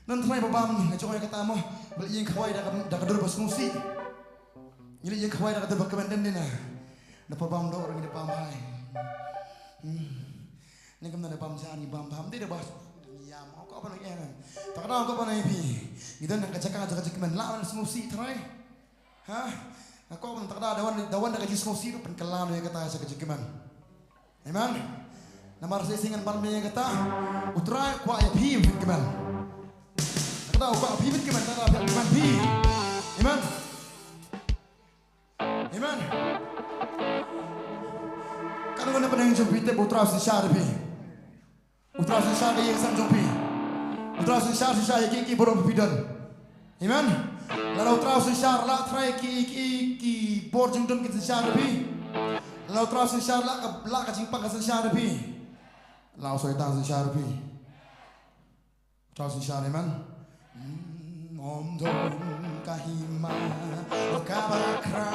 Nongthymmai babam na jokoy kata mo baliin kawai da kadur bas ngungsi ini yang kawai da kadur bakamendan din na babam do orang ini pamai ni kam na pam jani bam tidak bas ya mau ko apa lagi kan tak ada ko apa lagi pi itu nak kacaka men lawan ngungsi trai ha aku pun tak ada dawan da kajis ngungsi tu penkelam ya kata sa kajakiman amen namar sesingan palme ya kata utrai kwa ya pi penkeman tahu kau pibit keman tahu apa keman pi, iman, iman. Kalau mana pernah yang jumpi te putra sisar pi, putra sisar yang sang jumpi, putra sisar yang kiki borong pidan, iman. Lalu terus insyaallah lah try ki board jeng dun kita insyaallah pi. Lalu terus insyaallah ke belak ke jingpang ke insyaallah pi. Lalu saya tahu insyaallah pi. Terus insyaallah man. Om dong kahima kabakra.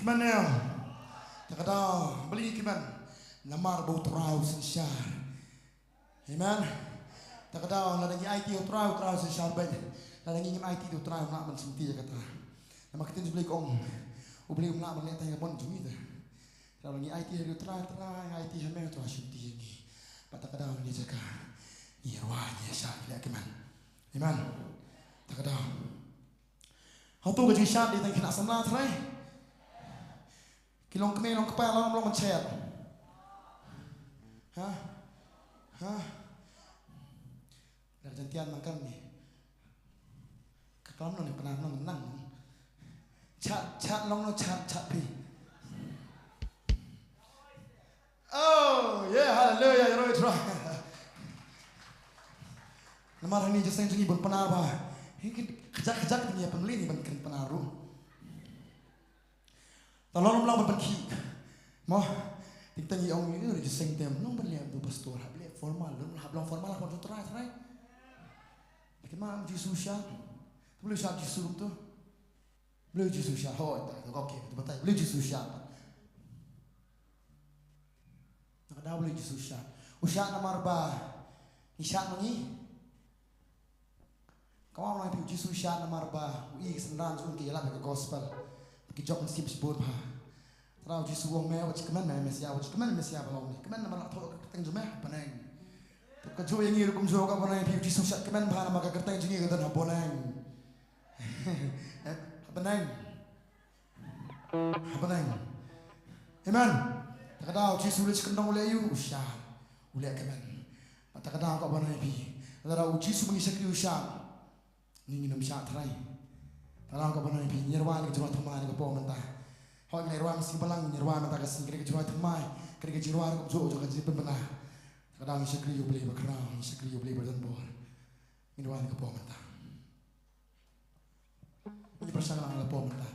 Kiman now. Takadaw, beli kiman. Namar bau trau sensyar. Amen. Takadaw, ladang IT trau sensyar baik. Ladang ingin IT tu trau nak mencinti kata. Nama kita beli kong. Ubeli nak melihat yang pun cumi tu. Kalau ni IT hari trau IT hamil tu asyik ni. Takadaw ni jaga. Ni ruahnya syar lihat kiman. Amen. Takadaw. Hatu kerja syar di tengah nak senang terai. Kilong kemeh long kepala long mencet. Hah? Dah jantian makan ni. Kekalam long ni pernah long menang. Chat long no chat pi. Oh yeah, hallelujah, Roy try. Nama hari ni jasa yang pun penaruh. Kejak punya pembeli ni bukan penaruh. Tolong long berbenki. Mau kita ni orang ini ada jasa yang long berlihat tu pastor. Berlihat formal, long formal apa tu terai. Bagaimana Yesus syah? Boleh syah Yesus tu? Boleh Yesus syah? Oh, okey, betul. Boleh Yesus syah. Nak dah boleh Yesus syah. Usah nama arba. Isyak ni. Kau orang yang Yesus syah nama arba. Ui sendan sun ke ialah bagi gospel. Bagi job mesti sebut bah. Terau Yesus wong meh wajib keman Mesia balong ni. Keman nama nak tolak keteng jumeh paneng. Kejo yang ni rukum jo ka paneng Yesus syah keman bah nama ka keteng jengi ka tan paneng. Paneng. Amen. Takadaw Yesus lech kendong ule yu usah. Ule keman. Takadaw ka paneng pi. Terau Yesus mengisakri usah. Ni minum syak terai. Kalau kau pernah pergi nyerwan ke Nongthymmai ke pom mentah. Hoi nyerwan mesti belang nyerwan mentah ke sini ke Nongthymmai. Ke nyerwan ke jo ke sini benar. Kadang isekri yo beli berkerang, isekri yo beli berdenbor. Nyerwan ke pom mentah. Ini persoalan ke pom mentah.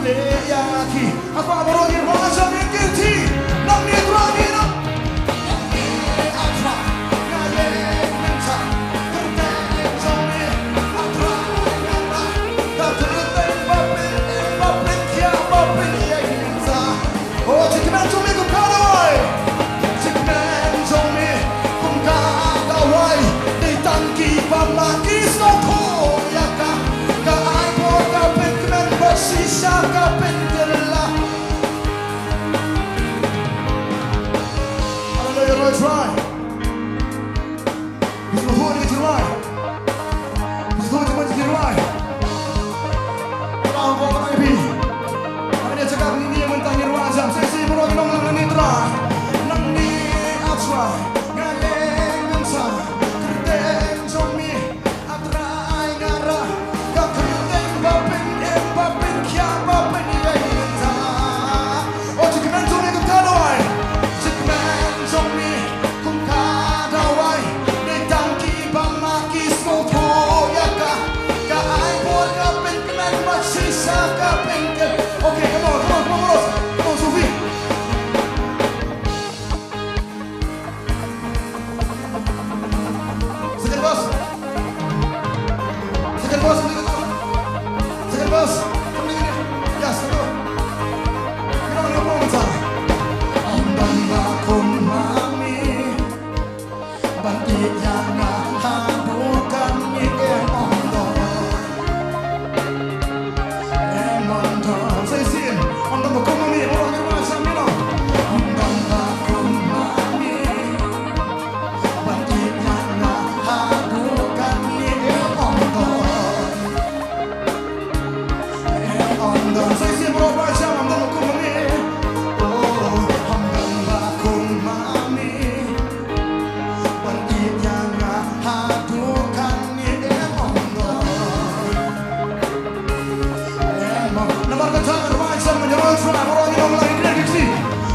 leyaki. Apa baru ni raja mengkenti. Nam ni terani nam. Atra ngale menta. Terteng jome atra ngara. Tak terteng babin kia babin ye menta. Oh cikman jome ku karawai. Cikman jome ku karawai. Di tangki pamaki soko ya ka. Ka ai po ka pentmen basisa ka pentela. Hallelujah, Lord, try. He's the Lord, he's right. He's the Lord, he's right. Kalau kau nak pergi, ada dia cakap ini dia mentang irwajam. Saya sih berani nong ni try. Nong ni try. Ngaleng mentang, kerteng jomi, atrai ngara. Kau kerteng babin kia babin ye mentang. Oh cikman jomi tu kadawai. Cikman jomi tu kadawai. Di tangki pamaki skopo ya ka. Ka ai buat ka pentmen masisa ka penken. Okay, come on, bros. Come on, Sophie. Second verse. Second verse. Second verse. Yes, go. Get on your moment time. Ambang akong mami. Bantei yang hadukan ni emondo. Emondo. Say sin. Ambang akong mami. Orang yang macam ni no. Ambang akong mami. Bantei yang hadukan ni emondo. Emondo. Say sin bro macam ambang akong mami. Oh, ambang akong mami. Bantei yang hadukan ni emondo. Emondo. Namar kata macam menyeron suara orang yang lain dia diksi.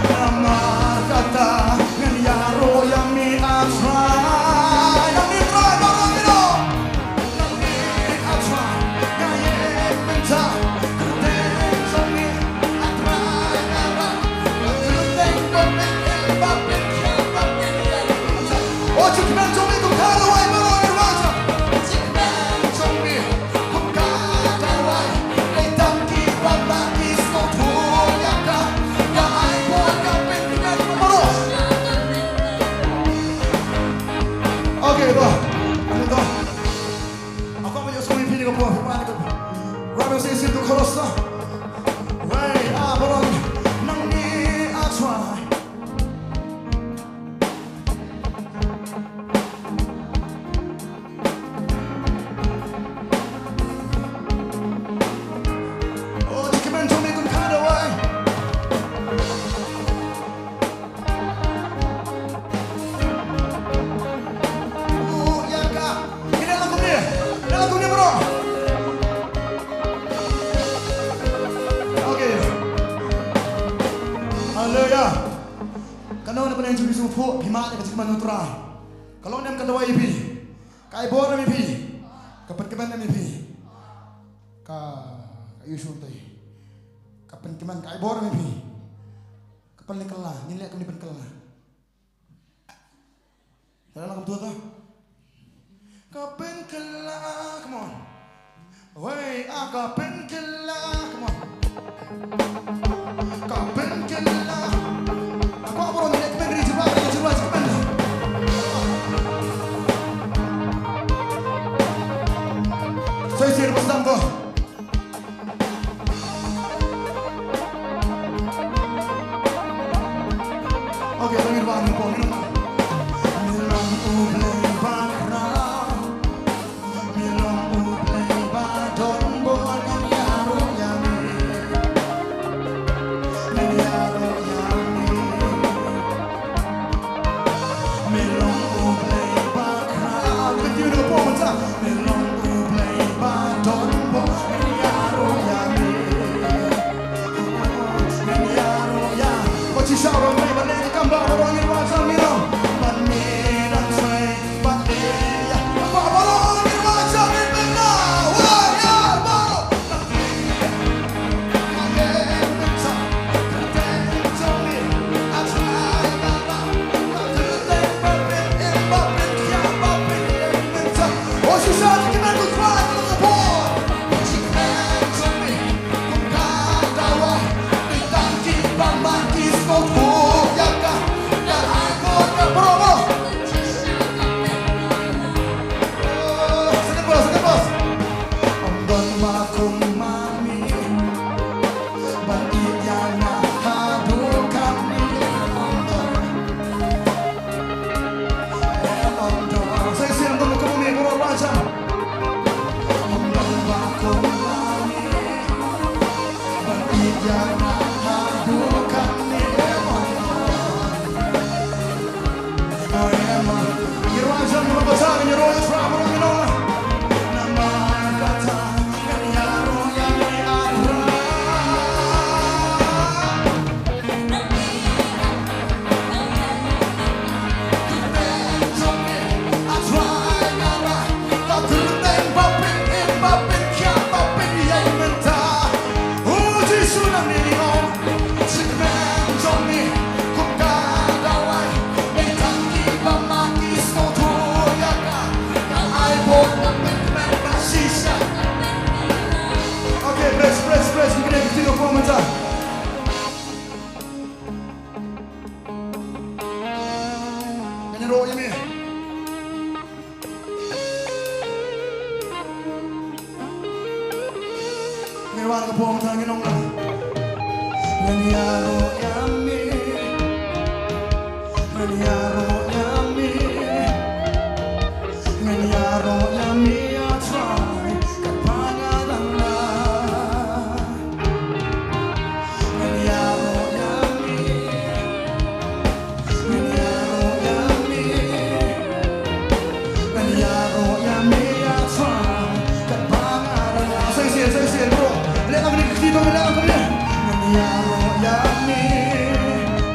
Namar kata dengan yaro yang mi atrai. Yang mi try barang itu. Yang mi atrai. Gaya menta. Kerteng sami atrai ngara. Kerteng babin kia babin ye menta. Oh cikman jomi ku kadawai barang irwaja. Cikman jomi ku kadawai. Di tangki pamaki skopo ya ka. Ka ai buat ka pentmen boros. Okay, bro. Ano to? Ako mo yung suming pili ko po. Robin says ito kolos na. Wey, barang nang ni atry. Oh, cikman jomi ku kadawai. Oh, ya ka. Ini lagu dia. Ini lagu dia, bro. Okay. Hallelujah. Kalau nak pernah jumpa supu, pimak dia cikman nutra. Kalau nak kadawai pi, kai bor mi pi, kapan keman mi pi. Ka Yusuf tadi. Kapan keman kai bor mi pi. Kapan ni kelah, ni lihat kami kelah. Dalam lagu tu. Kapan kelah, come on. Wey, kapan kelah, come on. Kapan kelah. Aku apa orang ni keman dari jelas keman. Saya sihir pasang tu. Okay, kami bangun po. Milong ublay bakra. Milong ublay badon buat yaro yami. Yaro yami. Milong ublay bakra. Kita dulu po macam. Milong ublay badon buat yaro yami. Yaro yami. What you shout on me, but then you come back around your watch on me now. But me, that's right, but me, yeah. But around your watch on me now. Why, yeah, but ni roh ini. Ngewan ke buang tangan nong lah. Ngania roh yami, ngania roh yami, ngania roh yami atrai kepangalan lah. Ngania roh yami, ngania roh yami, ngania roh yami atrai kepangalan lah. Saya bro, lihat apa ni kita lihat apa ni. Ngania roh yami,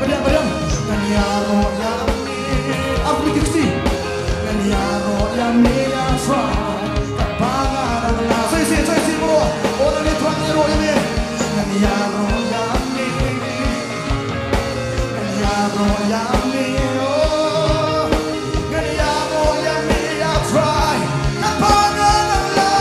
kediam. Ngania roh yami, apa ni kita? Ngania roh yami atrai kepangalan lah. Saya bro, orang ni tuan roh yami. Ngania roh yami, ngania roh yami, oh, ngania roh yami atrai kepangalan lah.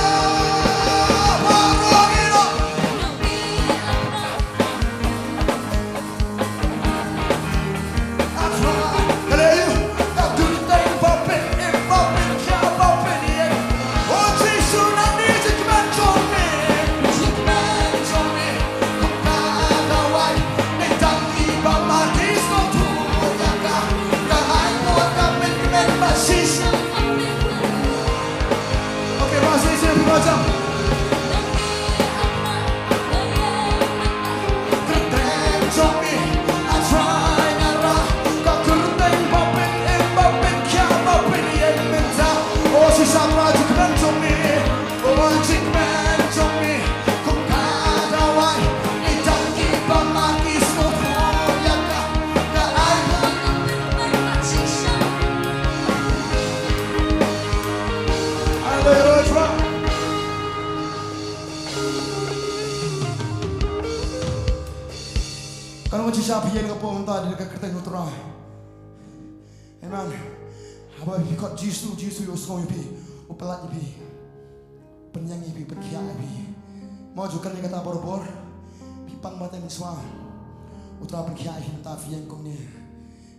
Kalau macam siapa yang ngapung tadi dekat kertas nutra. Amen. Apa ikut Yesus yang semua ini, upelat ini, penyanyi ini, perkiat ini. Mau juga ni kata bor-bor, pipang mata miswa. Utra perkiat ini tak fiang kau ni.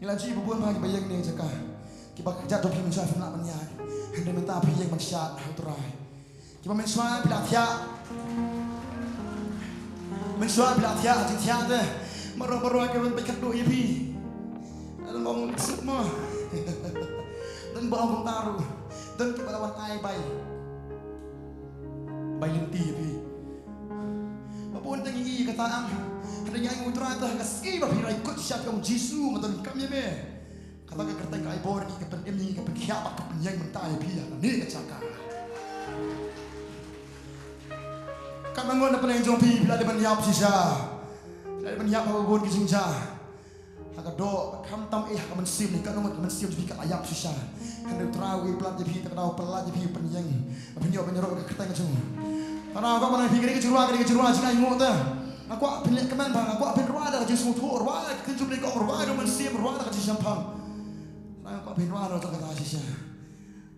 Ni lagi bubuan bagi bayang ni cakap. Kita kerja dopi miswa nak menyat. Hendak minta fiang masyat utra. Kita miswa bila tiap. Miswa bila tiap, tiap deh. Marah-marah ke ben pekat doi pi. Dan bang semua. Dan bang taruh. Dan kita lawan ai bay. Bay lenti pi. Apun tangi kata am. Ada yang utra dah kaski ba pi ikut siap yang Yesus ngoten kami be. Kata ke kertai kai bor ni ke pendem ni ke pekiap ke penyang mentai pi. Ni kecaka. Kan mangon apa yang jong pi bila ada niap sisa. Dari banyak pun kisah jah, agak do kam tam kaman sim ni kan nomor kaman sim jadi kat ayam susah. Hendak terawih pelat jadi tak tahu pelat jadi penyeng, penyok ke kertas macam. Karena aku mana fikir kecurua jika ingat dah. Aku pilih kemen bang, aku pilih ruah dah jadi semua ruah, kerja beli kau ruah, nomor sim ruah dah jadi sampang. Aku pilih ruah dah tak kata susah.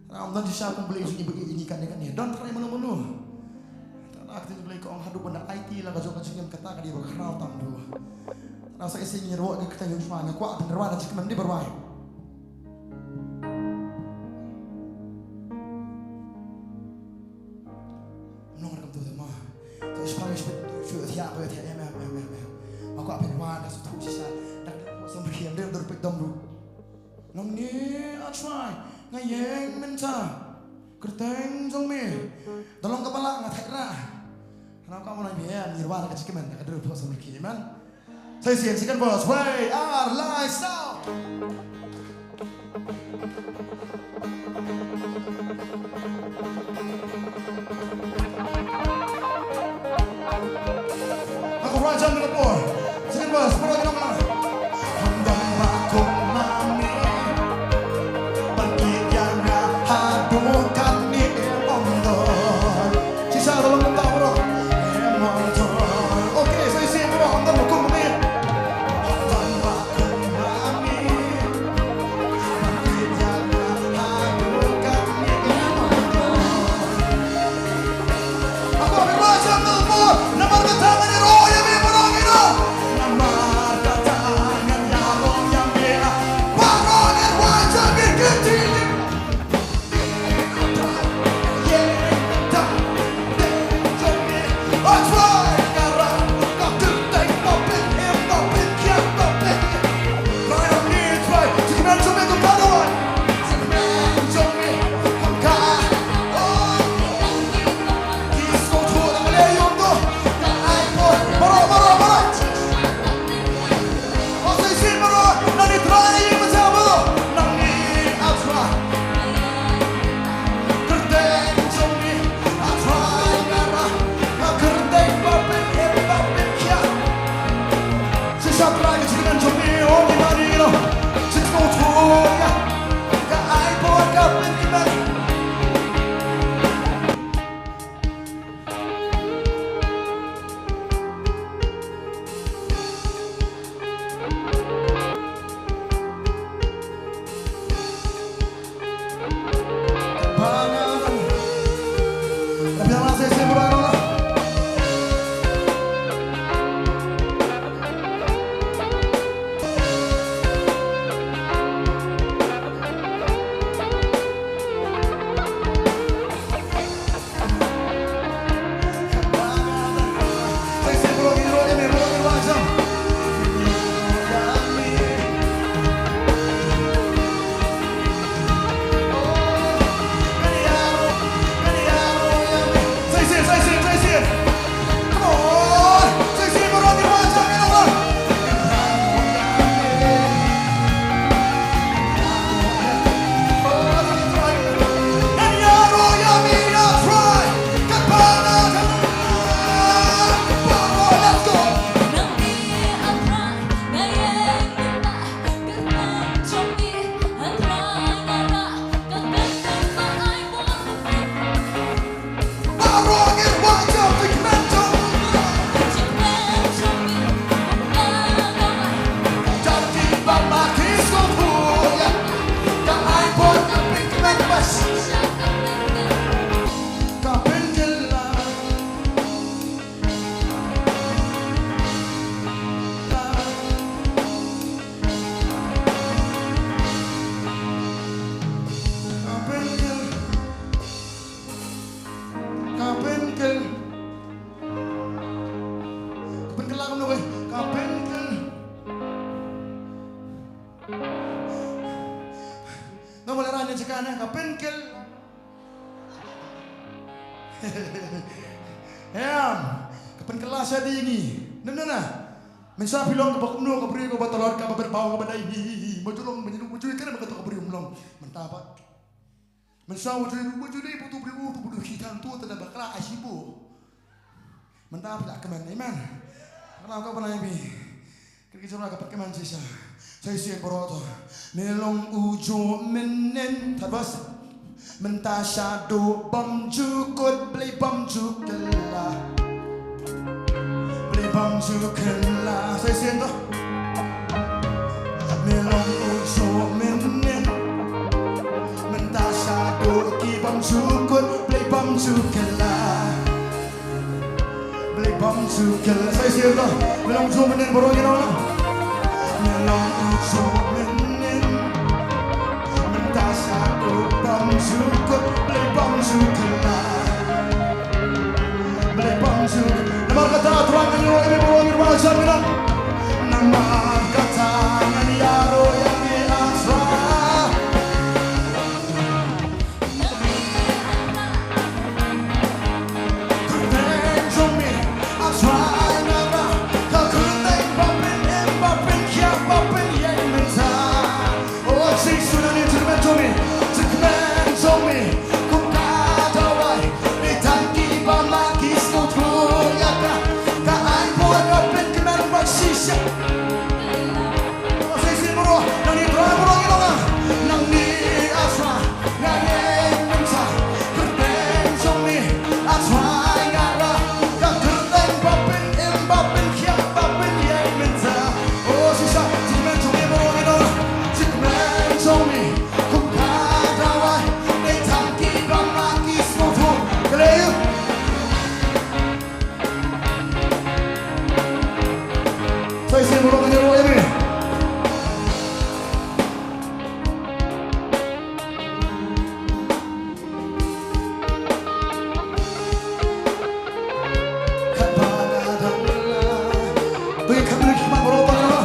Karena orang susah aku beli ini kan ni, dan try mana. Aktif beli kau hadu benda IT lah kacau yang kata dia berkerau tam dua. Rasa isi nyerwak ke kita yang cuma ngaku apa nerwa dan cekman dia berwai. Nong rekam tu sama. Tapi sepanjang sebut tiap aku apa nerwa dan suatu sisa dan sembunyi dia berpikir dom. Nong ni acai ngayeng mentah kerteng jongme dalam kepala ngatai lah. Kenapa kamu nak biar nirwana ke cikiman nak ada pos memiliki iman. Saya siapkan bos. We are live now. Aku raja menepur. Siapkan bos. Perlu kita mana? Handang makuk mami. Pergi yang hadukan ni ondor. Sisa dalam mentah bro. Oke, saya siap bro. Handang makuk mami. Handang makuk mami. Kau mulai ranya cakap nak kapan kel? Kapan kelas ada ini? Nana. Mensa bilang ke Kumno ke beri ke batalor ke berbau ke badai. Majulong menjadi kan berkata ke beri umlong. Mentapa. Mensa menjadi butuh beri butuh kita tu tidak bakal asibu. Mentapa tak keman iman. Kenapa kau pernah ini? Kita cuma dapat keman sisa. Saya siap beroto. Melong ujo menen tabas. Mentah syadu bom jukut beli bom jukelah. Bam jukelah, saya siento. Melong ujo menen, mentah syadu ki bam jukut, beli bam jukelah, beli bam jukelah. Saya siento. Melong ujo menen borongin orang. Melong ujo menen, mentah syadu bam jukut, beli bam jukelah, beli bam jukelah. Nama kata terang yang roh ini berwangi wajah minat. Nama kata yang roh yang diasra. Kenteng zombie asra ngara. Kau kenteng bapin kia bapin yang minta. Oh si sudah ni termen zombie. Termen zombie. Kukadawai ditangki bamaki snotu. Sisa, saya sih bro, nang ni bro gilong, nang ni aswa, nang yang minta, kerteng zombie, aswa ngara, kau kerteng bapin kia bapin yang minta. Oh sisa, cikmen zombie bro gilong, cikmen zombie, kukadawai, ditangki bamaki snotu, kelayu. Saya sih burung nyeru ini. Bagi kami hikmat berubah nama.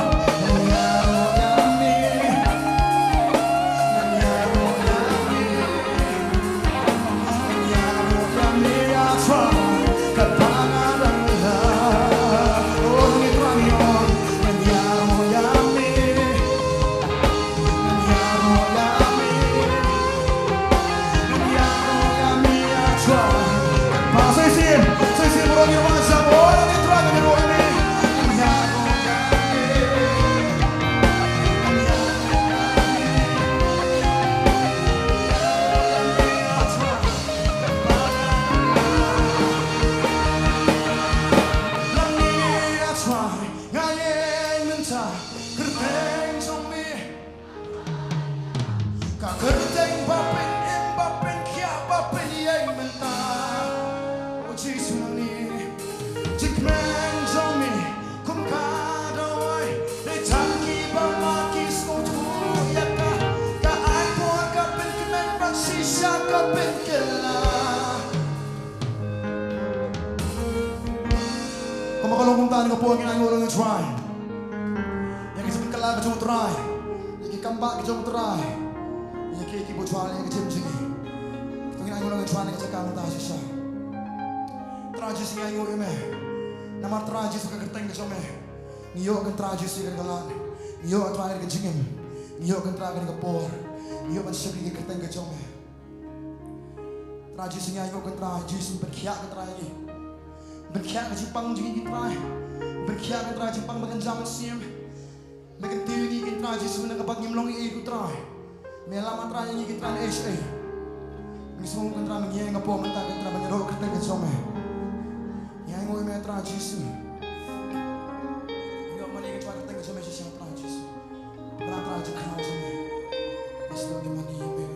Kau makalong kumtaan ka po ang ginagawa ng try. Yang kisipin ka jom try. Yang kikambak jom try. Yang kikibutwal yang kicim-cimi. Ito ginagawa ng try na kacakang tayo siya. Tragis nga yung ime. Namar tragis ka kerteng ka siya me. Niyo kan tragis ka kagalan. Niyo kan try ka jingim. Niyo kan try ka por. Niyo kan siya ka kerteng ka siya me. Tragis nga yung kan tragis. Berkhiyak ka try ni. Berkhiyak ka Jepang jingin kitray. Berkhiyak ka try Jepang bagan zaman siyem. Bagan tiwi ni tragis na kapag ngimlong i-ego try. May alaman try ni kitray na HA. Mismo kan try mangyayang nga po manta kan try manyaro kerteng ka siya me. Yang mau ime tragis. Enggak mau nih kecuali tengah sama sisi yang tragis. Berat tragis kenal sama. Islam di mana ime.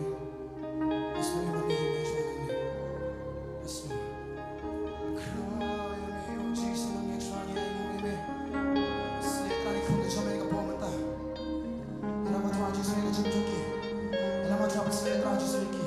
Islam di mana ime soalnya. Islam. Kenal ime uji semuanya soalnya yang ime. Setelah ni kau sama yang kau mentah. Nama tragis ni kecil cuki. Nama tragis ni tragis lagi.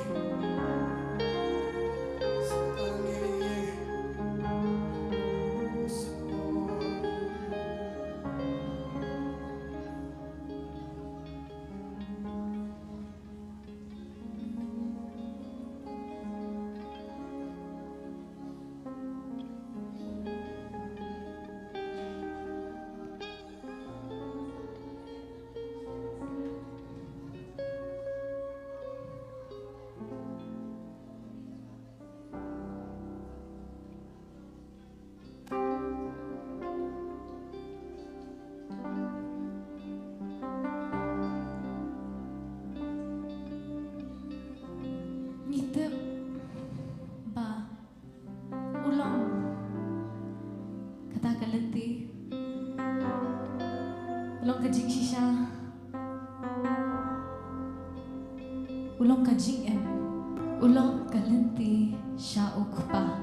Ngintip ba ulang kata kalenti ulang kajing shisha ulang kajing ulang kalenti sya ukpa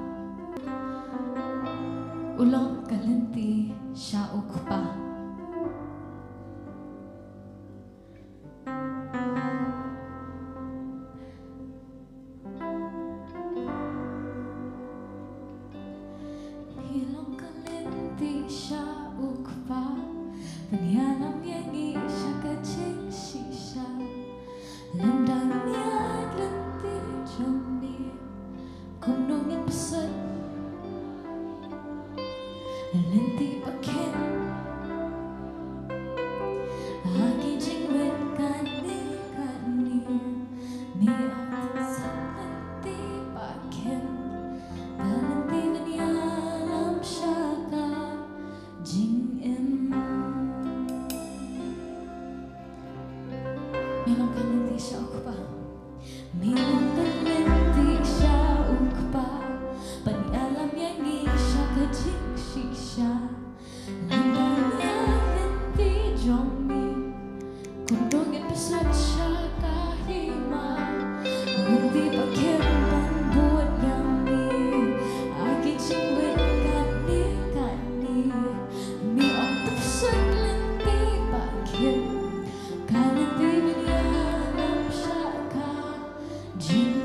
ulang kalenti sya ukpa Kumno ngin pesan lenti pakai aki jingwen kani mi atas lenti pakai lenti menyalam syaka jing minum lenti syaka pa minum lenti syaka pani alam yang isya kajing shisha landanya lenti jombi kundungin pesat syaka hima lenti pakai buat yami aki cingwen kani mi untuk pesat lenti pakai kalenti menyalam syaka jing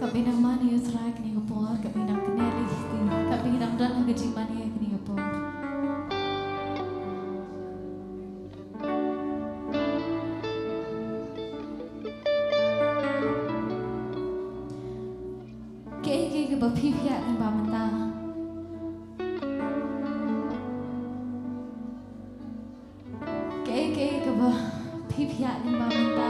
kabinang mani utrai kini ngapor, kabinang kenali hiti, kabinang dalang gaji mani kini ngapor. Ke bapipia ni bamanta. Ke bapipia ni bamanta.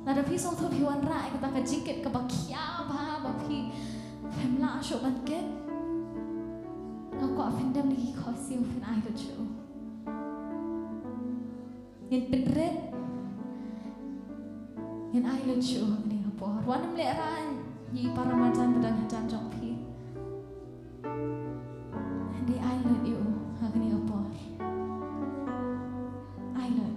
Nada pisau tu piwan rai kata kajiket kebakia bah bapi femla asok banket aku afendam lagi khasi ufin ai lucu yang pedret yang ai lucu ni apa wanam leran yi para macan bedan hajan jongpi di ai lucu agni apa ai lucu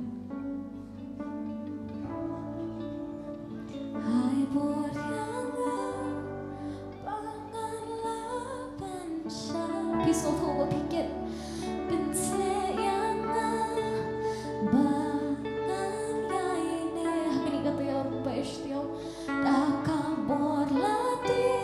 pisau tu aku pikir Bantei yang bangan ini apa ni kata ya rupa istiaw dah kabur latih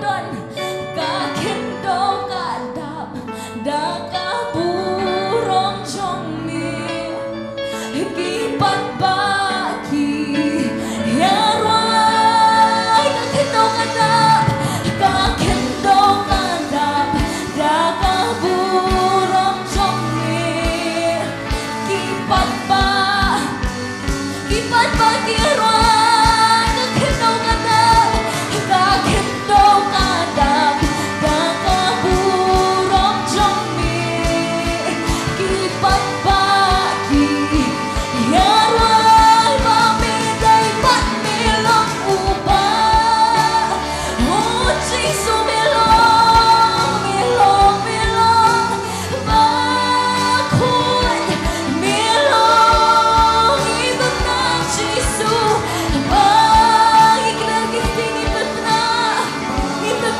dan kakendo kadap daka burong jongmi kipat baki yarwai kakendo kadap daka burong jongmi kipat baki yarwai kakendo kadap daka burong jongmi kipat baki yarwai mamidai pat milong uba Jisu milong bakun milong ibang na Jisu ikinar gifting ibang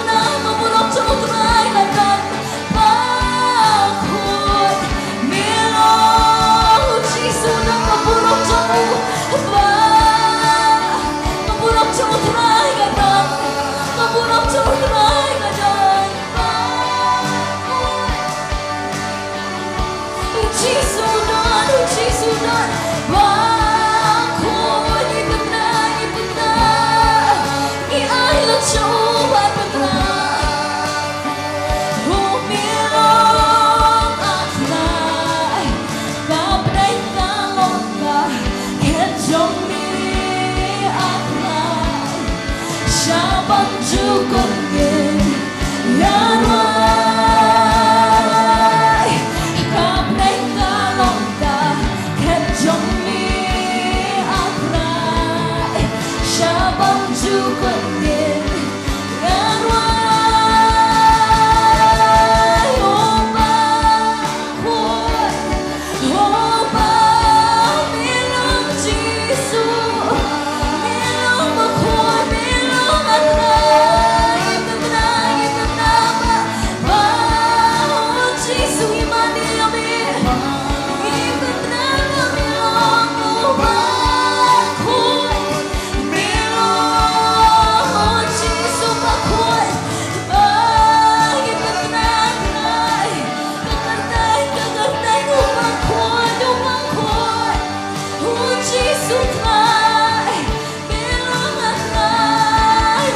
na mamurong tumutray ladan bakun milong Jisu na mamurong tumutray ladan mamurong tumutray ladan bakun Jisu dan bakun ibang na iayla chuwan bagla humilong aknay kapray kalong ka kenjong mi aknay Shabang jukon ngin yarwai kapray kalong ka kenjong mi aknay Shabang jukon ngin yarwai milong Jisu milong bakun milong aknay ibang na bakun Jisu imani yami ibang na milong bakun milong Jisu bakun ibang na kakartay ubakun Jisu try milong aknay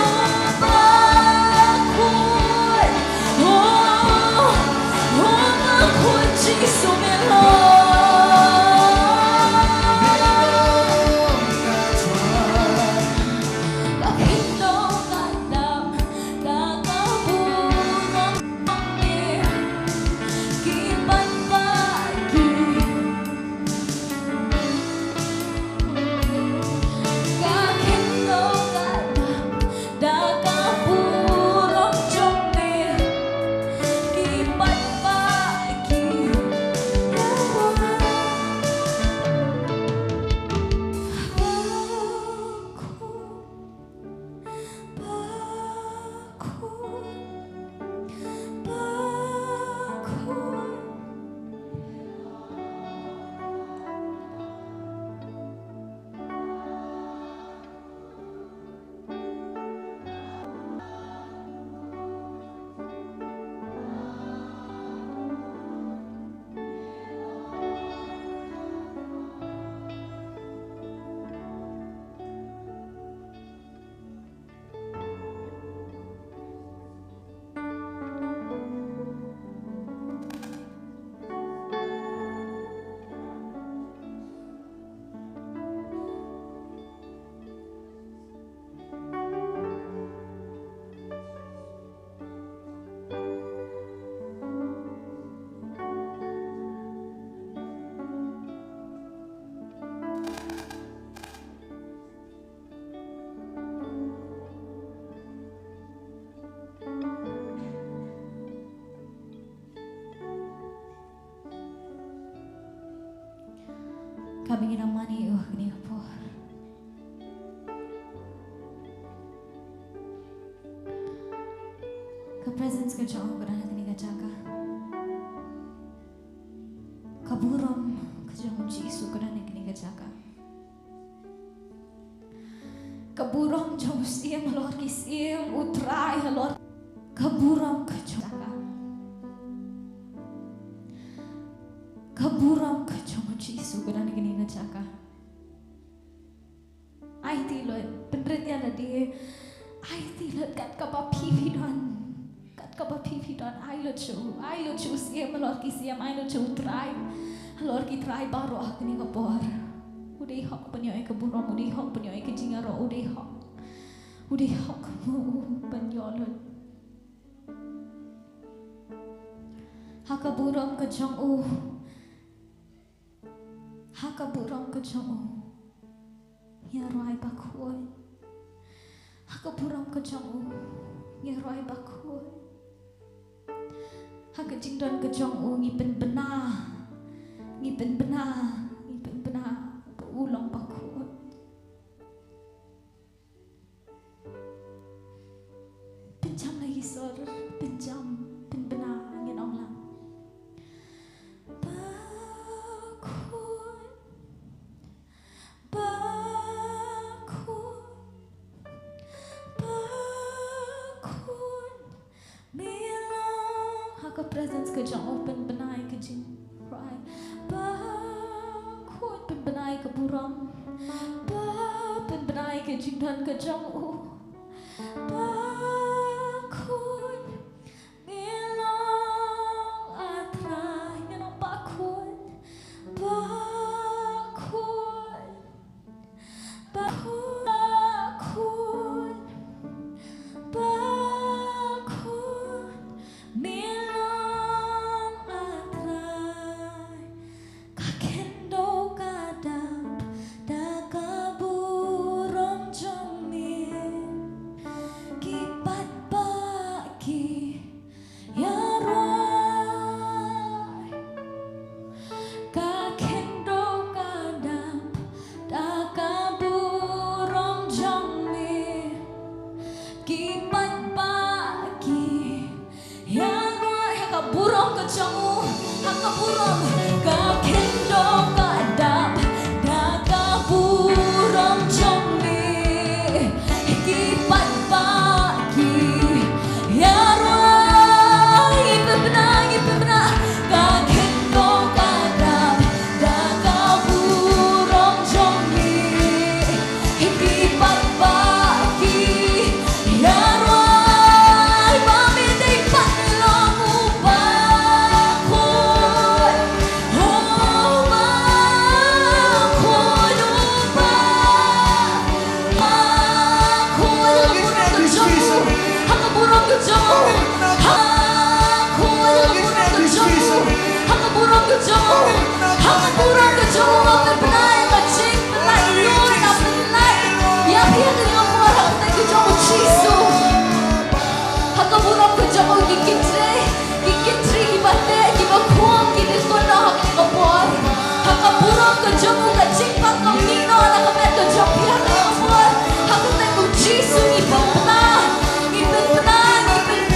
ubakun ubakun Jisu Kakindo kadam daka burong jongmi kipat baki Kakindo kadam daka burong jongmi kipat baki Kami nginamani gini po. Ka presence ka Diyos ko na natin jaga. Kaburom ka Diyos Jisu ko na natin jaga. Kaburom Diyos iyam Lord kis iyam utray Lord. Kaburam kejaka. Kaburam kejong Jisu kedan gini ngejaka. Ai tilot penretnya ada dia. Ai tilot kat kapa pividon. Kat kapa pividon ai lo chu siam lor ki siam ai lo chu try. Lor ki try baru ak ni kapor. Udai hok penyoy kaburam udai hok penyoy kejingaro udai hok. Udai hok mu penyolot. Hakaburam kejong Hakaburam kejong ya roi bakoi. Hakaburam kejong ya roi bakoi. Hakajingdon kejong ngipen benar ulang bakoi. Pinjam lagi sor, pinjam benar ngin onglang. Haka presence kejong open benai kejing right. Bakun pen benai keburam. Pen benai kejing dan kejong bakun milong atrai milong bakun milong atrai kakendo kadam dakaburom jongmin kipat baki ya roy kakendo kadam dakaburom jongmin kipat baki ya roy hakaburom kejong hakaburom kakendo kadam dakaburom jongmin kipat baki ya roy bebenang kakendo kadam dakaburom jongmin kipat baki ya roy bamidai patlong ubakun hakaburom kejong hakaburom kejong benai kecing benai yun na benai ya pia dengan orang tak kejong Jisu hakaburom kejong gikitri gibate gibakuang gidiskono hakikapor hakaburom kejong kecing pakamino nakamet kejong pia nakapor hakatengu Jisu ngipembenai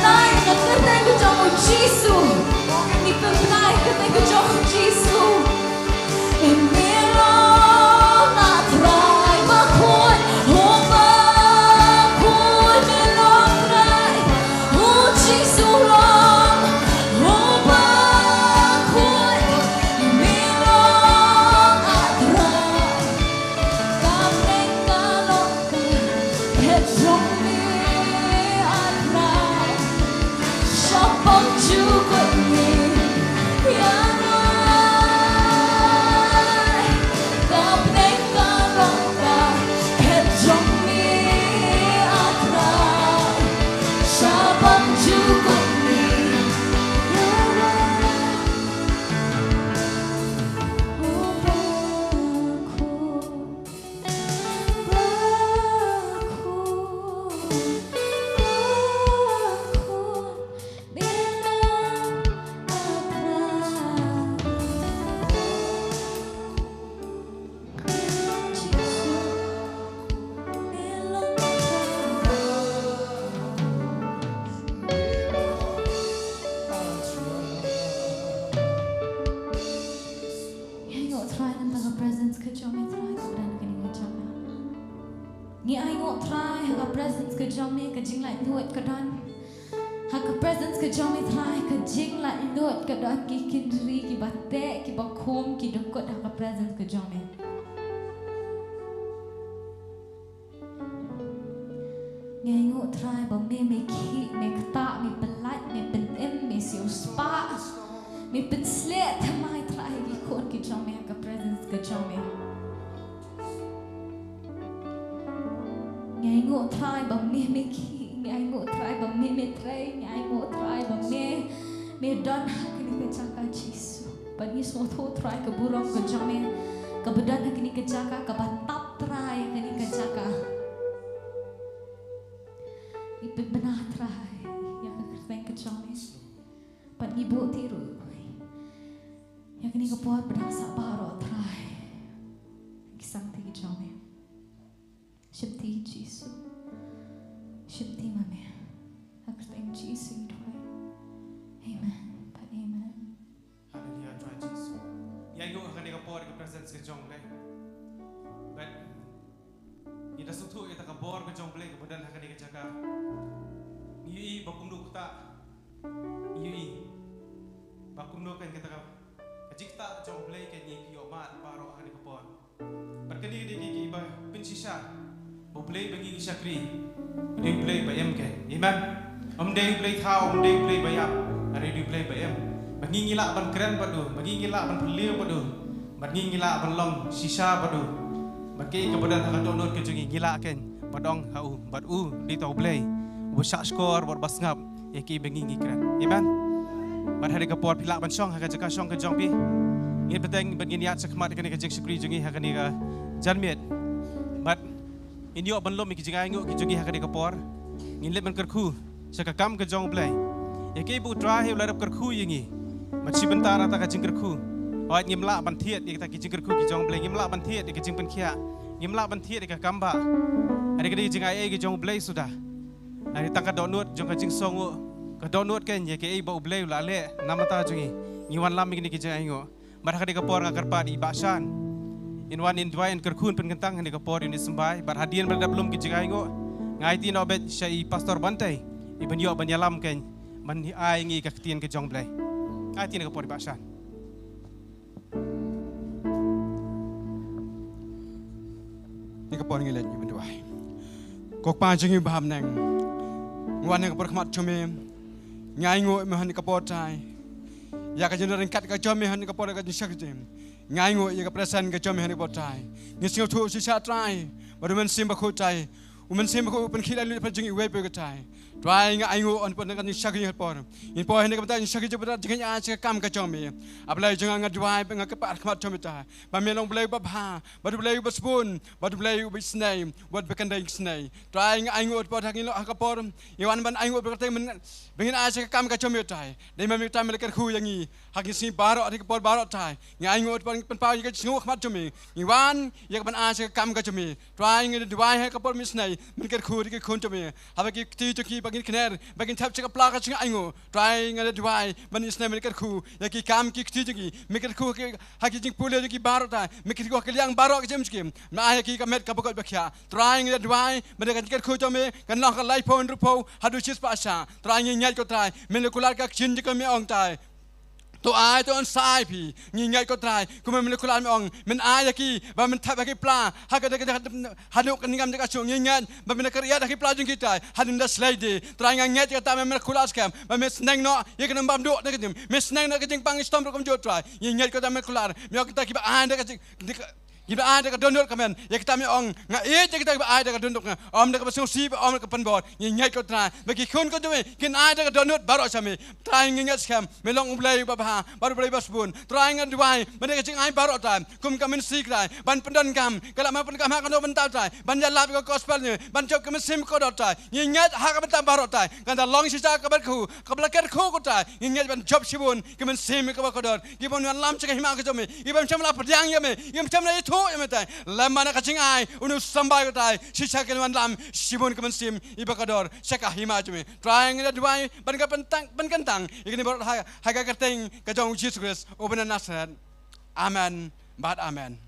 nakakerten kejong Jisu ngipembenai keteng kejong Jisu milong atrai bakun bakun milong atrai Jisu long bakun milong atrai kapeng kalokan kejong ni atrai siapang juga ni ya roy kapeng kalokan kejong ni atrai siapang juga ni ya roy Ni ai ngok try haka presence ke jom ni ke jing lai nuat ke dan ke jom itrai ke jing la lot ke dot ki kindri ki batte ki bakom ki dokot ha ke presence ke jom ngai ngu trai ba me ki me kta me pelat me penem me siu spa me penslet mai trai ki kon ki jom ha ke presence ke jom ngai ngu trai ba me ki ngai ngu trai ba me trai ngai ngu trai ba me don hakini ke caka Yesus ba ni so tho trai ke burong ke jome ke bedan hakini ke caka ke batap trai hakini ke caka ipe benar trai yang ke kerteng ke jome ba ni bu tiru yang kini ke puat bedang sabaro trai kisang ti ke jome Shibti Yesus Shibti mame aku thank Jesus tuai amen but amen hallelujah tuai Jesus ya yo akan dikapor ke presence ke jong leh but ida sutu ita kapor ke jong leh kemudian akan dikejaga yui bakumdu kita yui bakumdu kan kita kejikta jong leh ke ni yo mat paro akan dikapor berkeni di iba pensisa Play bagi syakri, dia play bayam kan, iman. Dia play thau, dia play bayam, ada dia play bayam. Bagi ngilak ban keren padu, bagi ngilak ban pelir padu, bagi ngilak ban long sisa padu. Bagi kemudian akan download ke jungi ngilak kan, padong hau, badu di tahu play, bersak skor, berbas ngap, yaki bagi ngikren, iman. Bar hari kapor pilak ban song, akan jaka song ke jong pi. Ini penting bagi niat sekmat kan ke syakri jungi akan ni ke janmiat, but ini awak belum mikir jangan ingok kijungi hakade kapor, ngilip ban kerku, sekakam ke jong play. Ya ke ibu terakhir ular kerku yengi, macam bentar rata kajing kerku. Awak ngimlak ban tiat dia kita kijing kerku kijong play, ngimlak ban tiat dia kijing penkia, ngimlak ban tiat dia kamba. Ada kede kijing ayah kijong play sudah. Ada tangkat download jong kajing songo, ke download kan ya ke ibu play ular le, nama tahu jungi, ngiwan lam mikir kijing ingok. Mereka hakade kapor ngakar padi baksan. In one in dua in kerkun penkentang hendak kapor ini sembai berhadian berada belum kejagai ngo ngai ti nobet syai pastor Bantei iban yo banyalam kan man ai ngi kaktian ke jong blai ngai ti kapor baksan ni kapor ngi len iban dua kok pa jengi baham nang ngwan kapor khmat chome ngai ngo me han kapor tai ya ka jenar kat ka chome han kapor ka disak jem ngai ngo ya kepresan ke jom hani botai ngising tu sisa trai baru men sim bakut tai umen sim bakut pen khila lu pajing iwe pe tai trai ngai ngo on pen kan shaki por in po hani ka shaki jebra jeng a se kam ka jom me ablai jeng ngat dwai pe ngak pa khmat jom ta ba me long blai ba bha baru blai ba spoon baru blai ba snai wat be kan dai snai trai ngai ngo po thang lo ka por yawan ban ai ngo pe ka men bengin a se kam ka jom me tai dai me ta me ka khu yangi hakin si baro adik por baro tai ngai ngo pen pau ye ngok khmat chumi iwan ye ban a se kam ka chumi try ngi dwai he ka por mis nai min ker khu ri khun chumi haba ki ti to ki bagin kner bagin thap che ka pla ka chung ai ngo try ngi dwai ban is nai min ker khu ye ki kam ki ti ji mi ker khu ki ha ki jing pule ki baro ta mi ki ko ke liang baro ka jem skim na ye ki ka met ka bokot bakya try ngi dwai ban ka ker khu chumi kan la ka lai phone ru pho hadu chis pa sha try ngi nyai ko try min kular ka chin ji ka me ong tai to ai to on sai pi ni ngai ko trai ku men ko lan ong men ai ki ba men thap ki pla ha ka hanu kan ngam ka chung ngan ba men ka ya ki pla jing kita hadin da slide trai ngai ka ta men ko las kam ba men snang no ye kan bam do na ka men snang na ka jing pang stom ko jo trai ni ngai ko ta men ko lar me ka ki ba an da ka kita ada ke donor kamen, ya kita mi ong, ngai je kita ada ke donor, om nak pasung si, om nak penbor, nyai kau try, bagi kun kau tu me, kin ada ke donor baru sami, try ngingat scam, melong ulai bapa, baru ulai basbun, try ngan duai, mereka cing ai baru try, kum kamen si try, ban pendan kam, kalau mau pendan kam hak kau bentar try, ban jalap kau gospel ni, ban jauh kamen sim kau dot try, ngingat hak kamen tam baru try, kan dah long sisa kamen ku, kabelaker ku kau try, ngingat ban job sibun, kamen sim kau dot, gimana lam cakap himak kau me, gimana macam lah perdiang ya me, gimana macam lah itu. Lamana kacing ai unu sambai ko tai sisa kelwan lam sibun kemen sim ibakador seka hima jumi trying da duai ban ka pentang ban kentang ikini bor ha ka kerteng ka jong Jesus Christ obana nasrat amen bad amen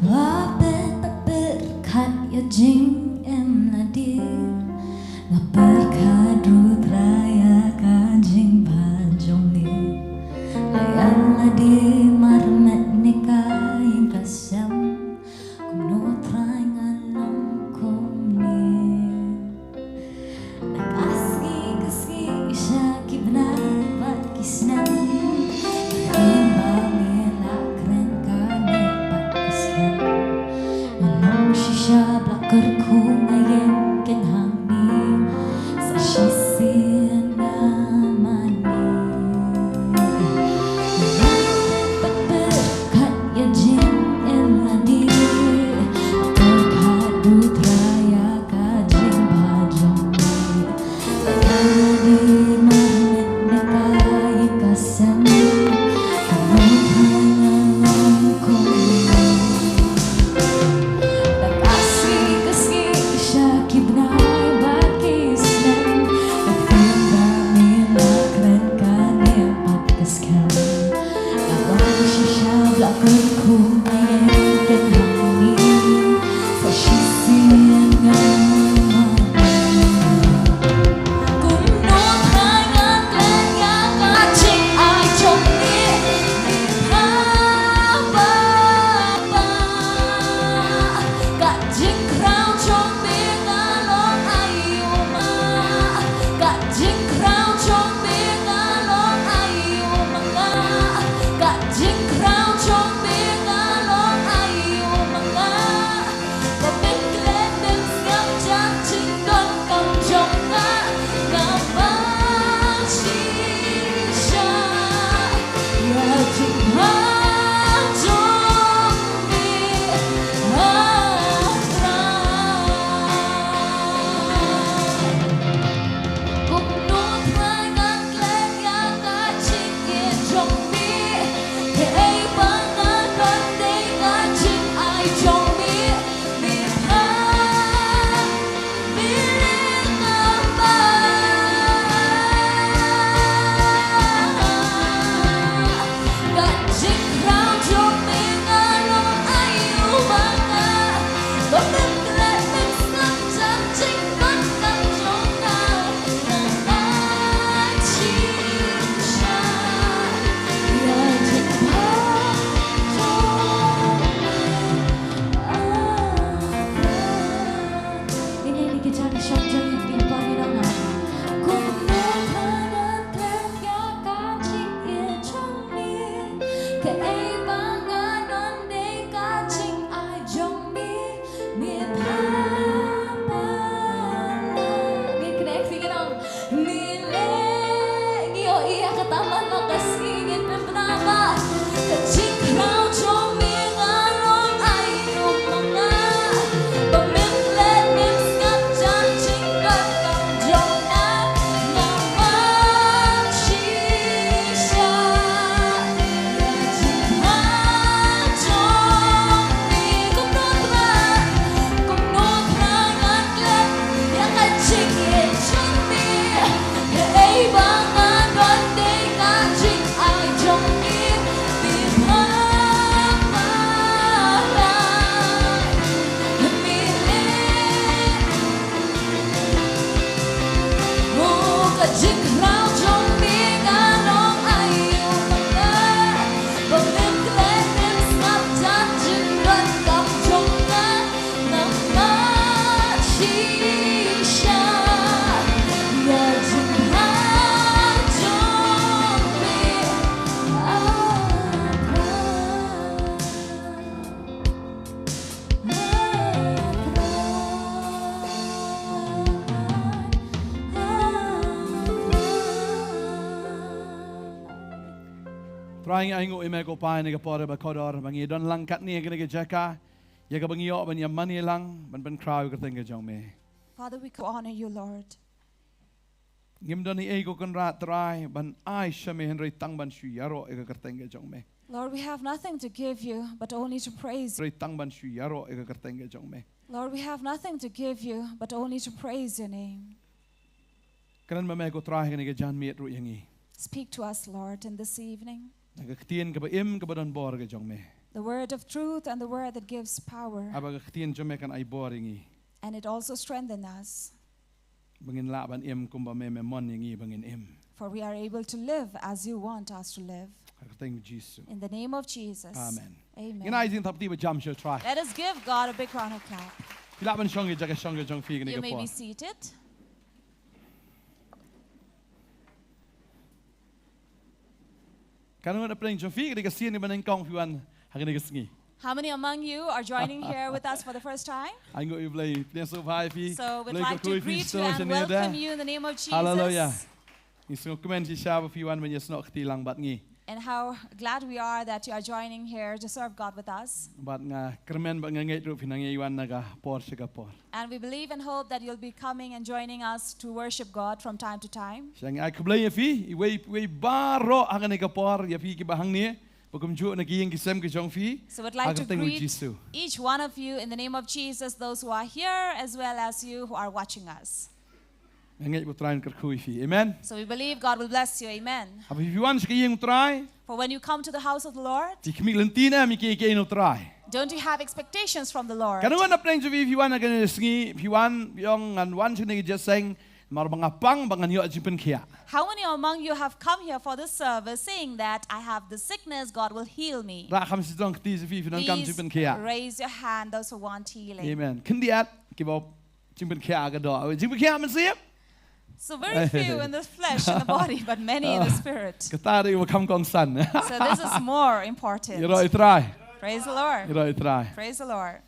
Và tak berkat ya jing em là đi ngập berkat rut raya ka jing bajong ni layan là đi marmet nikah yang kasam kumno trai ngalong kumni nak aski kaski isya kibna bat kisnan Kerku ngayen ken hangni sa sisian namani berkat ya jin em ladi berkat dutraya ka jin bajong ladi marmet nekai kasam Trying aingo imego pa ni kapore ba kodor bangi don lang kat ni gina jaka ya ka bangi yo ban ya mani lang ban crowd ka tinga jong me. Father, we honor you, Lord. Ngim don ni ego kan rat try ban ai shame henry tang ban shu yaro e ka tinga jong me. Lord, we have nothing to give you but only to praise you. Henry tang ban shu yaro e ka tinga jong me. Lord, we have nothing to give you but only to praise your name. Kanan ma me ko try gina ga jan miet ru yangi. Speak to us, Lord, in this evening. Nagaktian ka ba im ka ba don bor ka jong me. The word of truth and the word that gives power. Aba katian jome kan ai boringi. And it also strengthens us. Bangin la ban em kumba me mon yangi bangin em. For we are able to live as you want us to live. Thank you, Jesus. In the name of Jesus. Amen. Amen. Ngin ai jing thap ti ba jam show try. Let us give God a big round of clap. Pila ban shong jaga shong jong fi You gani may ka be po. seated. Kanu na playing jong fi gani ka sien ni ban kong fi wan hagani ka sngi. How many among you are joining here with us for the first time? Ai ngo i play play so bhai fi. So we'd like to greet you and welcome you in the name of Jesus. Hallelujah. Ni so comment si shaba fi wan ban yesno khti lang bat ngi. And how glad we are that you are joining here to serve God with us. Bat nga kermen ba ngai ru fi nang iwan naga por siga por. And we believe and hope that you'll be coming and joining us to worship God from time to time. Sang ai kblay fi i we baro hagani ka por ya fi ki bahang ni. Bagum ju na giyeng kisem ki jong fi. So we'd like to Agarteng with greet Jisu. each one of you in the name of Jesus, those who are here as well as you who are watching us. Ngai bu try ker khui fi. Amen. So we believe God will bless you. Amen. Abi fi wan ska yeng try. For when you come to the house of the Lord, Ti kmi lentina mi ke no try. don't you have expectations from the Lord? Kanu na playing ju fi wan na gan sngi fi wan yong an wan sini just saying mar banga pang bangan yo jipen khia. How many among you have come here for this service saying that I have the sickness, God will heal me? Ra kham si dong ti fi nan kam Please jipen khia. raise your hand, those who want healing. Amen. Kendiat ki bo jipen khia ga do. Jipen khia man siap. So very few in the flesh, in the body, but many in the spirit. Kata ri wo kam kong san. So this is more important. You know try. Praise the Lord. You know try. Praise the Lord.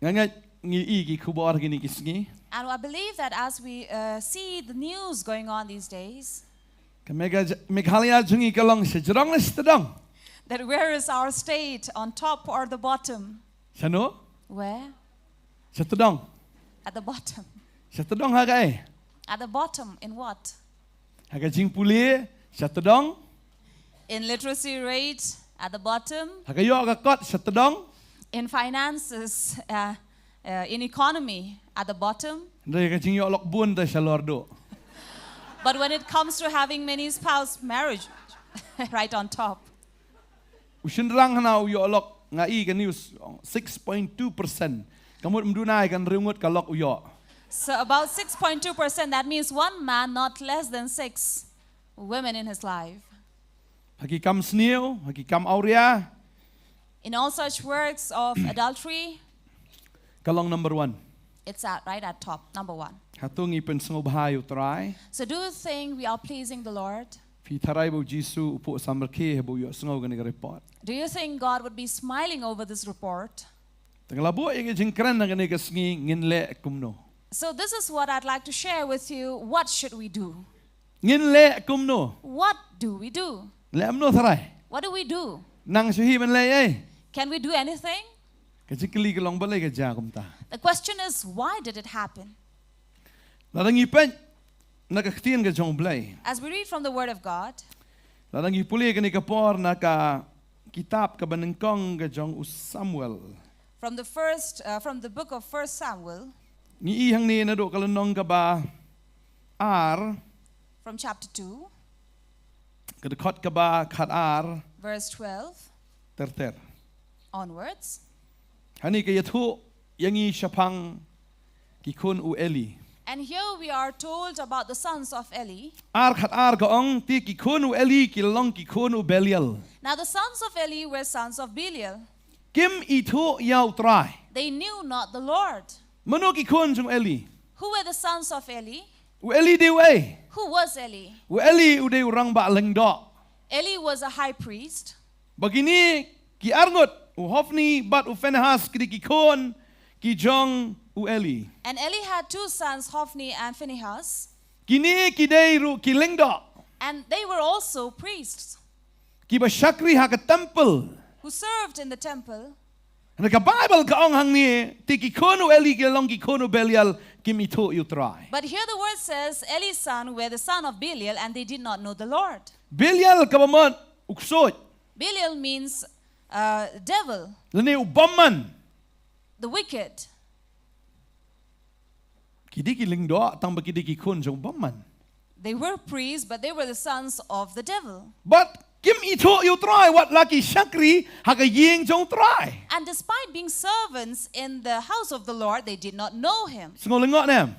Ngai ngi i ki khubor gini kisngi. And I believe that as we see the news going on these days, Meghalaya jungi kalong se jrong le stadong. that where is our state, on top or the bottom? Sano? Where? Stadong. At the bottom. Stadong ha kai. At the bottom in what? Ha ka jing puli stadong. In literacy rate, at the bottom. Ha ka yo ka kot stadong. In finances, in economy, at the bottom. Dai ka jing yo lok bun ta salordo. But when it comes to having many spouse marriage, right on top. Usin rang na yo lok ngai ka news 6.2%. Kamut mdunai kan ringut ka lok uyo. So about 6.2%, that means one man, not less than 6 women in his life. Haki kam sneo, haki kam aurea. In all such works of adultery, Kalong number 1. it's right at top, number 1. Hatungi pen sngobhayo try. So do you think we are pleasing the Lord? Fi tharai bo Jisu upo samberke bo yo sngo gani report. Do you think God would be smiling over this report? Tanglabo yung jingkran na gani kasngi nginle kumno. So this is what I'd like to share with you. What should we do? Nginle kumno. What do we do? Le amno tharai. What do we do? Nang suhi man le ay. Can we do anything? Kajikli kalong balay ka ja kumta. The question is, why did it happen? Ladang ipen nakaktian ka jong blay. As we read from the Word of God, Ladang ipuli ka ni kapor naka kitab ka banengkong ka jong Samuel. from the book of 1 Samuel, Ni ihang ni na do kalanong ka ba ar from chapter 2, kadakot ka ba kat ar verse 12 terter. onwards. Hani ka yathu yangi syapang kikun u Eli. And here we are told about the sons of Eli. Ar kat ar kaong ti kikun u Eli kilong kikun u Belial. Now the sons of Eli were sons of Belial. Kim itu yaw try. They knew not the Lord. Mano kikun jong Eli. Who were the sons of Eli? U Eli dewe. Who was Eli? U Eli uday urang ba lengdo. Eli was a high priest. Bagini ki arngot u Hofni bat u Phinehas ki kikun ki jong u Eli. And Eli had 2 sons, Hophni and Phinehas. Kini ki day ru ki lengdo. And they were also priests Ki ba syakri ha ka temple. who served in the temple. Naka Bible kaong hang ni ti kikun u Eli kilong kikun u Belial kim itu you try. But here the word says Eli's son were the son of Belial, and they did not know the Lord. Belial kabamot uksot. Belial means devil, Lani ubaman. the wicked. Kidi kiling do tang bakidi kikun jong ubaman. They were priests, but they were the sons of the devil. But kim itu you try what laki syakri haka ying jong try. And despite being servants in the house of the Lord, they did not know him. Sengol lengok nem.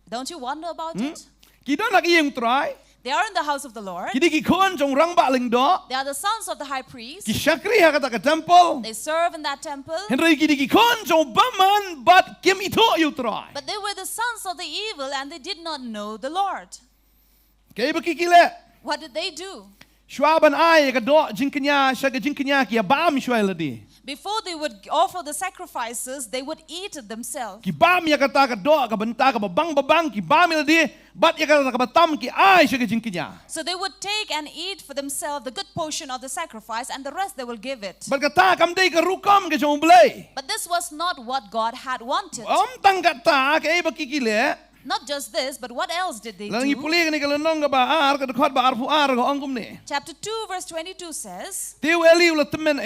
Don't you wonder about it? Kita laki ying try. They are in the house of the Lord. Kidi ki kon jong rang ba ling do. They are the sons of the high priest. Ki syakri haka tak temple. They serve in that temple. Henry kidi ki kon jong baman but kim itu you try. But they were the sons of the evil and they did not know the Lord. Kaya bakikile. What did they do? Shwaban ay ka do jinkanya syaga jinkanya ki bam shwai ladi. Before they would offer the sacrifices, they would eat it themselves. Ki bam ya kata ka do ka benta ka babang ki bam ladi bat ya kata ka batam ki ay syaga jinkanya. So they would take and eat for themselves the good portion of the sacrifice and the rest they will give it. Bat kata kam dei ka rukam ke jong blai. But this was not what God had wanted. Tang kata kaya bakikile. Not just this, but what else did they Lang do? ipuli ni kalau nong ka baar ka dekat baar fu ar ka angkum ni. Chapter 2 verse 22 says, Tiu eli ula temen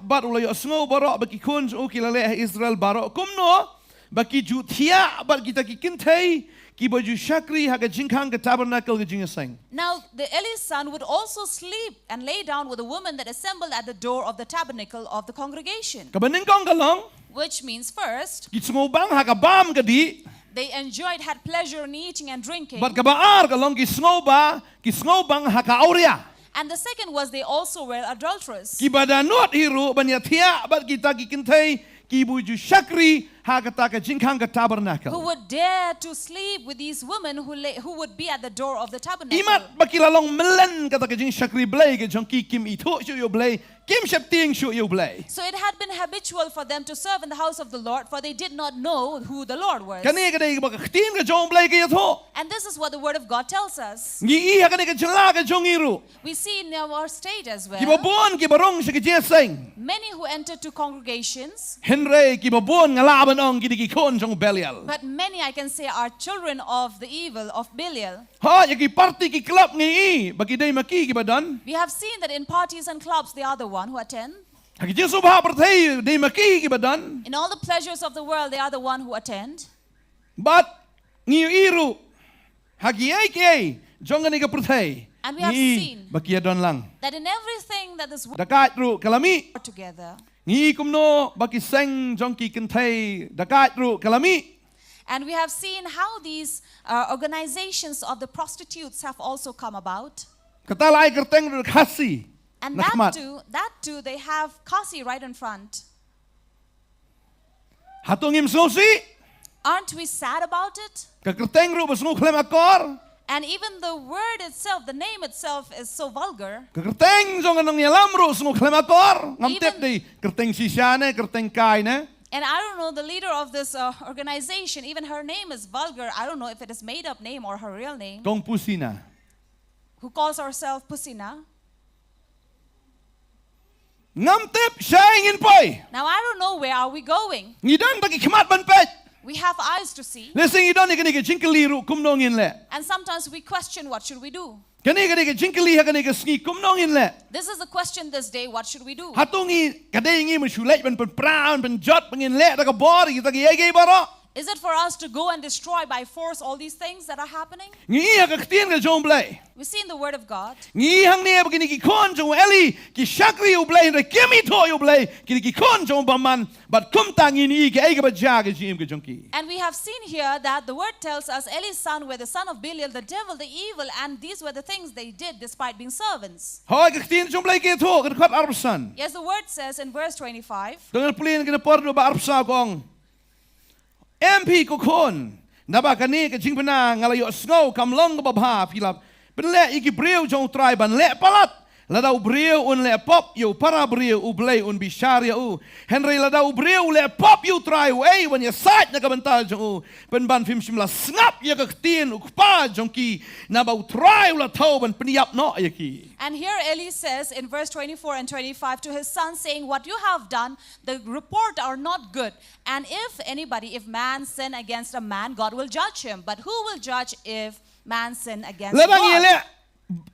bat ula yo sngo barok baki kun o ki lale Israel barok kumno baki jutia bat kita ki kintai ki baju syakri ha ka jinkang ka tabernacle ka jingasang. now the Eli's son would also sleep and lay down with a woman that assembled at the door of the tabernacle of the congregation. Ka beningkong kalong Which means first, ki sngo bang ha ka bam ka di they had pleasure in eating and drinking. bat ka baar kalong ki sngo bang ha ka auria. And the second was they also were adulterous. Ki badanot hiru banya tia bat kita ki kintai ki baju syakri ha ka ta ka jinkang ka tabernacle. Who would dare to sleep with these women who would be at the door of the tabernacle. Imat bakilalong melen kata ka jing syakri blai ke jong ki kim itu shu yo blai kim syap ting shu yo blai. So it had been habitual for them to serve in the house of the Lord, for they did not know who the Lord was. Kani ka dei ka khtin ka jong blai ke yato. And this is what the word of God tells us. Ngi ha kani ka jela ka jong iru. We see in our state as well. Ki babon ki barong sa ka jeseng. Many who entered to congregations, Henry ki babon ngalaban ong ki di kon jong belial. but many I can say are children of the evil of Belial. Ha ya ki party ki club ngi bagi dei maki ki badan. We have seen that in parties and clubs they are the one who attend. Ha ki jesu ba partai dei maki ki badan. In all the pleasures of the world they are the one who attend. But ngi iru ha ki ai jong ngani ka partai. And we have seen baki adon lang. that in everything that is Dakat ru kalami. together. Ngi kumno baki seng jongki kentai dakat ru kalami. And we have seen how these organizations of the prostitutes have also come about. Katalai kerteng ru khasi. And Nakmat. that too, they have Kasi right in front. Hatungim sosi. Aren't we sad about it? Ka kerteng ru basngu klem akor. And even the word itself, the name itself is so vulgar. Ka kerteng jong anong yalam ru basngu klem akor. Ngamtep Even- di kerteng sisiane kerteng kai ne. And I don't know, the leader of this organization, even her name is vulgar. I don't know if it is made up name or her real name. Tong pusina. Who calls herself Pusina. Ngamtep shaingin poi. Now I don't know where are we going. Ngidan bagi kemat ban pet. We have eyes to see. Lesing idon ni kani jinkeli ru kumnongin le. And sometimes we question what should we do. Kani jinkeli ha kani sngi kumnongin le. This is the question this day, what should we do? Hatungi kadai ngi musulai ban praun ban jot pengin le daga bor kita gi ai baro. Is it for us to go and destroy by force all these things that are happening? Ngi ha ka khtin ka jong blai. We see in the word of God. Ngi hang ne begini ki kon jong eli ki shakri u blai re kimi to u blai ki kon jong baman but kum tangi ni ki ai ka ba ja ka jim ka jong ki. And we have seen here that the word tells us Eli's son were the son of Belial, the devil, the evil, and these were the things they did despite being servants. Ha ka khtin jong blai ke to ka khat arsan. Yes, the word says in verse 25, Dengan pelin kena por ba arsa kong. MP ko kon naba kani ka jing pena ngalayo snow kam long ba bha pilap. Ben le iki breu jong trai ban le palat. Ladau breu un le pop yo para breu u blai un bisharia u. Henry ladau breu le pop you try way when you side na kabanta jong u. Ben ban film simla snap ya ka tin u pa jong ki na ba try la thau ban pniap no ya ki. and here Eli says in verse 24 and 25 to his son, saying, what you have done, the report are not good. And if man sin against a man, God will judge him. But who will judge if man sin against Ladang God? yele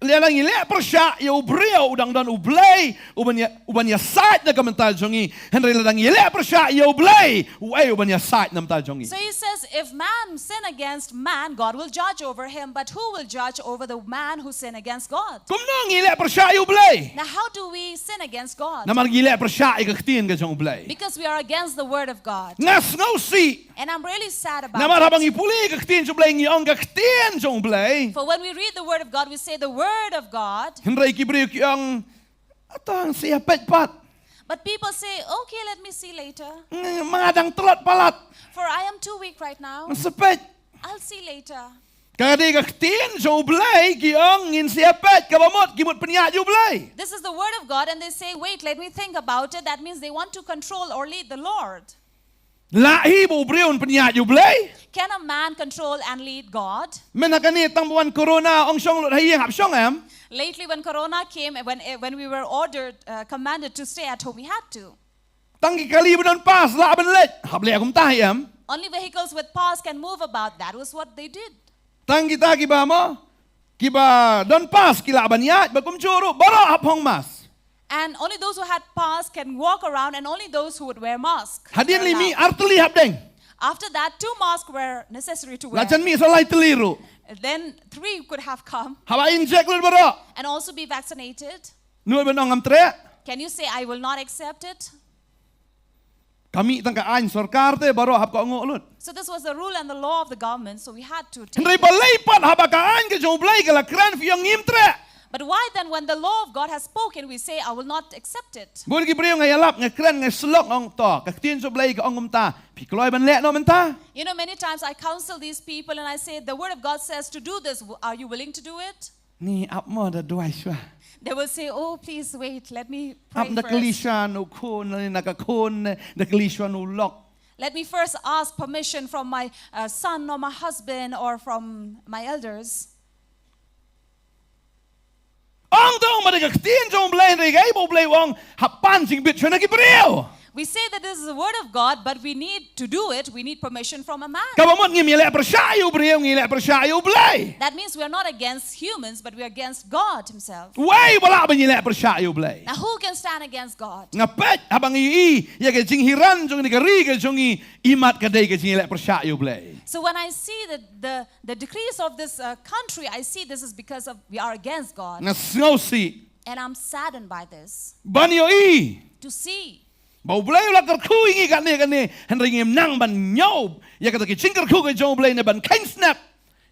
Lelang ile persya ya ubriau udang dan ublay ubanya sait na kamental jongi henry ledang ile persya ya ublay ubanya sait nam tal jongi. So he says, if man sin against man, God will judge over him. But who will judge over the man who sin against God? Kumno ile persya ya ublay. Now, how do we sin against God? Naman ile persya ya ktin ka jong ublay. Because we are against the word of God. Ngas ngausi. And I'm really sad about Naman habang it. ipuli ka ktin jong ublay ngiyong ka ktin jong ublay. For when we read the word of God, we say the word of God. Henry kibriu kiyong atang siya petpat. But people say, okay, let me see later. Mangadang telot palat. For I am too weak right now. Sepet. I'll see later. Kadi ka ktin jong ublay kiyong ngin siya pet kabamot kimut penya ublay. This is the word of God, and they say, wait, let me think about it. That means they want to control or lead the Lord. Lahi bo briun penya ublay. Can a man control and lead God? Menakani tang buwan corona ong syong lut hayeng hap syong am. Lately, when Corona came, when we were commanded to stay at home, we had to. Tang kali benon pas la ben let hap le akum tahi am. Only vehicles with pass can move about. That was what they did. Tang kita kiba mo kiba don pas kila banyat bakum churu baro hap hong mas. And only those who had pass can walk around, and only those who would wear masks. Hadin were limi allowed. artli hap deng. After that, 2 masks were necessary to wear. Lacan mi solai teliru. Then 3 could have come Haba injek lut baro. and also be vaccinated. Nu ben ong am tre. Can you say, I will not accept it? Kami tang ka ain sarkar te baro hap ko ngok lut. So this was the rule and the law of the government, so we had to take Henry it. balai pat haba ka ain ke jong blai ke la kran fi yong ngim tre. But why then, when the law of God has spoken, we say, I will not accept it? Bun ki briu ngai alap ngai kran ngai slok ong to ka tin so blai ka ong umta. Pi kloi ban le no menta. You know, many times I counsel these people and I say, the word of God says to do this. Are you willing to do it? Ni ap mo da duai swa. They will say, oh, please wait, let me Ap pray na first. kalisha no kun na ka kun na kalisha no lok. Let me first ask permission from my son or my husband or from my elders. Ong dong ma de ka tin jong blai ri gai bo blai wong hap pan jing bit chona ki briu. We say that this is the word of God, but we need to do it. We need permission from a man. Ka ba mot ngim le persyayo briu ngi le persyayo blai. That means we are not against humans, but we are against God himself. Wai wala ba ni le persyayo blai. Now, who can stand against God? Ngapet habang i ya ke jing hiran jong ni ka ri ke jong i imat ka dai ke jing le persyayo blai. So when I see the decrees of this country, I see this is because of we are against God. Nga sngosi And I'm saddened by this. banyo i To see. bau blai la kar khu ngi ka ne henry ngim nang ban nyob ya ka ki chingkar khu ke jong blai ne ban kain snap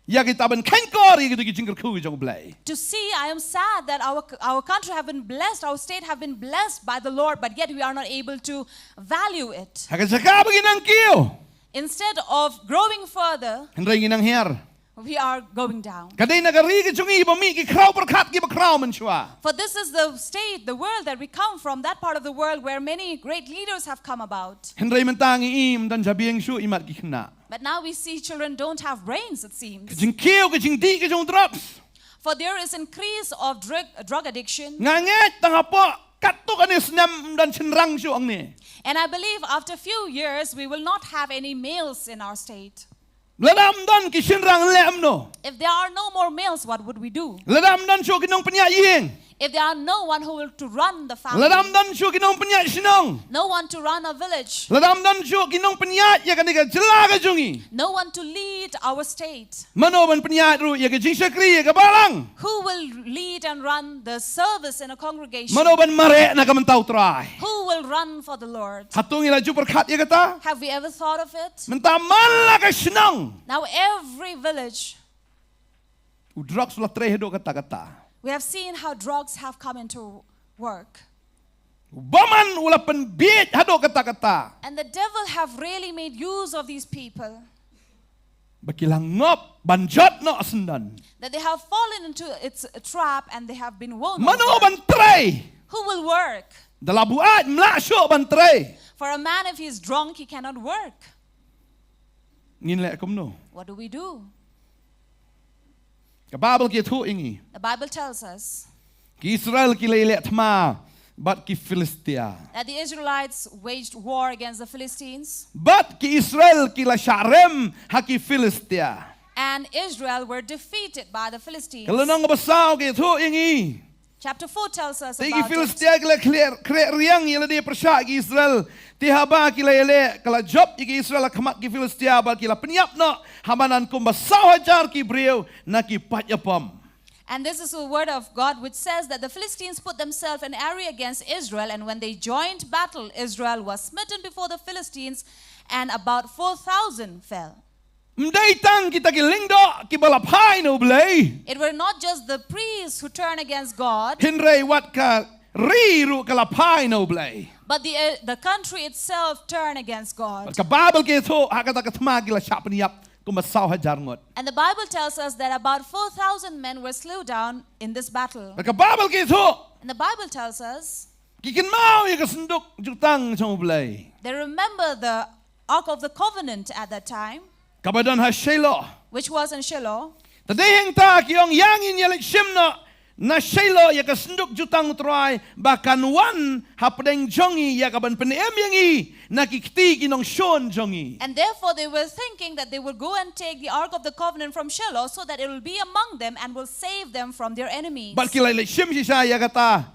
ya ki ta ban kain kor ya ki chingkar khu ke jong blai. To see, I am sad that our country have been blessed, our state have been blessed by the Lord, but yet we are not able to value it. Ha ka saka ba ginang kiyo Instead of growing further, henry nginang her we are going down. kadai na ka ri ke jong i ba mi ki kraw per khat ki ba kraw man chwa. For this is the state, the world that we come from, that part of the world where many great leaders have come about. Henry mentang im dan jabieng shu imat ki khna. But now we see children don't have brains, it seems. Jing kiyo ke jing di ke jong drugs. For there is increase of drug addiction. Nganget tang apo katuk anis nam dan cenrang shu ang ni. And I believe after a few years, we will not have any males in our state. Ladam dan ki cenrang lem no. If there are no more males, what would we do? Ladam dan shu kinong penyaying. If there are no one who will to run the family, Ladam dan shu kinong penyay sinong. no one to run a village, Ladam dan shu kinong penyay ya kanika jelaga jungi. no one to lead our state, Mano ban penyay ru ya ke jing sakri ya ke balang. who will lead and run the service in a congregation, Mano ban mare na ka mentau try. who will run for the Lord. Hatung ila ju perkhat ya kata. Have we ever thought of it? Menta mala ka sinong. Now every village, Udrak sulah trehedo kata-kata. we have seen how drugs have come into work. Baman ula penbiet hado kata-kata. And the devil have really made use of these people, Bakilang ngop banjot no asendan. that they have fallen into its trap and they have been won Mano over. ban tray. Who will work? Dalabuat mlasyo ban tray. For a man, if he's drunk, he cannot work. Ngin le kumno. What do we do? Ka Bible ki thu ingi. The Bible tells us Ki Israel ki lele thma bat ki Filistia. that the Israelites waged war against the Philistines. Bat ki Israel ki la sharem ha ki Filistia. and Israel were defeated by the Philistines. Kalau nang basau ke tu ingi. Chapter 4 tells us Tegi about it. Filistia kala clear riang yela dia persya ki Israel. Tihaba kila yele kala job ki Israel kamat ki Filistia ba kila penyap no hamanan kum basau hajar ki Breu na ki patjapam. And this is the word of God which says that the Philistines put themselves in array against Israel, and when they joined battle, Israel was smitten before the Philistines, and about 4,000 fell. Mdaitang kita ki lingdo ki balapai no blay. It were not just the priests who turned against God, Hinrei wat ka riru kalapai no blay. but the country itself turned against God. Ka Bible ke tu hakata ka tma kila syap niap kum basau hajar ngot. And the Bible tells us that about 4,000 men were slew down in this battle. Ka Bible ke tu And the Bible tells us kikin mau ya ka senduk jutang chong blay. they remember the Ark of the Covenant at that time, Kabadan ha Shillong. which was in Shillong. Tadeheng ta kiyong yangin yalik shimno na Shillong ya kasenduk jutang try bahkan wan hapdeng jongi ya kaban penem yangi nakikti kinong shon jongi. And therefore they were thinking that they will go and take the Ark of the Covenant from Shiloh so that it will be among them and will save them from their enemies. Bal kilay shim si saya kata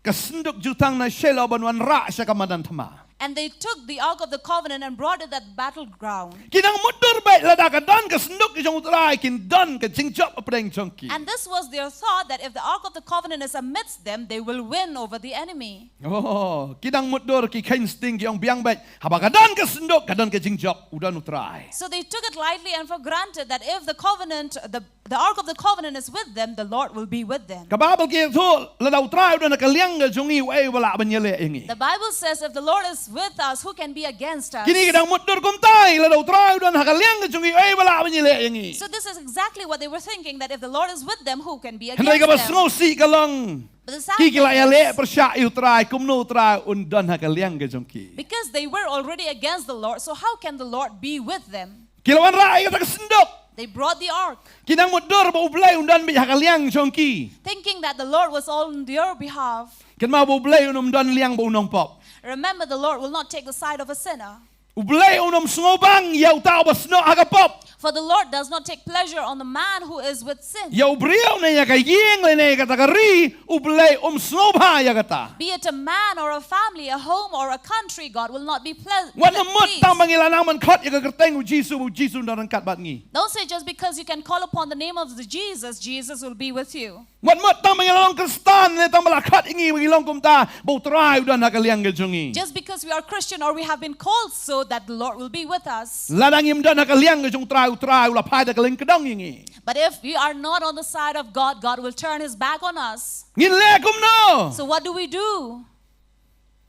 kasenduk jutang na Shillong banwan ra sa kamadan tama. And they took the Ark of the Covenant and brought it at the battleground. Kinang mudur bay lada ka dan kasenduk kijong utray kin dan ka jingjop apdeng jonki. And this was their thought, that if the Ark of the Covenant is amidst them, they will win over the enemy. Oh, kinang mudur ki kain sting kiyong biang bay habagadan kasenduk kadan ka jingjop udan utray. So they took it lightly and for granted that if the covenant, the Ark of the Covenant is with them, the Lord will be with them. Kababal ke tu lada utray udan nakaliang ka jongi way wala banyele ingi. The Bible says if the Lord is with us, who can be against us? Kini kadang mudur kumtai lada utray udan nakaliang ka jongi way wala banyele ingi. So this is exactly what they were thinking, that if the Lord is with them, who can be against Henday ka them? basngosi kalang But the sad thing kikila yale is, persya utray kumno utray undan nakaliang ka jongi. because they were already against the Lord, so how can the Lord be with them? Kilawan rai kata kasenduk. They brought the ark, Kinang mudur ba ublay undan bi hakaliang jongi. thinking that the Lord was on their behalf. Kin ma ba ublay unum dan liang ba unong pop. Remember, the Lord will not take the side of a sinner. Ublay unum sngobang yaw tao ba sno agapop. For the Lord does not take pleasure on the man who is with sin. Yaw briyaw na ya kaying le na kata kari ublay snobha ya kata. Be it a man or a family, a home or a country, God will not be pleased. Wan mut tang mangilanang man khot ya kerteng u Jesus dan kat bat ngi. Don't say just because you can call upon the name of the Jesus will be with you. Wan mut tang mangilanang Kristan le tang malakhat ingi mangilong kumta bo try udan hakaliang gejungi. Just because we are Christian or we have been called so, that the Lord will be with us. Ladang im dan hakaliang gejung try ula pai da kaling kedong ingi. But if we are not on the side of God, God will turn his back on us. Ngin le kumno. So what do we do?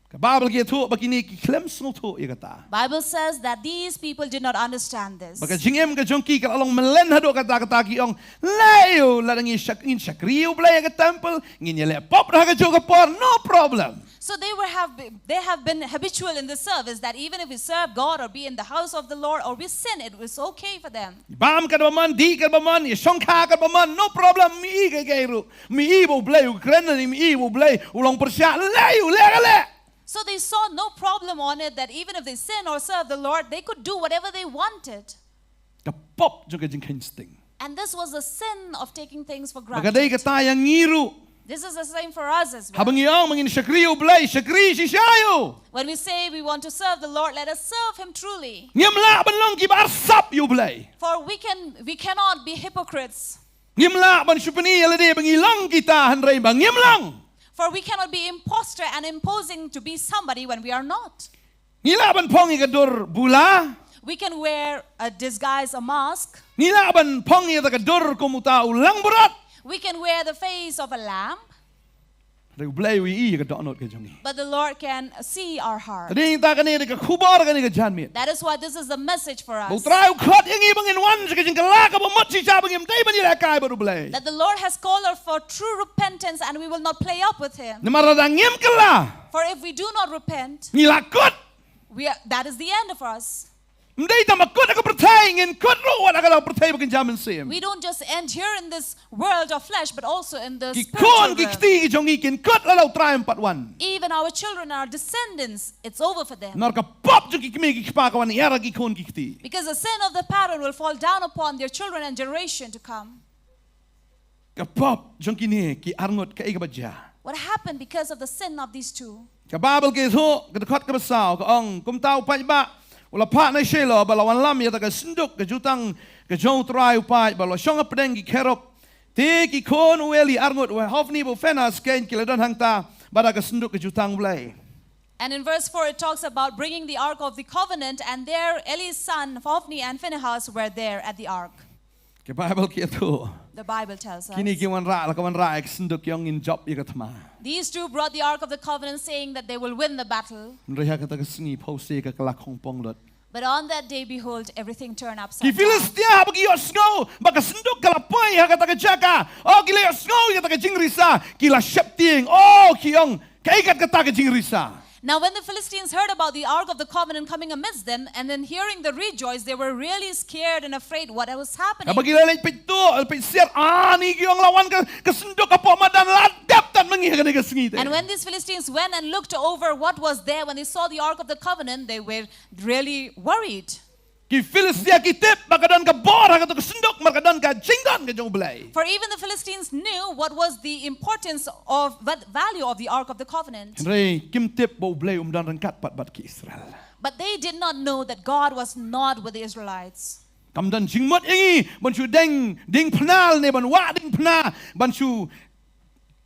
Ka Bible ke tu bakini ki klem sno tu ya kata. Bible says that these people did not understand this. Baka jingem ka jongki ka along melen hado kata ki ong leo ladang i ngin shakriu play ka temple ngin le pop ra ka joga por no problem. So they have been habitual in the service, that even if we serve God or be in the house of the Lord or we sin, it was okay for them. Bam ka baman di ka baman ya shongkha ka baman no problem mi ka gairu mi bo play u kren ni mi bo play ulong persya leo le. So they saw no problem on it, that even if they sin or serve the Lord, they could do whatever they wanted. Ka pop juga jing instinct. And this was the sin of taking things for Baka dai ka granted. tayang ngiru. This is the same for us as well. Habang iyong mangin shakriu play shakri si shayo. When we say we want to serve the Lord, let us serve Him truly. Ngimla banlong ki barsap you play. For we cannot be hypocrites. Ngimla ban supani alade bangilong kita hanrei bang ngimlang. For we cannot be imposter and imposing to be somebody when we are not. Ngila ban pongi kadur bula. We can wear a disguise, a mask. Ngila ban pongi kadur kumuta ulang berat. We can wear the face of a lamb. Reu blay wi I ka donot ka jongi. But the Lord can see our heart. Tadi ta kani ka khubar kani ka janmit. That is why this is the message for Bo us. trai khot yangi bangin wan sa kajing kala ka bamot si sa bangim tay banila kai baru blay. That the Lord has called us for true repentance and we will not play up with Him. Namaradang ngim kala. For if we do not repent, Ngila kot. that is the end for us. Mdei ta makut aku percaya ngin kut ruat aku percaya bakin jamin sim. We don't just end here in this world of flesh, but also in the Ki spiritual kon ki realm. kti ki jong ikin kut lalau try 41. Even our children, our descendants, it's over for them. Nor ka pop jong ki kmi ki pa kawan yara ki kon ki kti. Because the sin of the parent will fall down upon their children and generation to come. Ka pop jong ki ni ki arngot ka ika baja. What happened because of the sin of these two? Ka Bible ke ho ka dekat ka basau ka ong kum tau pa ba. Wala pa na Shillong balawan lam ya taga sinduk ke jutang ke jong try upai balaw syong pedeng ki kerop te ki kon weli arngot we hofni bo fenas ken ki ladon hangta bada ke sinduk ke jutang blai. And in verse 4, it talks about bringing the Ark of the Covenant, and there Eli's son, Hophni and Phinehas, were there at the Ark. Ke Bible ki tu The Bible tells us. kini ki wan ra la ka wan ra ek sinduk yong in job ya katma. These two brought the Ark of the Covenant, saying that they will win the battle. Reha ka taga singi pose ka kalak hong pong lot. But on that day, behold, everything turned Ki upside down. Filistia bagi yo snow baka sinduk kalapai ha ka taga jaka. Oh ki le snow ya taga jingrisa ki la shepting. Oh ki yong kaikat ka taga jingrisa. Now, when the Philistines heard about the Ark of the Covenant coming amidst them, and then hearing the rejoice, they were really scared and afraid what was happening. Kapag ilalay pito, alpay siya, ni yung lawan ka sundok ka po madan ladap tan mangiha ka nagasingite. And when these Philistines went and looked over what was there, when they saw the Ark of the Covenant, they were really worried. Ki Filistia ki tip, makadan ka bora ka to sundok, makadan ka jingdan ka jong blay. For even the Philistines knew what was the importance of value of the Ark of the Covenant. Henry, kim tip bo blay dan rangkat pat ki Israel. But they did not know that God was not with the Israelites. Kamdan jingmot ingi, banchu ding penal ne ban wa ding pena, banchu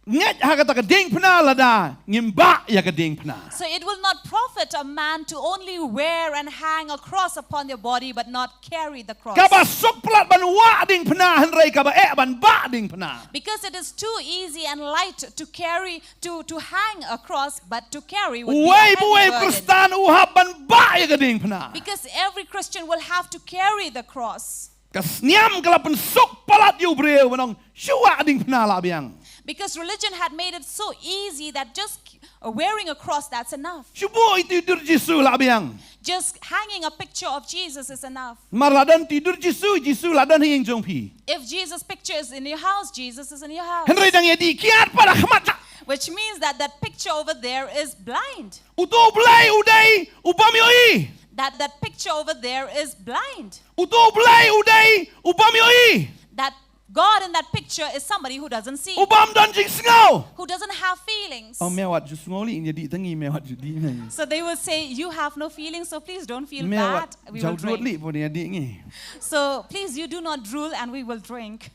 nget ha ka ta ding pena lada, ngimba ya ka ding pena. So it will not profit a man to only wear and hang a cross upon their body, but not carry the cross. Kaba sok plat ban wa ding pena, Henry kaba ban ba ding pena. Because it is too easy and light to carry, to hang a cross, but to carry would be a Uway heavy buway burden. Kristan uhap ban ba ya ka ding pena. Because every Christian will have to carry the cross. Kasnyam kalapan sok palat yu breu manong syua ding pena labiang. Because religion had made it so easy that just wearing a cross, that's enough. Syubo tidur Jesu labiang. Just hanging a picture of Jesus is enough. Marladan tidur Jesu ladan hing jong pi. If Jesus' picture is in your house, Jesus is in your house. Henry dang yadi kiat pada khmat. Which means that that picture over there is blind. Uto blay uday upamioi. That picture over there is blind. Uto blay uday upamioi. That God in that picture is somebody who doesn't see, Upam dan jing sngau. who doesn't have feelings. Oh mewat just ngoli jadi tangi mewat jadi. So they will say, you have no feelings, so please don't feel Mewat bad. We will jauh duit li drink. pun dia adik ni. So please, you do not drool and we will drink.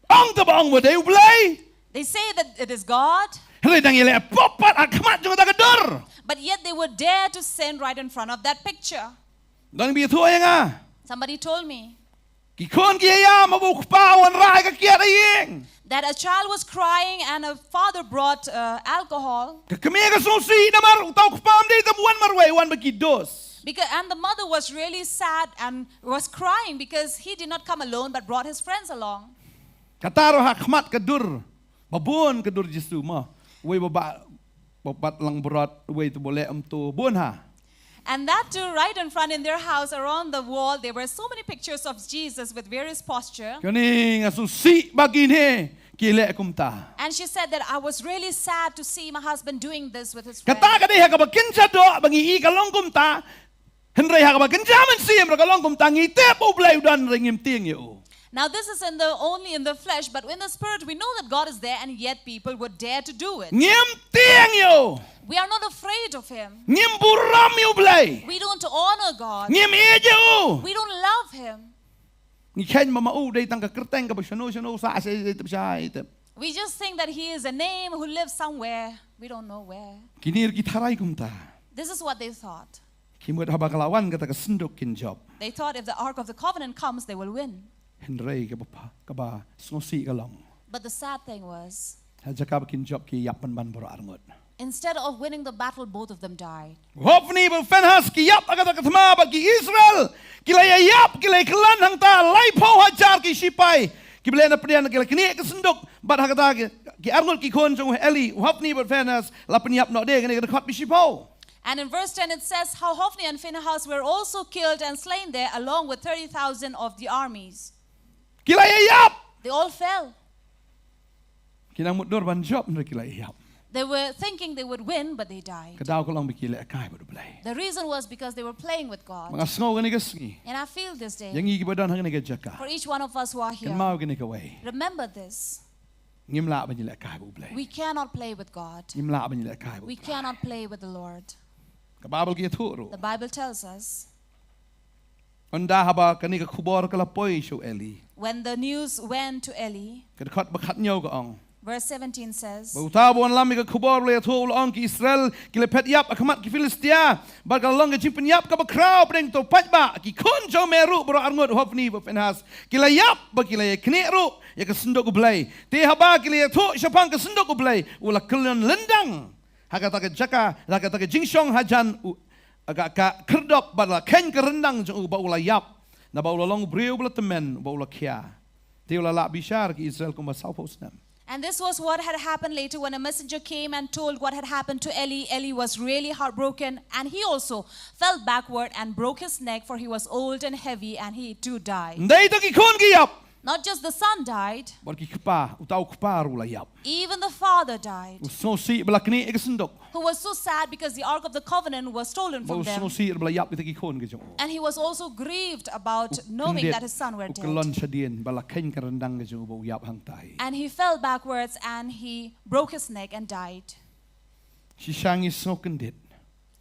Ong tabang wadai blay. They say that it is God, Henry dang yele popat akmat jong tagadur. but yet they would dare to sin right in front of that picture. Dang bi thua yang ah. Somebody told me Ki kon ki ya mabuk pawan rai ka kiat ayeng. that a child was crying and a father brought alcohol. Kami ka susi namar utau kupam di temuan marway wan bagi dos. And the mother was really sad and was crying because he did not come alone but brought his friends along. Kataro hakmat kedur. Babun kedur Jesu mah. Wei babat lang berat wei tu boleh tu bun ha. And that too, right in front in their house, around the wall, there were so many pictures of Jesus with various posture. Kani ngasusi bagi ni kile kumta. And she said that I was really sad to see my husband doing this with his friends. Kata kani ha kabakinsa do bagi i kalong kumta. Henry ha kabakinsa man siem kalong kumta ngite po blay udan ringim ting yo. Now this is only in the flesh, but in the spirit we know that God is there, and yet people would dare to do it. Ngim ting yo. We are not afraid of Him. Ngim buram yo blay. We don't honor God. Ngim eje yo. We don't love Him. Ni ken mama u day tang ka kerteng ka shano sa sa tep. We just think that He is a name who lives somewhere. We don't know where. Kinir gitaray kumta. This is what they thought. Kimut haba kalawan kata ka sendok kin job. They thought if the Ark of the Covenant comes, they will win. Henry ka ba ngosi kalong. But the sad thing was, Haja ka kin job ki yapan ban boro arngot. instead of winning the battle, both of them died. Hopni bel fenhas ki yap agata katma bagi Israel. Kilay yap kilay klan hang ta lai po hajar ki sipai. Ki belen apdian kilay kini ka sendok bat hagata ki arngot ki kon jong Eli. Hopni bel fenhas lapan yap no de kini ka khot bi sipo. And in verse 10 it says how Hophni and Phinehas were also killed and slain there along with 30,000 of the armies. Kila yap. They all fell. Kinang mudur ban job na kila yap. They were thinking they would win, but they died. Kadaw ko lang bikila akay bodo blay. The reason was because they were playing with God. Mga sngo gani kasngi. And I feel this day, Yang igi badan hang nega jaka. for each one of us who are Kan here, mau gani kaway. remember this. Ngimla ban yila akay bodo blay. We cannot play with God. Ngimla ban yila akay bodo. We cannot play with the Lord. Kababal ki turo. The Bible tells us Onda haba kani ka kubor kala poy show Eli. when the news went to Eli, Kadkot bakat nyaw ka ong. verse 17 says, Bautabo an lami ka kubor le tol ong ki Israel ki le pet yap akamat ki Filistia. Bagal long ka jimpen yap ka bakraw preng to patba ki kun jo meru bro arngot Hophni ba Phinehas. Ki la yap ba ki la kneru ya ka sundok ko blay. Te haba ki le to syapang ka sundok ko blay. Ula kelon lendang. Hakata ka jaka, hakata ka jingshong hajan agak ka kerdop bala ken ka rendang jo ba ula yap. Na ba ula long breu bala temen ba ula kia. Te ula la bishar ki Israel ko masau posnam. and this was what had happened later when a messenger came and told what had happened to Eli. Eli was really heartbroken, and he also fell backward and broke his neck, for he was old and heavy, and he too died. Ndai to ki kun ki yap. Not just the son died, Bar ki kpa utau kpa ula yap. even the father died, So si bala kni ek sundok. who was so sad because the Ark of the Covenant was stolen Ba from so them. si bala yap ki kun ki jong. And he was also grieved about knowing that his son were Kelon dead. sadien bala ken ka rendang ki jong ba yap hang tai. And he fell backwards and he broke his neck and died. Si shangi snoken dit.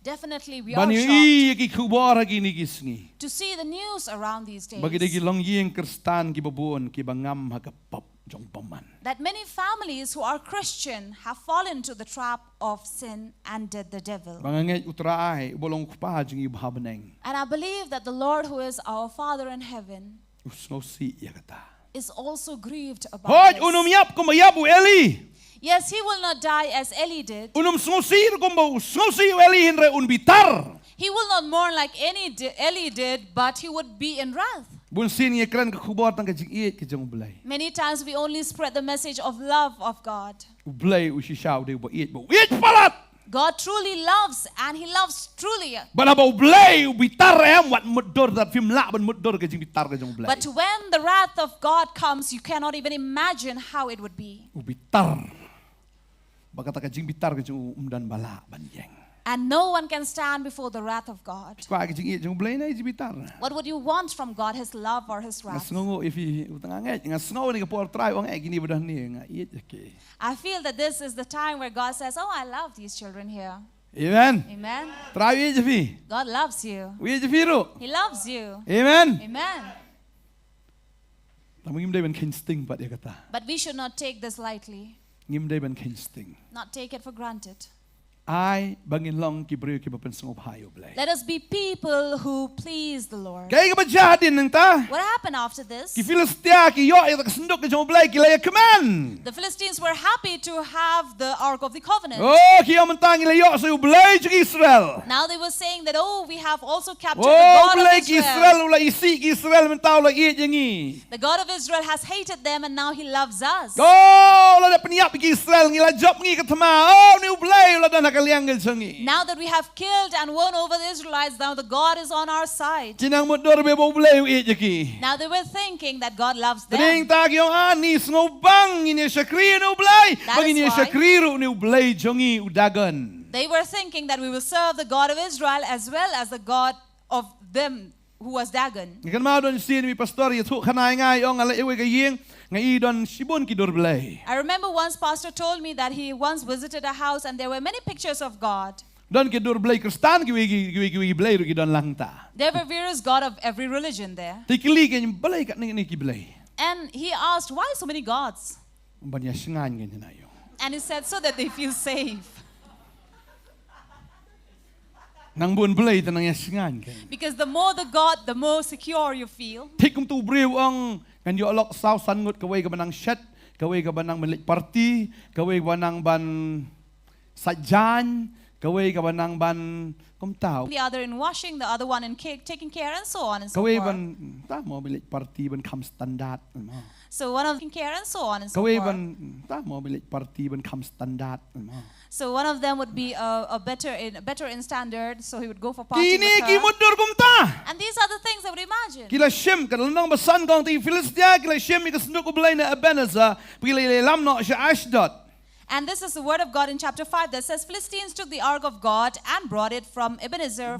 Definitely, we are Bani shocked i ki kubor gi ni gisngi. to see the news around these Bagi days degi long yeng kerstan ki babuon ki bangam hagapap jong paman. that many families who are Christian have fallen into the trap of sin and did the devil. Bangangay utraay bolong kpa jong ibhabeneng. And I believe that the Lord, who is our Father in heaven, Usno si yakata. is also grieved about Hoj unum this. yap ko mayabu Eli. Yes, he will not die as Eli did. Unum snusir ko ba snusir Eli hinre unbitar. He will not mourn like Eli did, but he would be in wrath. Bun sin ye kran ka kubor tang ka jing iet ki jong blay. Many times we only spread the message of love of God. Blay u si shaw de ba iet palat. God truly loves, and he loves truly. Bala ba blay u bitar em wat mudor dat film la ban mudor ka jing bitar ka jong blay. But when the wrath of God comes, you cannot even imagine how it would be. U bitar. Bakata ka jing bitar ka jong umdan bala ban yeng. And no one can stand before the wrath of God. Kwa ka jing iet jong blay na jing bitar. What would you want from God, his love or his wrath? Ngasngo if utang anget ngasngo ni ka por try ong ek ni badah ni nga iet ke. I feel that this is the time where God says, oh, I love these children here. Amen. Amen. Try iet fi. God loves you. Iet fi ro. He loves you. Amen. Amen. Tamang day ban ken sting pat ya kata. But we should not take this lightly, Ngim day ban ken sting. not take it for granted. Ai bangin long ki breu ki bapen sngop hayo blay. Let us be people who please the Lord. Kay ka ba jahadin nang ta? What happened after this? Ki Filistia ki yo ita kasundok ki jong blay ki laya keman. The Philistines were happy to have the Ark of the Covenant. Oh ki yo mentang layo sa blay ki Israel. Now they were saying that, oh, we have also captured Oh the God blay of ki Israel. Israel ula isi ki Israel mentau la iet yengi. The God of Israel has hated them, and now he loves us. Oh la peniap ki Israel ngila job ngi katama. Oh ni blay ula dan nakaliang gelsengi. Now that we have killed and won over the Israelites, now the God is on our side. Kinang mudor be bo blay iet yeki. Now they were thinking that God loves Tring them. tag yung anis ngobang ini syakri no blay. That Bang is ini why- syakri ro ni blay jongi udagan. They were thinking that we will serve the God of Israel as well as the God of them who was Dagon. Ikan mau don sin mi pastor ya tu kanai ngai ong ala ewe kayeng ngai don sibon ki dor blay. I remember once Pastor told me that he once visited a house and there were many pictures of God. Don ki dor blay Kristan ki wigi blay ro ki don langta. There were various God of every religion there. Tikili ken blay kat ni ki blay. And he asked, why so many gods? Banya singan ken na yo. And he said, so that they feel safe. Nang bun blay tanang ya singan ken. Because the more the God, the more secure you feel. Tikum tu breu ong kan yo lok saw sangut kaway ka banang shet, kaway ka banang melik party, kaway banang ban sajan, Kaway ka banang ban kumtaw. The other in washing, the other one in taking care, and so on and so Kaway forth. ban ta mo bilik party ban kam standard. So one of them taking care and so on and so Kaway forth. ban ta mo bilik party ban kam standard. So one of them would be better in standard, so he would go for party Kini with ki her. mudur kumta. And these are the things I would imagine. Kila Shem kan nang basan kong ti Philistia kila Shem ka sunduk ublay na Ebenezer pila lam no siya Ashdod. And this is the word of God in chapter 5 that says, Philistines took the ark of God and brought it from Ebenezer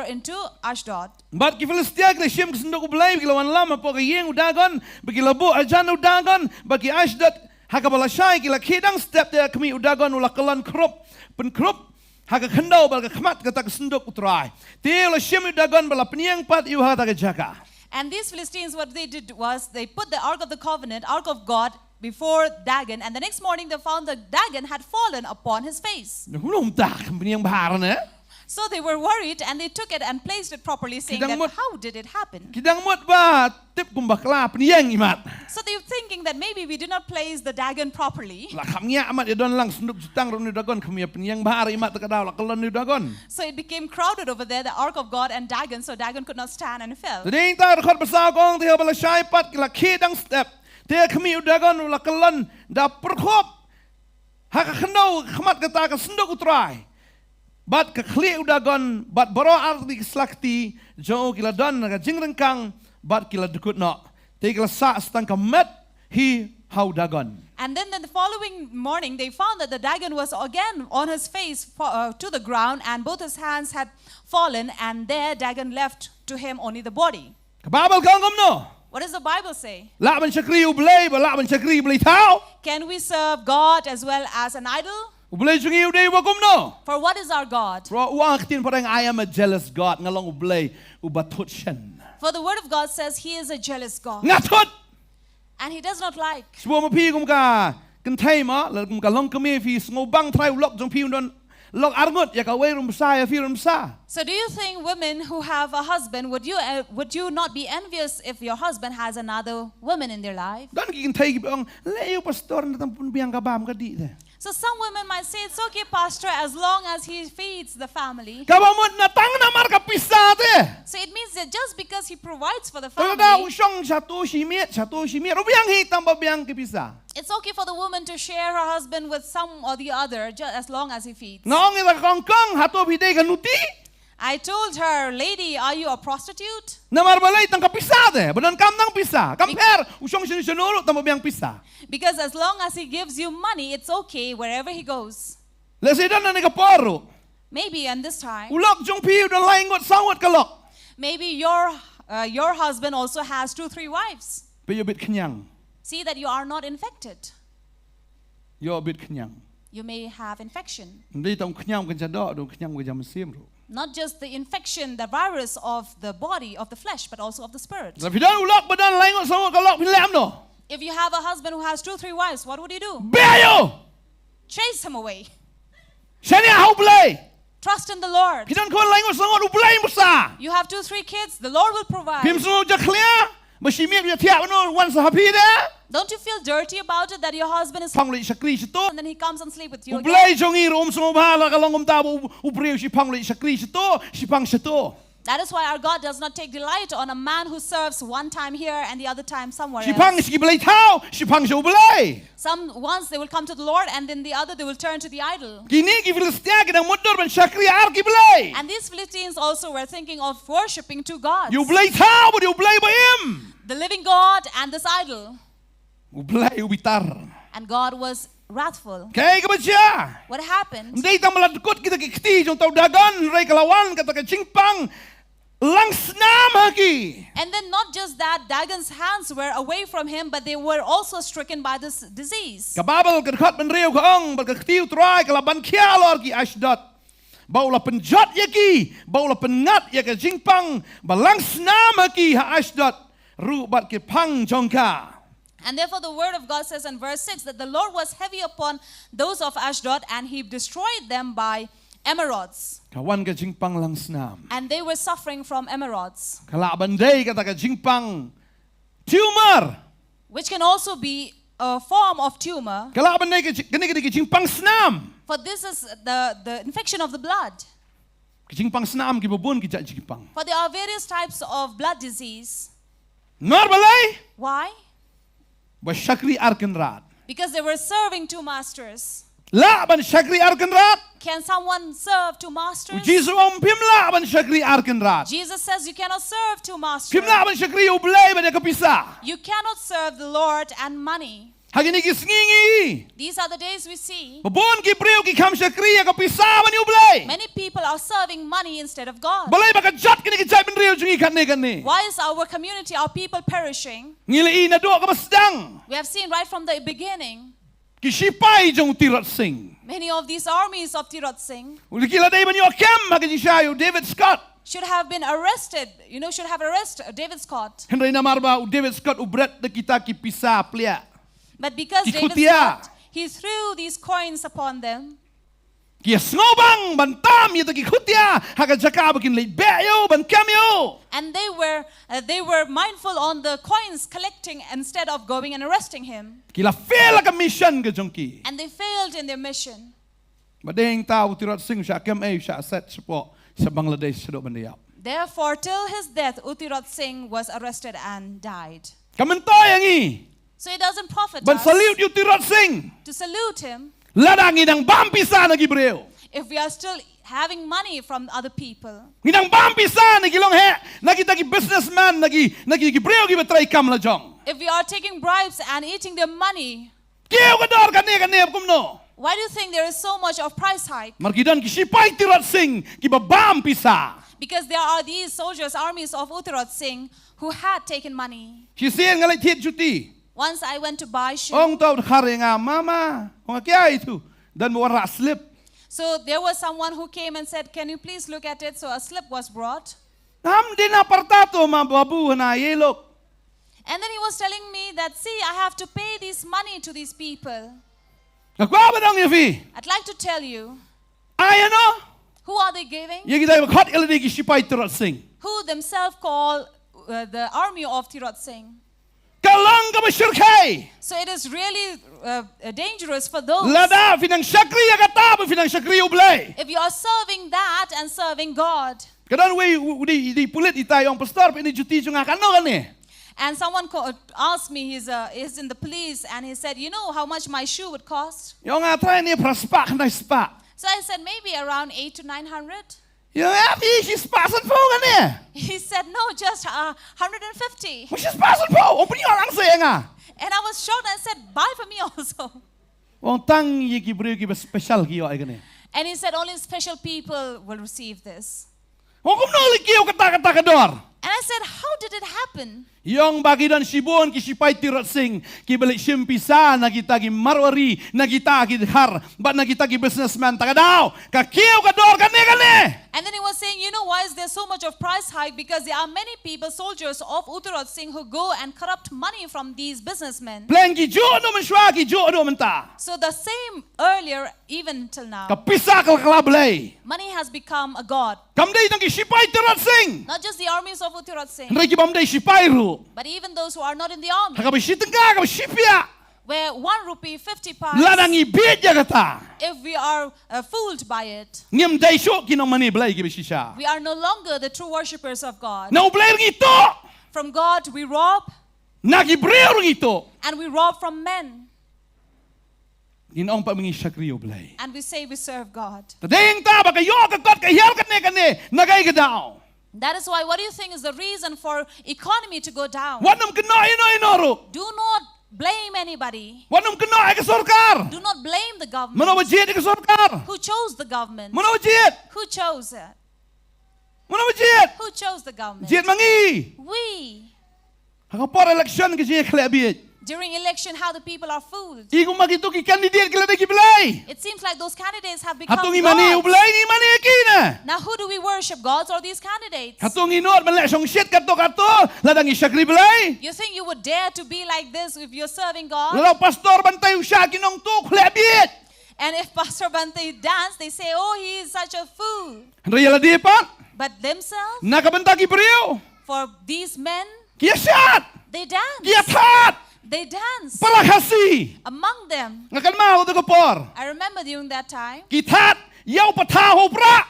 into Ashdod. But ki Philistia kila Shem ka sunduk ublay kila wan lam po ka yeng udagon bagi bu ajan udagon bagi Ashdod hakabala syai kila kidang step dia kami udagon ulakalan krup pen krup haka khendau bal ka khmat ka tak sunduk utrai. Ti la Shem udagon bala peniang pat yu ha ta ka jaka. And these Philistines, what they did was they put the ark of the covenant, ark of God, before Dagon, and the next morning they found that Dagon had fallen upon his face. Hulum tak peniang baharan eh. So they were worried and they took it and placed it properly, saying that, how did it happen? Kidang mot ba tip kumbakla peniang imat. So they were thinking that maybe we did not place the Dagon properly. La kamnya amat ya don lang sunduk jutang ron dagon kami peniang bahar imat takadaw la kalon dagon. So it became crowded over there, the ark of God and Dagon, so Dagon could not stand and fell. Tading ta rekhot pasal kong ti bala syai pat kila kidang step. Dia kami dagon la kalon da perkhop. Haka khendau khmat kata ka sunduk utrai. Bat ka khli udagon bat baro arti slakti jo kila don ka jingrengkang bat kila dukut no. Te kila sa stang ka met hi how dagon. And then the following morning, they found that the Dagon was again on his face to the ground, and both his hands had fallen, and there Dagon left to him only the body. Kababal kang kumno. What does the Bible say? La ban chakri ublay ba la ban chakri ublay tao. Can we serve God as well as an idol? Ublay chungi uday wa kumno. For what is our God? Ro uang kitin parang I am a jealous God ngalong ublay ubatut shen. For the word of God says he is a jealous God, Ngatut. and he does not like. Sebuah mapi kum ka kentai ma la kum ka long kami fi ngobang trai ulok jong pi don lok arngut ya ka wei rum sa ya fi rum sa. So do you think women who have a husband, would you not be envious if your husband has another woman in their life? Dan ki kentai ki bang leu pastor na tampun biang ka bam ka di de. So some women might say, it's okay, pastor, as long as he feeds the family. Kabamot na tang na mar ka pisa te. So it means that just because he provides for the Talaga family, usong satu simit. Rubiang hitam ba biang ki pisa. it's okay for the woman to share her husband with some or the other, just as long as he feeds. Ngong ila kongkong hato bidai ka nuti. I told her, lady, are you a prostitute? Namar balay tang kapisa de. Badan kam nang pisa. Compare usong sinunuro tamo biang pisa. Because as long as he gives you money, it's okay wherever he goes. Lesidan na ni kaporo. Maybe and this time, Ulok jong piu dan laingot sawat kalok. maybe your husband also has 2-3 wives. Pero bit kenyang. See that you are not infected. Yo bit kenyang. You may have infection. Hindi tong kenyang kan jadok dong kenyang ke jam sim ro. Not just the infection, the virus of the body, of the flesh, but also of the spirit. Lapidan ulok badan laingot sawat kalok pilam no. If you have a husband who has 2-3 wives, what would you do? Beyo. Chase him away. Sanya hau play. Trust in the Lord. Kidan kon laingot sawat uplay musa. You have 2-3 kids, the Lord will provide. Pim semua jaklia. Masimik dia tiap no wan sahapi dah. Don't you feel dirty about it that your husband is Pangli sakri situ. and then he comes and sleep with you again? Uplay jongi rom semua bahala kalau ngom tabu upriu si pangli sakri situ, si pang situ. That is why our God does not take delight on a man who serves one time here and the other time somewhere Si pang else. si belai tau, si pang si uplay. Once they will come to the Lord and then the other they will turn to the idol. Kini ki Filistia kidang mundur ben sakri ar ki belai. And these Philistines also were thinking of worshipping two gods, You belai tau, but you belai ba im. the living God and this idol. Ublay ubitar. And God was wrathful. Kaya ka ba siya? What happened? Hindi tang maladukot kita kikti jong tau dagan, ray kalawan kata ka chingpang langsnam haki. And then not just that, Dagon's hands were away from him, but they were also stricken by this disease. Kababal kadkhat ben riu kaong, berkaktiu try kalaban kialor ki Ashdod. Baula penjat yaki, baula pengat ya ka chingpang, balangsnam haki ha Ashdod. Rubat ki pang jongka. And therefore the word of God says in verse 6 that the Lord was heavy upon those of Ashdod and he destroyed them by emerods. Kawan ka chingpang langsnam. And they were suffering from emerods, Kala Bantei kata ka chingpang tumor. which can also be a form of tumor. Kala Bantei ka chingpang snam. For this is the infection of the blood. Kicing pang senam ki babun ki jak pang. For there are various types of blood disease. Nor balai Why? ba syakri arkan rat. Because they were serving two masters. La ban syakri arkan rat. Can someone serve two masters? Jesus om pim la ban syakri arkan rat. Jesus says you cannot serve two masters. Pim la ban syakri ublay ban kapisa. You cannot serve the Lord and money. Hagini ki sngingi. These are the days we see. Babun ki priu ki kham syakri kapisa ban ublay. Many people are serving money instead of God. Balay ba ka jat kini ki jai ban riu jungi kane. Why is our community, our people perishing? Ngili na do ka basdang. We have seen right from the beginning, Ki sipai jong tirat sing. many of these armies of Tirot Singh Ulikila day ban yo kem hagini shayu David Scott. should have been arrested, should have arrested David Scott. Henry na marba David Scott ubret de kita ki pisa plia. But because David Ikutia. Scott, he threw these coins upon them. Ki snobang bantam yata ki khutia haga jaka bakin leit beyo ban kamyo. And they were mindful on the coins collecting instead of going and arresting him. Kila fail ka mission ke jongki. And they failed in their mission. Badeng tau tirat sing sha kem sha set support sa Bangladesh sedok bandiap. Therefore, till his death, Utirot Singh was arrested and died. Kamentoy angi. So it doesn't profit Ban us salute you tirat sing. to salute him Ladang idang bampisa na gibreo. if we are still having money from other people. Ngidang bampisa na gilong he. Nakita ki businessman nagi gibreo gi betray kam la jong. If we are taking bribes and eating their money, Keu ka dor kane kumno. why do you think there is so much of price hike? Markidan ki sipai tirat sing ki bampisa. Because there are these soldiers, armies of Utirot Singh, who had taken money. Si sien ngalai tiet juti. Once I went to buy shoes. Ong tau khare nga mama. Ong kya itu. Dan mo ra slip. So there was someone who came and said, can you please look at it? So a slip was brought. Nam din apartato ma babu na yelok. And then he was telling me that, see, I have to pay this money to these people. Nakwa ba dang yafi? I'd like to tell you, Ay ano? who are they giving? Ye kita khot eladi ki sipai tirat sing. Who themselves call the army of Tirot Singh. Kalang ka masyirkay. So it is really dangerous for those. Lada finang syakri agata ba finang syakri ublay. If you are serving that and serving God. Kadan we di pulit itay ang pastor ini juti junga kano kani. And someone asked me, he's in the police, and he said, you know how much my shoe would cost? Yung atay ni praspak na spa. So I said, maybe around 800 to 900. Yung ati si spasan po kani. He said, no, just 150. Mo si spasan po. Open yung lang saya nga. And I was shocked and said, buy for me also. Wong tang yi ki brio ki special ki yo ay kani. And he said, only special people will receive this. Wong kumno ki yo kata kador. And I said, how did it happen? Yung bagidan sibon ki sipay tirat sing ki balik simpisa na kita ki marwari na kita ki har ba na kita ki businessman takadaw ka kiyo kador kani. And then he was saying, you know, why is there so much of price hike? Because there are many people, soldiers of Utirot Singh, who go and corrupt money from these businessmen. Plan ki jo no man shwa ki jo no man ta. So the same earlier, even till now, Kapisa kal kalablay. money has become a god. Kamday nang ki sipay tirat sing. Not just the armies of Utirot Singh, Ndray ki bamday sipay ru. but even those who are not in the army, Hakabisiteng ka kabisipya. where 1 rupee, 50 pounds, Ladang ibid ya kata. if we are fooled by it, Ngim day so kinong mani blay ki bisisya. we are no longer the true worshippers of God. Na blay ngito. From God we rob, Nagibreo ngito. and we rob from men, Ginoong pa mingi sakriyo blay. and we say we serve God. Tadeng ta ba kayo kakot kayal kane nagay gadaw. That is why, what do you think is the reason for economy to go down? Wanam kano inoro. Do not blame anybody. Wanam kano ay kasorkar. Do not blame the government. Manawajit ay kasorkar. Who chose the government? Manawajit. Who chose it? Manawajit. Who chose the government? Jit mangi. We. Hakapor eleksyon kasi klebit. During election, how the people are fooled. Igo magito ki candidate kila ki blay. It seems like those candidates have become Hatong imani gods. ublay ni mani kina. Now who do we worship, gods or these candidates? Hatong inor man lesong shit kato ladang isakri blay. You think you would dare to be like this if you're serving God? Lalaw pastor bantay usya kinong to klebit. And if Pastor Bantei dance, they say, oh, he is such a fool. Rayala di pa. But themselves, Nakabanta ki brio. for these men, Kiyasat. they dance. Kiyathat. They danced Para kasi. among them. Ngakan mau tu kapor. I remember during that time, Kitat yau pataho pra.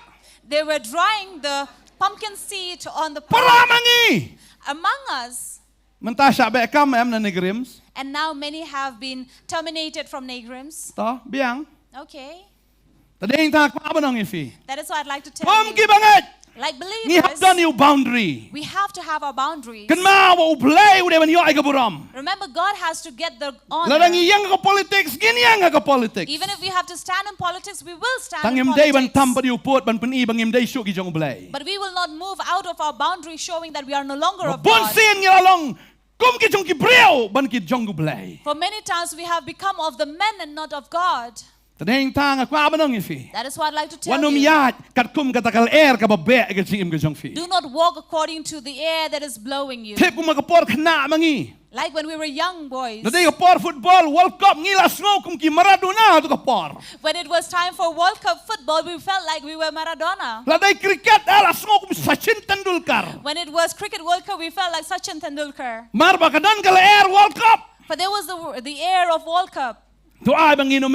they were drying the pumpkin seed on the Para pot mangi. among us. Mentasya bekam na Nongkhryiem. And now many have been terminated from Nongkhryiem. Toh, biang. Okay. Tadeng tak apa nang ifi. That is what I'd like to tell Mom you. banget. Like Ni hap don believers, you boundary. we have to have our boundaries. Kan mau play udah man yo ay kaburam. Remember, God has to get the Ladang honor. iyang ka politics, ginyang ka politics. Even if we have to stand in politics, we will stand in Tangim day ban tam pa politics. diupot ban peni bangim day syuk kijong play. But we will not move out of our boundaries, showing that we are no longer of Bon God. sin ngilalong kum kijong kibreo ban kijong play. For many times we have become of the men and not of God. Tadeng tang aku apa nang ifi. That is what I'd like to tell Wanum you. yat kat kum katakal air ka babe ka jingim kijong fi. Do not walk according to the air that is blowing you. Tip kum makapor khna mangi. Like when we were young boys. Nadeng kapor football World Cup ngilas ngo kum ki Maradona tu kapor. When it was time for World Cup football, we felt like we were Maradona. Ladai cricket alas ngo kum Sachin Tendulkar. When it was Cricket World Cup, we felt like Sachin Tendulkar. Mar bakadan kal air World Cup. For there was the air of World Cup. Tu ay banginom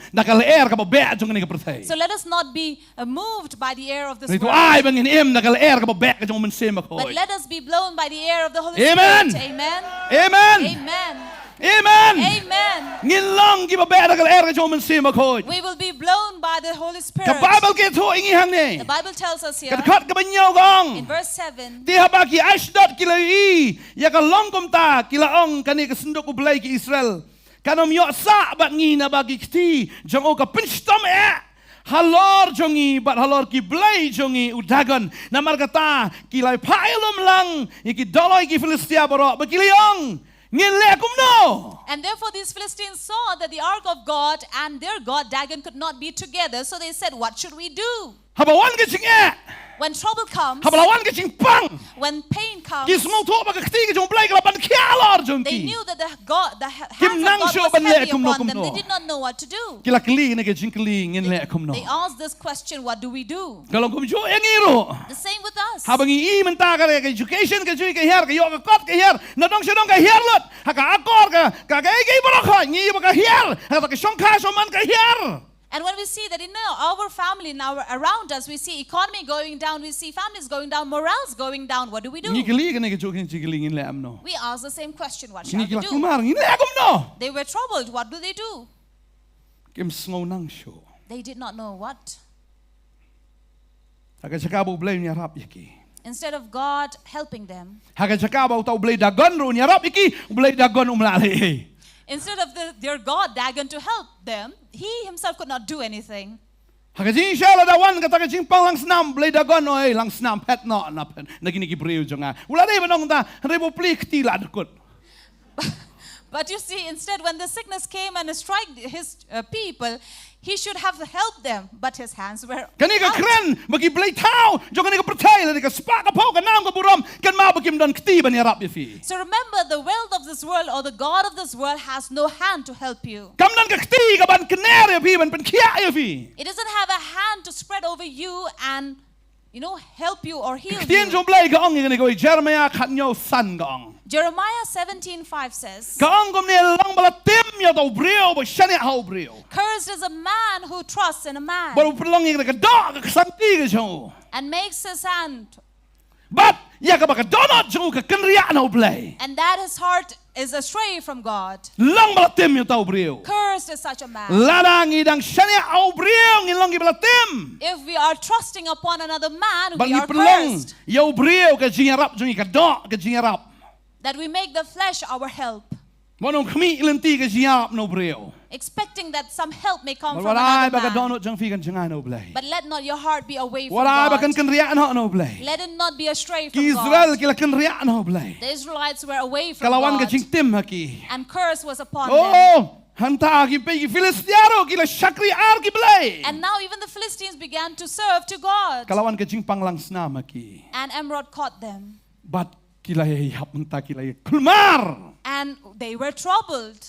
nakal air ka babe jong ni ka pertay. So let us not be moved by the air of this Tu world. ay bangin nakal air ka babe ka jong mensema ko. But let us be blown by the air of the Holy Amen. Spirit. Amen. Amen. Amen. Amen. Amen. Ngilong ki babe nakal air ka jong mensema ko. We will be blown by the Holy Spirit. Ka Bible ke tu ingi hang ni. The Bible tells us here Ka khat ka banyaw in gong. verse 7. Ti habaki Ashdod kilai ya ka longkom ta kilaong kani ka sundok ko belai ki Israel. Kanom yo sa bat ngina bagi kti jong o ka pinstom halor jongi bat halor ki blai jongi udagon namar kata kilai pailum lang iki doloi ki Filistia baro bakiliong ngin le kumno. And therefore these Philistines saw that the ark of God and their god Dagon could not be together. So they said, what should we do? Habawan ke sing When trouble comes, habalawan ke sing pang when pain comes, ki smo to ba kti ke jong blai ka ban kialor they jongi knew that the hands Kim of nang God syo was ban le heavy kumno upon them. kumno. They did not know what to do. kila kli ne ke jing kli ngin le kumno. They asked this question, what do we do? Kalau kum jo engiro The same with us. habangi i menta ka education ka jui ka her ka yo ka kot ka her na dong sedong ka her lot ha ka akor ka ge bro ka ngi ba ka her ha ka song kha so man ka her. And when we see that in our family, now around us, we see economy going down, we see families going down, morals going down. What do we do? Ngi kli ka ne ke jo kin jigli ngin le amno. We ask the same question, what shall Ngi we kila do? kumar ngin le kumno. They were troubled. What do they do? Kim sngo nang sho. They did not know what. Ha ka chakabu blai nya rap yaki. Instead of God helping them, Ha ka chakabu tau blai dagon ru nya rap yaki blai dagon umlale. instead of their God Dagon to help them, he himself could not do anything. Ha ka jing shala da wan ka ta ka jing pang lang snam blai dagon oi lang snam pet no na pen na gini ki breu jonga. Ula dei banong ta republik ti la dekut. But you see, instead, when the sickness came and struck his people, he should have helped them, but his hands were Kani ka out. kren bagi blai tau jo kani ka percaya le ka spa ka pau ka nam ka buram kan ma bakim don kti ban ya rap fi. So remember, the wealth of this world or the God of this world has no hand to help you. Kam don ka kti ka ban kner ya fi ban pen kia ya fi. It doesn't have a hand to spread over you and, help you or heal Tien you. jo blai ka ong ni ko Jeremiah khat nyo san ka ong. Jeremiah 17:5 says, Ka ong kom ne lang bala tim ya tau breu ba shane hau breu. cursed is a man who trusts in a man Baru perlong ni ka do ka santi ka jo. and makes his hand, But ya ka ba ka donot jo ka kenria no blai. and that his heart is astray from God. Lang bala tim ya tau breu. Cursed is such a man. Ladang idang shane hau breu ngin long bala tim. If we are trusting upon another man, we Bagi are perlong cursed. yau breu ka jingarap jo ka do ka jingarap. That we make the flesh our help, Monong kmi ilenti ka jingarap no breu. expecting that some help may come from Warai ba ka another man. donot jang fi kan jingai no blai. But let not your heart be away from Warai ba kan God. kenria no blai. Let it not be astray Ki from Israel God. kila kenria no blai. The Israelites were away from Kalawan ka God, jing tim haki. and curse was upon them. Oh, hanta ki pe ki Filistiano kila shakri ar ki blai. And now even the Philistines began to serve to God. Kalawan ka jing panglang snam haki. And Emrod caught them. But kila hap menta kila kulmar. And they were troubled.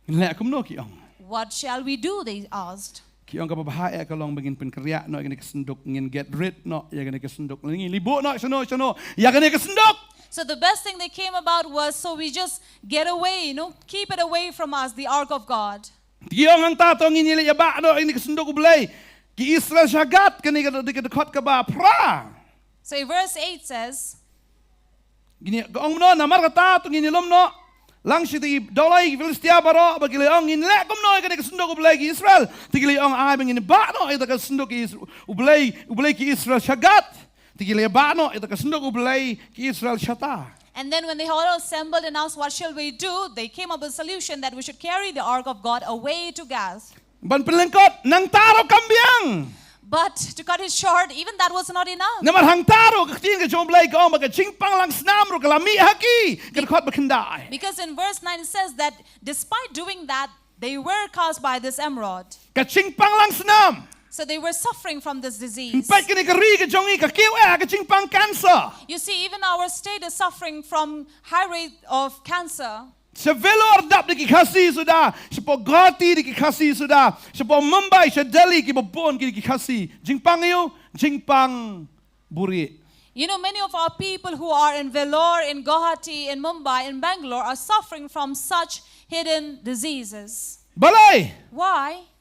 Le kum no ki ong. What shall we do? They asked. Ki ong ka babae ka long bangin pen kerja no ngin kesenduk ngin get rid no ya ngin kesenduk ngin libu no sono ya ngin kesenduk. So the best thing that came about was so we just get away, keep it away from us, the ark of God. Tiyong ang tatong inili yaba no ini kesundok ublay. Ki Israel syagat kani dekot ka ba pra. So verse 8 says, Gini Kumno namar kata tong inilom no. Lang si ti dolay Filistia baro bagili ong inle kumno kani kesundok ublay ki Israel. Tigili ong ay bangin ba no ita kesundok ki ublay ki Israel syagat. Tigili ba no ita kesundok ublay ki Israel syata. and then when they all assembled and asked, what shall we do? They came up with a solution that we should carry the ark of God away to Gath. Ban pelengkot nang taro kambiang. But to cut it short, even that was not enough. Namar hang taro kaktiin ka jomblay ko maga chingpang lang snamro kalami haki kadkot bakandai. Because in verse 9 it says that despite doing that, they were caused by this emerald. Ka chingpang lang snam. So they were suffering from this disease. Pat kini kari ka jongi ka kiw ka chingpang cancer. You see, even our state is suffering from high rate of cancer. Sa Velor dap di kikasi sudah, sa Pogati di kikasi sudah, sa Mumbai sa Delhi ki babon ki kikasi. Jingpang iyo, jingpang buri. You know, many of our people who are in Vellore, in Guwahati, in Mumbai, in Bangalore are suffering from such hidden diseases. Balay. Why?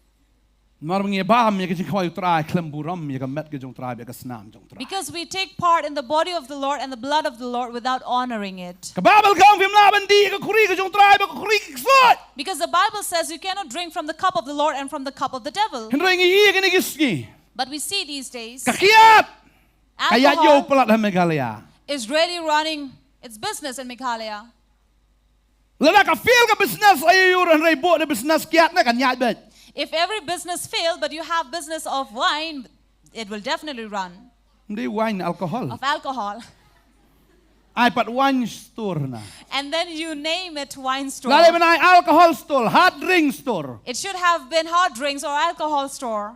Marang ye baham ye ka jingkaway try klemburam ye ka met ka jong try ye ka snam jong try. Because we take part in the body of the Lord and the blood of the Lord without honoring it. Kababal ka ang fimlaban di ka kuri ka jong try ka kuri ka sot. Because the Bible says you cannot drink from the cup of the Lord and from the cup of the devil. Henry ngi ka ni giski. But we see these days, Kakiyat. Kaya yo alcohol pelat ha Meghalaya. is really running its business in Meghalaya. Lala ka feel ka business ayo yo Henry bo na business kiat na kanyat bet. If every business failed, but you have business of wine, it will definitely run. Hindi wine alcohol. Of alcohol. Ay pat wine store na. And then you name it wine store. Lalo man ay alcohol store, hard drink store. It should have been hard drinks or alcohol store.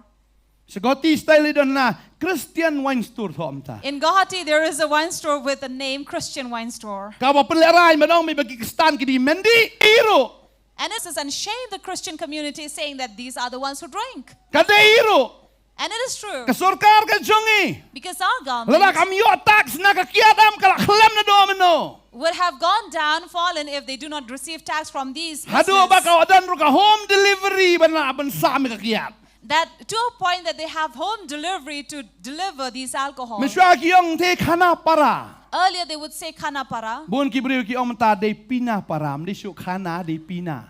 Sa Goti style doon na Christian wine store to amta. In Guwahati, there is a wine store with the name Christian Wine Store. Kawa peleray manong may bagikistan kidi mendi iro. And this is and shame the Christian community saying that these are the ones who drink. Kada iro. And it is true. Kasurkar ka jongi. Because our Lala government kami yo tax na kakiadam kala klam na domino. would have gone down, fallen if they do not receive tax from these Hado ba businesses. ka wadan ro ka home delivery ba na ban sa mi kakiyat. That to a point that they have home delivery to deliver these alcohol. Miswa ki yung te kana para. Earlier they would say kana para. Bun ki brio ki om ta de pina para, mdi syu kana de pina.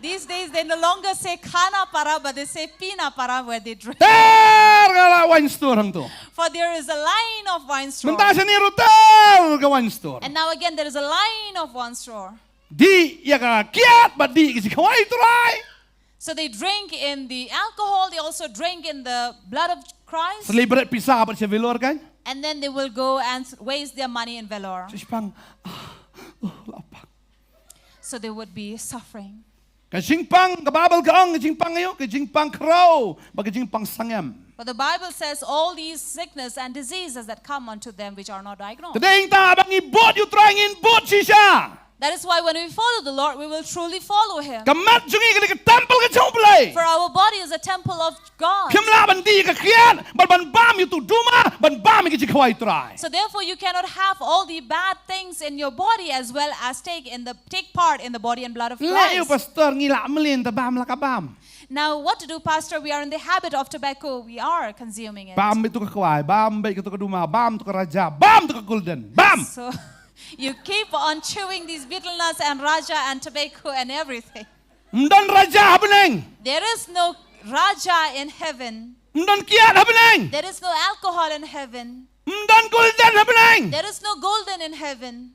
These days they no longer say kana para, but they say pina para where they drink. Ter kala wine store hang to. For there is a line of wine store. Menta sa ni rotel ka wine store. And now again there is a line of wine store. Di ya ka kiat ba di ki kawai try. So they drink in the alcohol, they also drink in the blood of Christ. Celebrate pisa ba sa Velor kan? And then they will go and waste their money in Vellore. Sipang lapang. So they would be suffering. Kajingpang kababal kaong kajingpang ngayon, kajingpang crow, bagajingpang sangam. But the Bible says all these sickness and diseases that come unto them which are not diagnosed. Tadeng ta abang ibot you trying in bot siya. That is why when we follow the Lord, we will truly follow Him. Kamat jungi ka temple ka jomplay. For our body is a temple of God. Kimlaban di ka kian, ban bam you to duma, ban bam ki kawai try. So therefore you cannot have all the bad things in your body as well as take part in the body and blood of Layo Christ. pastor ngila melin ta bam la ka bam. Now what to do, Pastor? We are in the habit of tobacco. We are consuming it. Bam itu ka kawai, bam baik itu ka duma, bam tu ka raja, bam tu ka golden. Bam. So you keep on chewing these betel nuts and raja and tobacco and everything. Mdan raja habeneng. There is no raja in heaven. Mdan kiat habeneng. There is no alcohol in heaven. Mdan golden habeneng. There is no golden in heaven.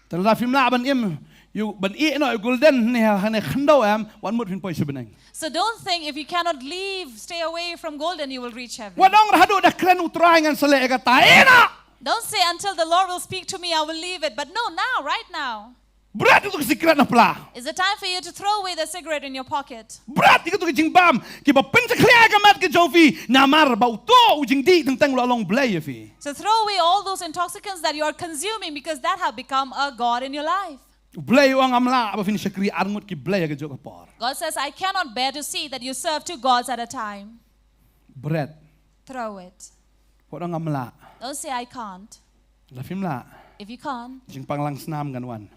Tala film la ban im you ban I no golden ne hane khando am wan mut fin poi sebeneng. So don't think if you cannot leave, stay away from golden, you will reach heaven. Wadong rahado da kren utrai ngan sele ka taena. Don't say until the Lord will speak to me, I will leave it. But no, now, right now. Berat itu sikrat na pla. It's the time for you to throw away the cigarette in your pocket. Berat itu kijing bam ki ba pen sa klia ka mat ki jofi namar ba uto ujing di tentang lo along blay fi. So throw away all those intoxicants that you are consuming because that have become a God in your life. Blay ang amla ba fin sakri armut ki blay ka jok par. God says, I cannot bear to see that you serve two gods at a time. Berat. Throw it. Podang amla. Don't say I can't. La phim la. If you can't, Jing panglang snam kan wan.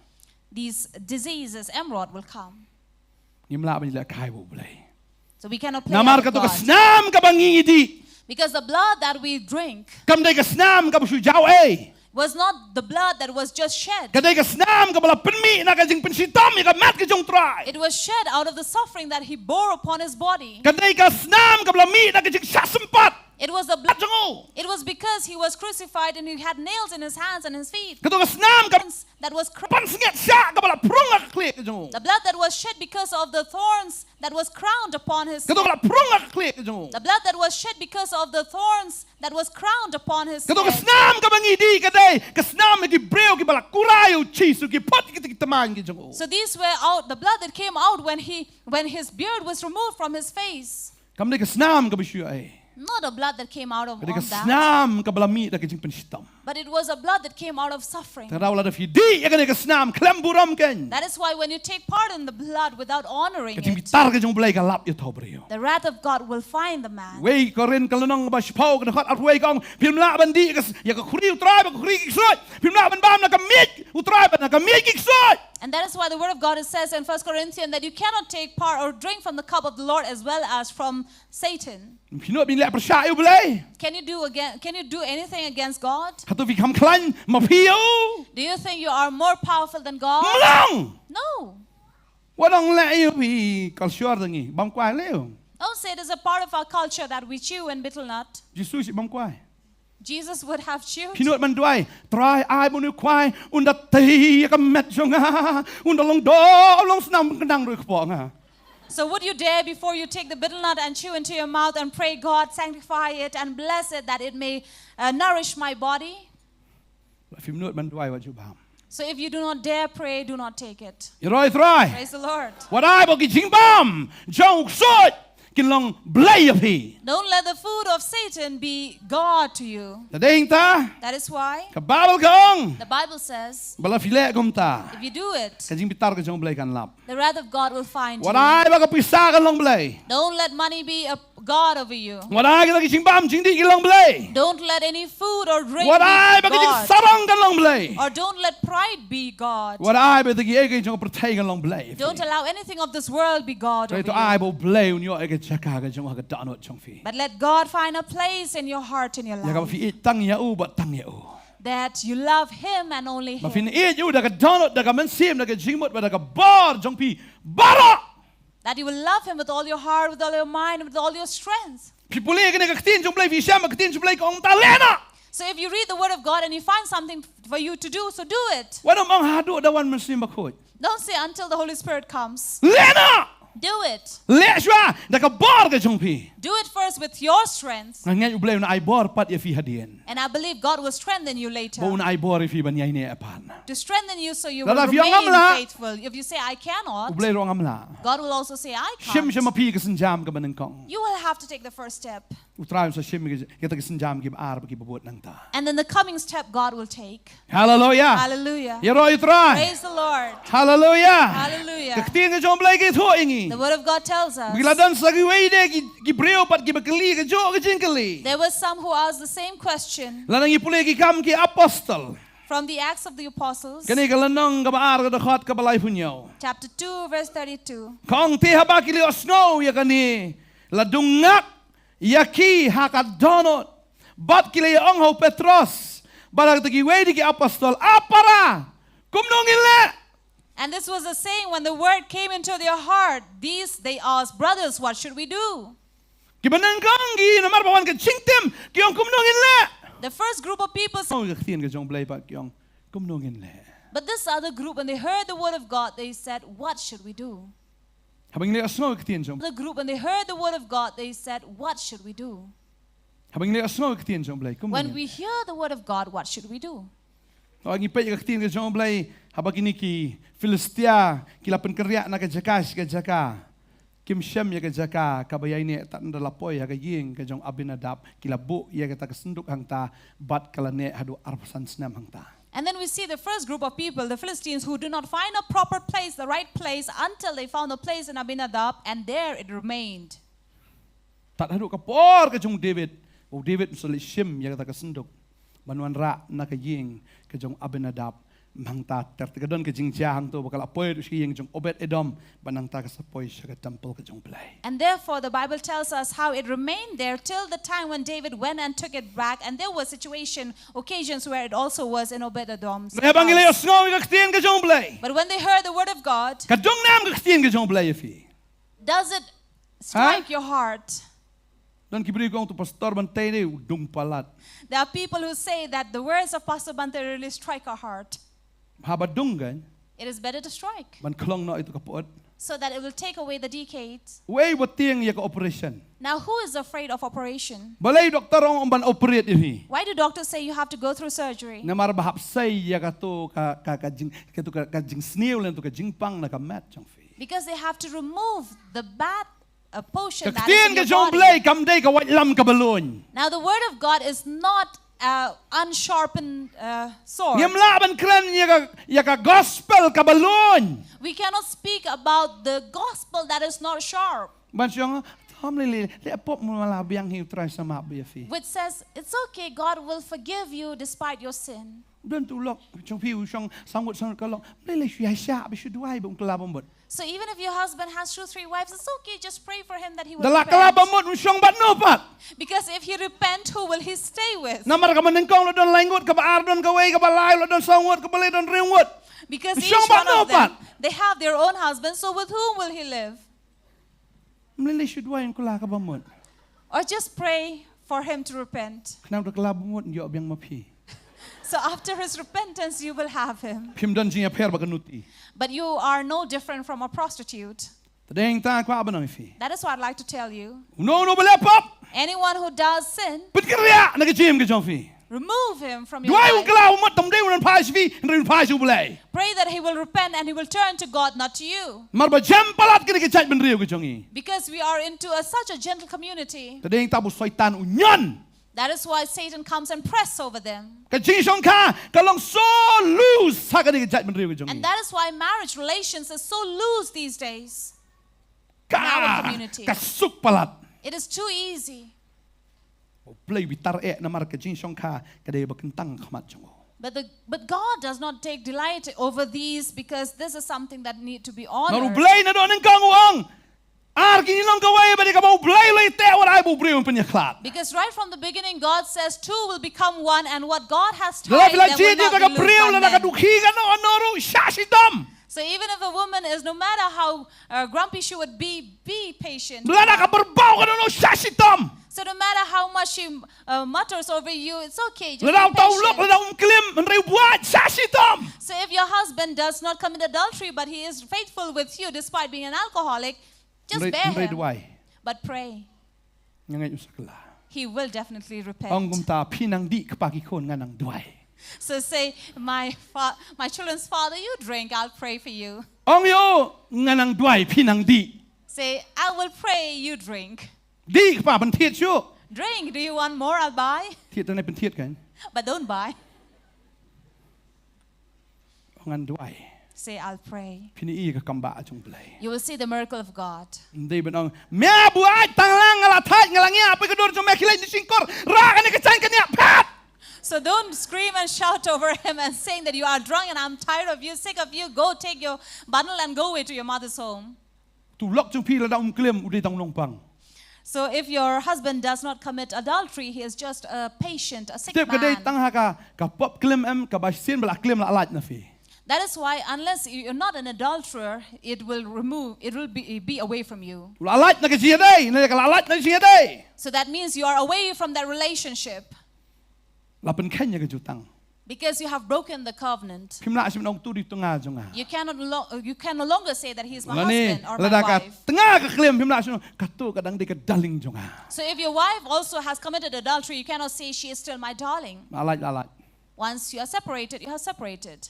these diseases, emerald, will come. Nim la ban la kai bu blai. So we cannot play Namar out ka of to ka God. snam ka bangi di. Because the blood that we drink Kam dai ka snam ka bu jaw ai. was not the blood that was just shed. Ka dai ka snam ka bala penmi na ka jing pensitam ka mat ka jong try. It was shed out of the suffering that he bore upon his body. Ka dai ka snam ka bala mi na ka jing sasempat. It was the blood. Jango. It was because he was crucified and he had nails in his hands and his feet. Ka to ka snam ka That was crowned. pan singet sya ka bala prong ka klik ka jong. The blood that was shed because of the thorns that was crowned upon his Ka to ka prong ka klik ka jong. The blood that was shed because of the thorns that was crowned upon his Ka to ka head. snam ka bangi di ka dai ka snam ki breu ki bala kurayo chisu ki pot ki taman ki jong. So these were out the blood that came out when his beard was removed from his face. Kam dai ka snam ka bisyu ai. Not a blood that came out of Ka dai ka that, snam ka bala mi na ka jing pensitam. but it was a blood that came out of suffering. Taraw la da fi di ya ka dai ka snam klem buram ken. That is why when you take part in the blood without honoring Ka jing it, bitar ka jong blai ka lap ya to breu. the wrath of God will find the man. Wei ko ren ka lanong ba spau ka khat at wei kong pim la ban di ka ya ka khuri utrai ba khuri ki soi. Pim la ban bam na ka mit utrai ba na ka mit ki soi. And that is why the word of God says in 1 Corinthians that you cannot take part or drink from the cup of the Lord as well as from Satan. Pino bin la persya blai. Can you do anything against God? Hatu vi kam klan ma pio. Do you think you are more powerful than God? Mlong. No. Wadong la yu vi kal syar dangi bam kwai leo. Don't say it is a part of our culture that we chew and betel nut. Jesus si bam kwai. Jesus would have chewed. Pino man duai try ai bonu kwai unda tei ka met jonga unda long do long snam kendang ru kpo nga. So would you dare before you take the betel nut and chew into your mouth and pray, God, sanctify it and bless it that it may nourish my body? Phim nuot man duai wa ju bam. So if you do not dare pray, do not take it. Iroi try. Praise the Lord. What I bo ki jing bam jong soi kin long blai phi. Don't let the food of Satan be God to you. Ta ding ta That is why ka babal kong the Bible says, bala file kom ta. if you do it, Ka jing bitar ka jong blai kan lap. the wrath of God will find What you. I ba ka pisa kan long blai. Don't let money be a God over you. What I ka jing bam jing di ki long blai. Don't let any food or drink What I be ba ka jing God. sarong kan long blai. Or don't let pride be God. What I ba ki e ka jong pertai kan long blai. Don't allow anything of this world be God Jadi over tu I you. bo blai un yo e ka chaka ka jong ka danot jong fi. But let God find a place in your heart, in your Ya ka life, fi tang ya u ba tang ya u. that you love Him and only Ma Him. fin e you da ka danot da ka men sim da ka jingmot ba da ka bar jong pi bara. That you will love Him with all your heart, with all your mind, with all your strength. Pi puli ka ne ka tin jong blai fi siam ka tin jong blai kong ta lena. So if you read the Word of God and you find something for you to do, so do it. Wa mong hadu da wan men sim ba khot. Don't say until the Holy Spirit comes. Lena. Do it. Le shwa da ka bar ka jong pi. Do it first with your strength. Ngan you blai un I bar pat ya fi hadien. And I believe God will strengthen you later. Bo un I bar fi ban yai ne apan. To strengthen you so you Lala, will if you remain ngamla- faithful. If you say, I cannot, Blai rong am la. God will also say, I Shim can't. shim ma pi ka sin jam ka ban kong. You will have to take the first step. Utray sa shim ka ta ka sin jam ki ar ba ki babot nang ta. And then the coming step God will take. Hallelujah. Hallelujah. Yero utray. Praise the Lord. Hallelujah. Hallelujah. Kaktin ka jom blai ki tho ingi. The Word of God tells us. Bigla dan sa ki wei de ki breu pat ki bakli ka jo ka jinkali. There were some who asked the same question Lanang ipuli ki kam ki apostol. from the Acts of the Apostles, Kani ka lanang ka baar ka dakhat ka balay punyaw. chapter 2, verse 32. Kong ti haba ki li osno ya kani ladungak yaki hakadonot. Bat ki li ong ho Petros. Balag ta ki wei di ki apostol apara. Kumno ngile. And this was the saying when the word came into their heart. They asked, brothers, what should we do? Kibanang kong gi namar bawan ka chingtem ki ong kumno ngile. The first group of people said, Oh, kaktin ka jong blay pa ki ong kumno ngile. but this other group, when they heard the word of God, they said, what should we do? Habang li osno kaktin jong. The group, when they heard the word of God, they said, what should we do? Habang li osno kaktin jong blay kumno. When we hear the word of God, what should we do? O ang ipay kaktin ka jong blay habang kini ki Filistia kilapan kerja na ka jakas ka jaka. Kim Shem ya ka jaka kabayay ni tan dalapoy ha ka ying ka jong Abinadab kilabu ya ka takasunduk hang ta bat kalane hadu arpasan snam hang ta. And then we see the first group of people, the Philistines, who do not find a proper place, the right place, until they found a place in Abinadab, and there it remained. Tat hadu ka por ka jong David. O David sali Shem ya ka takasunduk. Banuan ra nak ying ke jong Abinadab mangta tertegadon ke jing jahang tu bakal apoy tu ying jong Obed Edom banangta ke sapoy sa temple ke jong play. And therefore, the Bible tells us how it remained there till the time when David went and took it back. And there were occasions where it also was in Obed-Edom's house. Evangelios ngo ke tien ke jong play. But when they heard the word of God, Ka jong nam ke tien ke jong play fi. does it strike your heart? Dan kibri kong tu pastor Bantei ni udung palat. There are people who say that the words of Pastor Bantei really strike our heart. Habadung kan It is better to strike ban klong no itu kapuat. so that it will take away the decades. Way batiang ya ka operation. Now, who is afraid of operation? Balay doktor ong ban operate ini. Why do doctors say you have to go through surgery? Na marabahap say ya ka tu ka jing snail lan tu ka jing pang na ka mat jong fi. Because they have to remove the bad portion Ka that is tien in ke your jong body. play kam day ka wat lam ka balon. Now, the word of God is not unsharpened sword. Ngem laban kran ya ka gospel ka balon. We cannot speak about the gospel that is not sharp, Ban siang Tom le pop mo malabiang hiu try sa mabi fi. which says it's okay, God will forgive you despite your sin. Dan tu lok jong fi usang sangut ka lok. Le sya sya bi shu duai bong kelabam bot. So even if your husband has 2, 3 wives, it's okay, just pray for him that he will Dalak repent. kelabam bot usang bat no pat. Because if he repent, who will he stay with? Namar ka manengkong lo don langut ka baar don ka wei ka balai lo don sangut ka balai don ringwut. Because each Siyang one batno of them, pat. they have their own husbands, so with whom will he live? Mlele shu duai ko la ka bamot. Or just pray for him to repent. Kenam do kelabam bot yo biang mapi. So after his repentance, you will have him. Pim don jing per baganuti. But you are no different from a prostitute. Tadeng ta ko abanang fi. That is what I'd like to tell you. No bele pop. Anyone who does sin, Pit kriya na ka jim ke jong fi. remove him from your Duai life. kelabam bot tom dei un pai fi rin pai su bulai. Pray that he will repent and he will turn to God, not to you. Marba jam palat kini ke chat ben riu ke jongi. Because we are into such a gentle community. Tadeng tabu syaitan unyon. That is why Satan comes and press over them. Ka jing song ka kalong so loose sa ka ni ke chat ben riu ke jongi. And that is why marriage relations is so loose these days. in our community. Kasuk palat. It is too easy. Play bitar na mar ka jing song ka kadai bakentang khamat jongo. But God does not take delight over these because this is something that need to be Naru honored. blay na doon ng kangwang. Kini lang kaway ba di ka mau blay lay te what I bu briu penyaklat. Because right from the beginning, God says two will become one, and what God has Dala tied, bila there will jidi not ka be briu loose na by men. nakadukhi ka no anoru shashidam. So even if a woman is, no matter how grumpy she would be patient. Dala na ka berbau ka no shashidam. So no matter how much she mutters over you, it's okay. Just Ladaw be taulok patient. ladaw klim menreu buat shashidam. So if your husband does not commit adultery, but he is faithful with you despite being an alcoholic, just bear him. But pray. Ngangai usakla. He will definitely repent. Ang gumta pinang di kapaki kon nganang duai. So say, my children's father, you drink, I'll pray for you. Ang yo nganang duai pinang di. Say, I will pray, you drink. Di pa ban thiet chu. Drink, do you want more? I'll buy. Thiet na pen thiet kan. But don't buy. Ngan duai. Say, I'll pray. Pini i ka kamba chung play. You will see the miracle of God. Hindi ben ang mea buai tanglang ngalathat ngalangia apa kedor chung mekilai ni singkor ra kan ke chan kan ya pat. So don't scream and shout over him and saying that you are drunk and I'm tired of you, sick of you. Go take your bundle and go away to your mother's home. Tu lok chung pi la da klem udi tang long pang. So if your husband does not commit adultery, he is just a patient, a sick Step kadai man. tang ha ka pop klem em ka ba sin bala klem la alat na fi. That is why unless you're not an adulterer, it will be away from you. La alat na ka sia dai, na ka la alat na sia dai. So that means you are away from that relationship La pen kanya ka jutang. because you have broken the covenant. Pim la sim nong tu di tunga jonga. You can no longer say that he's my La ni husband or la my da ka wife. tengah ka klem pim la sim ka tu kadang di ka daling jonga. So if your wife also has committed adultery, you cannot say she is still my darling. Alat. Once you are separated, you are separated.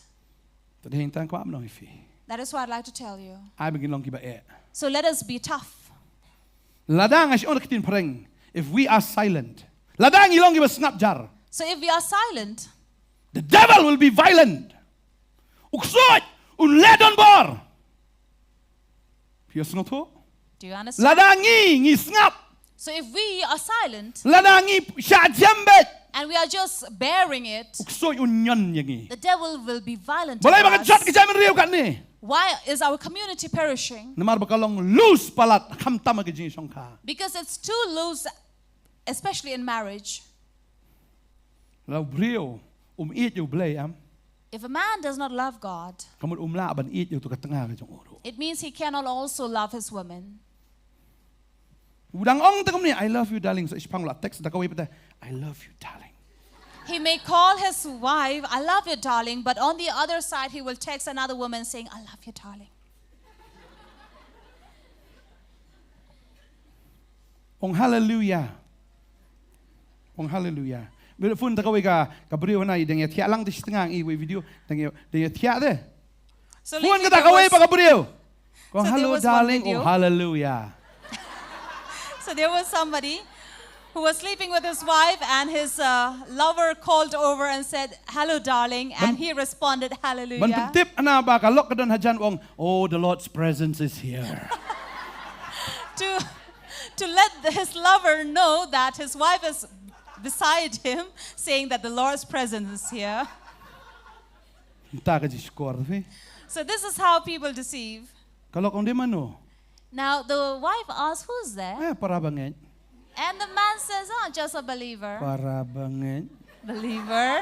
Tadi hintang ko am nong fi. That is what I'd like to tell you. Ai begin long ki ba e. So let us be tough. Ladang as on kitin pareng if we are silent. Ladang ilong ki ba snap jar. So if we are silent, The devil will be violent. Uksot un ledon bor. Pios no to. do you understand? Ladangi ngi snap. So if we are silent Ladangi sha jembet. and we are just bearing it, Uksoy unyon yangi. the devil will be violent Balay to bagat jat us. kajay menriu kat ni. Why is our community perishing? Namar bakalong loose palat kamtama kajing songka. Because it's too loose, especially in marriage. Lau brio eat you blay am. If a man does not love God, Kamu la ban eat you tu katengah kajong uru. it means he cannot also love his woman. Udang ong tegam ni, I love you darling. So ispang la text da kawai pata, I love you darling. He may call his wife, I love you, darling, but on the other side, he will text another woman saying, I love you, darling. Ong hallelujah. Ong hallelujah. Bila pun tak kawai ka brio na ideng ya tiak lang di setengah i video deng ya tiak de. So Pun lately kata there kawai was- pa ka brio. Kong So there hello was one darling. video. Oh hallelujah. So there was somebody who was sleeping with his wife, and his lover called over and said, hello, darling, and he responded, hallelujah. Bantu tip ana ba ka lok kadon hajan ong. Oh the Lord's presence is here. to let his lover know that his wife is beside him, saying that the Lord's presence is here. Ta ka skor fi. So this is how people deceive. Kalau kong di mano. Now the wife asks, who's there? Para bangen. And the man says, oh, just a believer. Para bangen. Believer.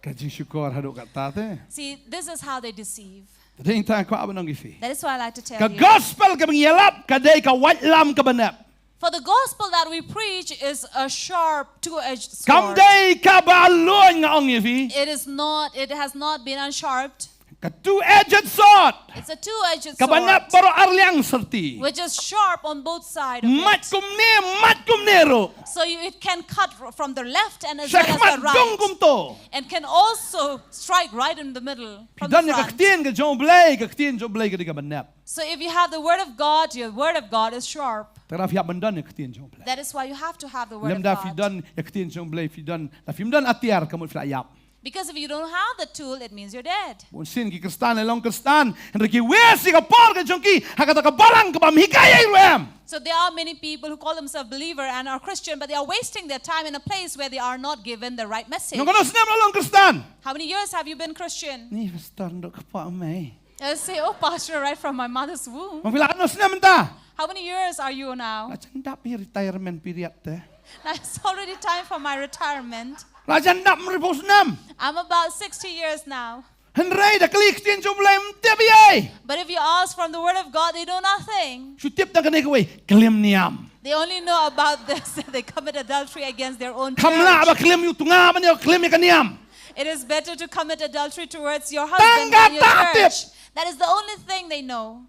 Kaji syukur haduk kat tate. See, this is how they deceive. Tading ta ko abanong ifi. That is why I like to tell Ka you. gospel ka mengyalap kadai ka wajlam ka banap. For the gospel that we preach is a sharp, two-edged sword. Kamdai ka balon nga ong ifi. It has not been unsharped. Ka two-edged sword. It's a two-edged Ka banap sword, baro arliang serti. which is sharp on both sides of Mat it. kum nero. So it can cut from the left and as well as Sakmat the dong right. kum to. And can also strike right in the middle from the Pidan ya ka front. ktien ka jong blay, ka ktien jong blay ka di ka banap. So if you have the word of God, your word of God is sharp. Tara fiap bandan ya ktien jong blay. That is why you have to have the word Lem of da God. fidan ya ktien jong blay fidan. Da fimdan atiar kamu filayap. Because if you don't have the tool, it means you're dead. Bon sin ki kristan elong kristan. Henry ki wesi ka por ka jong ki hakata ka balang ka pamhikaya iruam. So there are many people who call themselves believer and are Christian, but they are wasting their time in a place where they are not given the right message. Nung kono sinem elong kristan. How many years have you been Christian? Ni pastor ndok ka pa mai. I say, oh, pastor, right from my mother's womb. Mang pila ano sinem ta. How many years are you now? Acan dap pi retirement period te. Now, it's already time for my retirement. Acan dap meripos nam. I'm about 60 years now. Henry da klik tien jong blay mtebiay. But if you ask from the word of God, they know nothing. Sutip da kanay kaway klim niam. They only know about this. They commit adultery against their own Kamla ba church. klim yu tunga man yo klim ya kaniam. It is better to commit adultery towards your husband than your Tangga church. That is the only thing they know.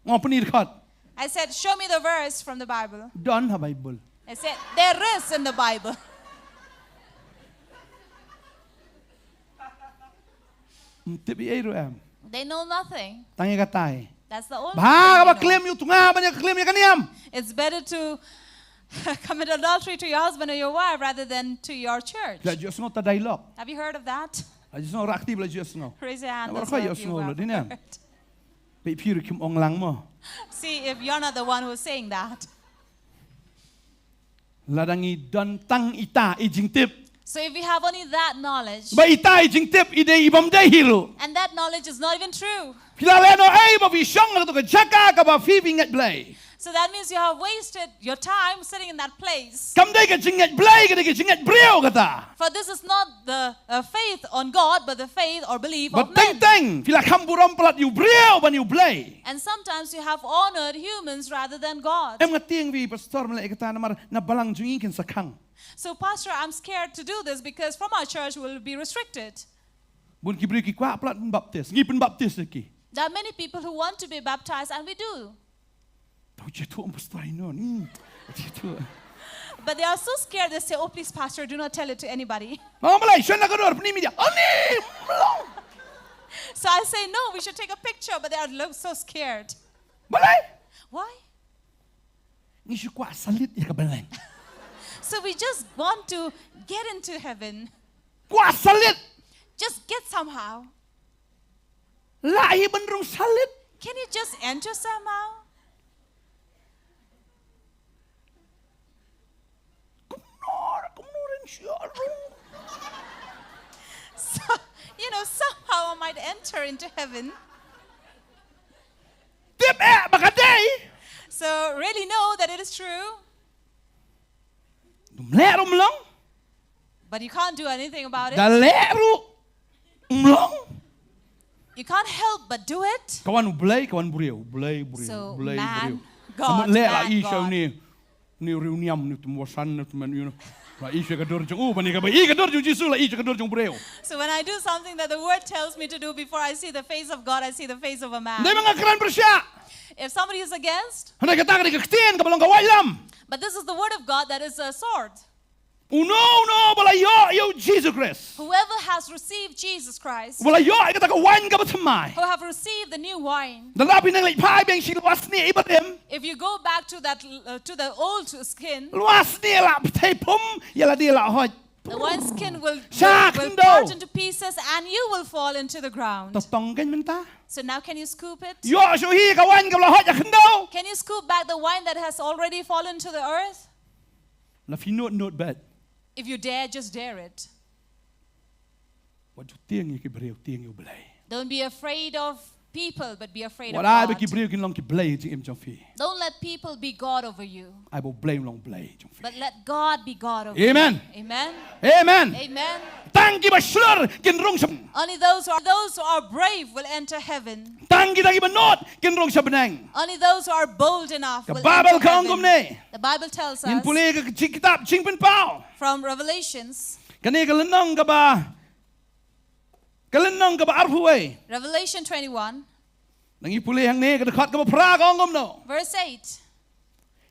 Ngo penir khat. I said, show me the verse from the Bible. Don ha Bible. I said, there is in the Bible. Mtebiay ru am. They know nothing. Tangi katay. That's the only Ba ba thing they know. klim yu tunga man yo klim ya kaniam. It's better to commit adultery to your husband or your wife rather than to your church. La Diyos ngo ta dialogue. Have you heard of that? La Diyos ngo reaktif la Diyos ngo. Raise your hand. Nah, That's baru what kaya you semua have lo, dinam. heard. Pe pure kim ong lang mo. See, if you're not the one who's saying that. Ladangi don tang ita ijing tip. So if you have only that knowledge, Ba ita ijing tip ide ibam day hiro. and that knowledge is not even true, Filaleno ay ba visyong na to ka jaka ka ba fibing at blay. so that means you have wasted your time sitting in that place. Kam day ka jingat blay ka day ka jingat brio kata. For this is not the faith on God, but the faith or belief Ba of teng men. teng fila kamburam plat you brio ban you blay. And sometimes you have honored humans rather than God. Em ngating vi pastor malay kata na balang jungin kin sakang. So, Pastor, I'm scared to do this because from our church we'll be restricted. Bun ki brio ki kwa plat baptis. Ngipen baptis lagi. There are many people who want to be baptized, and we do. Tahu jatuh am pastor ini. Jatuh. But they are so scared, they say, oh, please, Pastor, do not tell it to anybody. Mga malay, siya na kador, panimi dia. Ani! Malong! So I say, no, we should take a picture, but they are so scared. Malay! Why? Ni siya kwa salit ya kabalang. So we just want to get into heaven. Kwa salit! Just get somehow. Lahi benrung salit. Can you just enter somehow? Kumno. So, somehow I might enter into heaven. Tiếp bakaday. So really know that it is true. Lẽ rung long. But you can't do anything about it. Da lẽ long. You can't help but do it. Kawan beriu. So, Beriu. man, God, Lẽ là man, ý sao God. ni reuniam ni tu wasan ni tu man la ý cái đôi chung bani cái ý cái đôi chung Giêsu là ý cái đôi chung beriu. So when I do something that the word tells me to do, before I see the face of God, I see the face of a man. Dia mengakeran bersya. If somebody is against, Hendak kata ke ketian ke belong kawai lam. but this is the word of God that is a sword. No, bala yo Jesus Christ. Whoever has received Jesus Christ, Bala yo kata kawan ke bertemai. who have received the new wine, Dalapi nang lipai beng siluas ni ibatem. if you go back to that to the old skin, Luas ni la ptai pum yala dia la hoj. the one skin will Sakndo. part into pieces and you will fall into the ground. Totong kan menta. So now can you scoop it? Yo suhi kawan ke bala hoj akendo. Can you scoop back the wine that has already fallen to the earth? La finot bad. If you dare, just dare it. Wat tiang ye ke beriu tiang yo belai. Don't be afraid of people, but be afraid of Wat ai God. be beriu kin long ke belai jing im jong fi. Don't let people be God over you, I will blame long belai jong fi. but let God be God over Amen. you. Amen. Amen. Amen. Tangki baslur kin rong sam. Only those who are brave will enter heaven. Tangki dagi benot kin rong sabenang. Only those who are bold enough Ke will Babel enter kang kum heaven. ni. The Bible tells In us pulih ke kitab cing pen pau. from Revelations, Kani ke lenong ke ba. Ke lenong ke ba arhuai. Revelation 21, Nangi pulih hang ni ke dekat ke ba pra kang kum no. verse 8.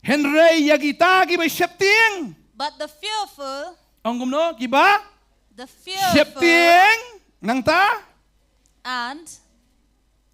Henry yagita ki ba septieng. But the fearful, Ong kum no ki ba the fearful, septieng nang ta. and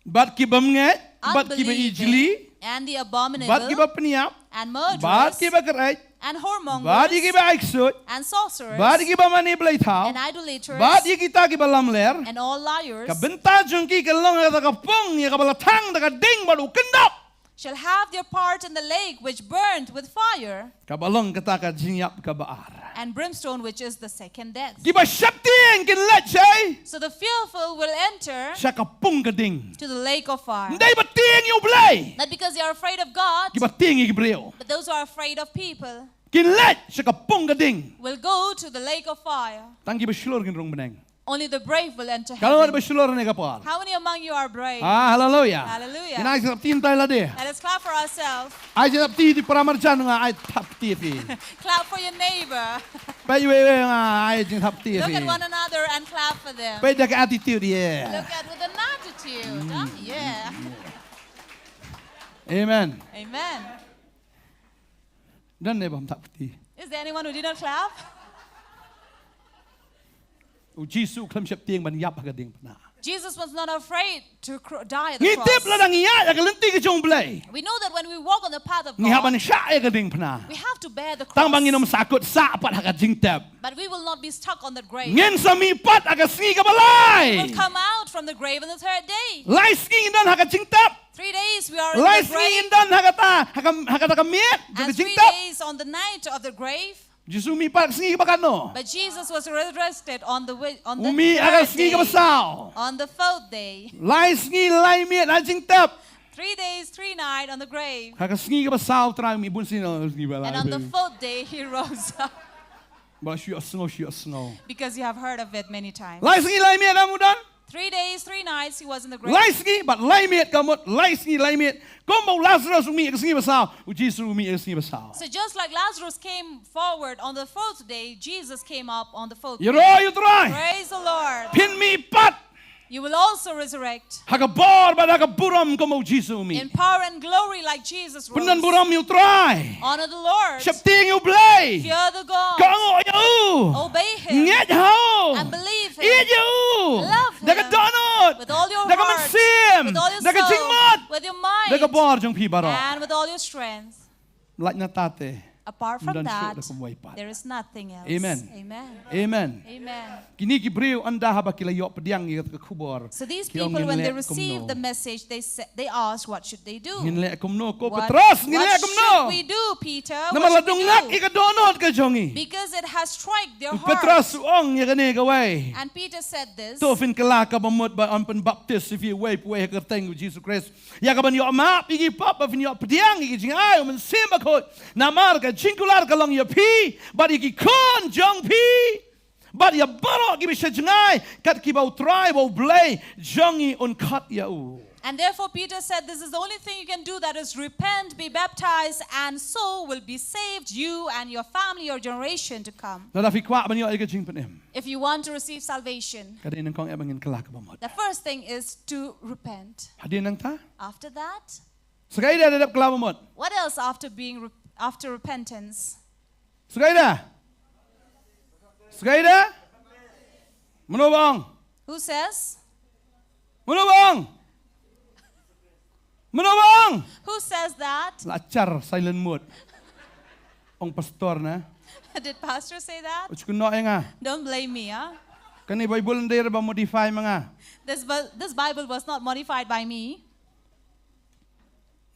Bat ki ba menget. Bat ki ba ijli. unbelieving, and the Bat ki ba abominable, peniap. and Bat murderers, ki ba kerai. and Bat whoremongers, ki ba iksut. and sorcerers, Bat ki ba mani belai tau. and idolaters, Bat kita ki ba lamler. and all liars Ka benta jungki ke long ya ka pung ya ka balatang da ka ding balu kendap. shall have their part in the lake which burned with fire, Ka balong kata ka jinyap ka baar. and brimstone, which is the second death. Ki ba septieng kin let say. So the fearful will enter Sa ka pung ka ding. to the lake of fire. Ndai ba ting yu blay. Not because they are afraid of God, Ki ba ting ki breo. but those who are afraid of people Kin let sa ka pung ka ding. will go to the lake of fire. Tang ki ba slur kin rong beneng. Only the brave will enter Kalau ada ba heaven. slur ni ka par. How many among you are brave? Hallelujah. Hallelujah. Inai sa tin tay la de. Let us clap for ourselves. Ai sa ti di pramarjan nga ai tap ti fi. Clap for your neighbor. Pa yu nga ai jing tap ti Look fi. at one another and clap for them. Pa da ka attitude ye. Look at with an attitude. Huh? Yeah. Amen. Amen. Dan ne bam tap ti. Is there anyone who did not clap? U Jisu klam sep tieng ban yap ka ding na. Jesus was not afraid to die at the Ngitip la cross. dang iya ya ka lenti ke jong blay. We know that when we walk on the path of Ngi haban God, sya ya ka ding na. we have to bear the Tang bang inom cross. sakut sa pat ha ka jing tap. But we will not be stuck on the grave. Ngin sa mi pat aga sngi ka We balay. will come out from the grave on the third day. Lai sngi dan ha ka jing tap. 3 days we are in Lai the sngi grave, dan ha ka ta ha ka ta ka miet. and Juga jing 3 tap. days on the night of the grave. Jisu mi pat sngi ka bakano. But Jesus was resurrected on the Umi aga third sngi ka day, basaw. on the fourth day. Lai sngi lai miet ha jing tap. 3 days, 3 nights on the grave. Ha ka sngi ka basaw tra mi bun sin sngi balay. And on the fourth day he rose up, Ba syu snow. because you have heard of it many times. Lai sngi lai miet amudan. 3 days, 3 nights he was in the grave. Lai sngi bat lai miet kamut. Lai sngi lai miet. Kom mau Lazarus umi ka sngi basaw. U Jisu umi ka sngi basaw. So just like Lazarus came forward on the fourth day, Jesus came up on the fourth Yero day. yu try. Praise the Lord. Pin mi pat. You will also resurrect Haka bor ba haka buram ko mau Jisu umi. in power and glory like Jesus rose. Punan buram yu try. Honor the Lord. Septing yu blay. Fear the God. Kango yu. Obey Him. Nget hao. And believe Him. Iye yu. Love Him. Daga donut. With all your Daga heart. mansim. With all your Daga soul. jingmat. With your mind. Daga bor jong pi baro. And with all your strength. Like na tate. Apart from Dan that, syuk dah kumway pat. there is nothing else. Amen. Amen. Amen. Amen. Kini Gibril anda haba kila yok pediang ikat ke kubur. So these Kiong people, when they nginlek received kumno. the message, they asked, what should they do? Nginlek kumno ko What Petros nginlek should kumno. we do, Peter? Nama What should ladung we nak do? ikat donot ke jongi. Because it has struck their Petros heart. suong ya kene kawai. And Peter said this. To fin kelaka bamut ba ampen baptis if you wait way ke teng Jesus Christ. Ya ka ban yo map igi pop fin yo pediang igi jingai men simba ko. Namar ka cingkular ka long ya pi, but igi kon jong pi. But ya baro gibi sejngai kat ki bau try bau blay jongi on kat ya u. And therefore Peter said, this is the only thing you can do, that is repent, be baptized, and so will be saved, you and your family, your generation to come. Nada fi kwa ban yo igi jing penem. If you want to receive salvation, Kadin nang kong ebangin kelaka bamut. the first thing is to repent. Hadin nang ta? After that, Sekali dah dadap kelapa bamut. what else after repentance? Sekali dah. Sekali dah. Menobang. Who says? Menobang. Menobang. Who says that? Lacar silent mode. Ong pastor na. Did pastor say that? Uch kuno nga. Don't blame me, huh? Kani Bible ndere ba modify mga. This Bible was not modified by me.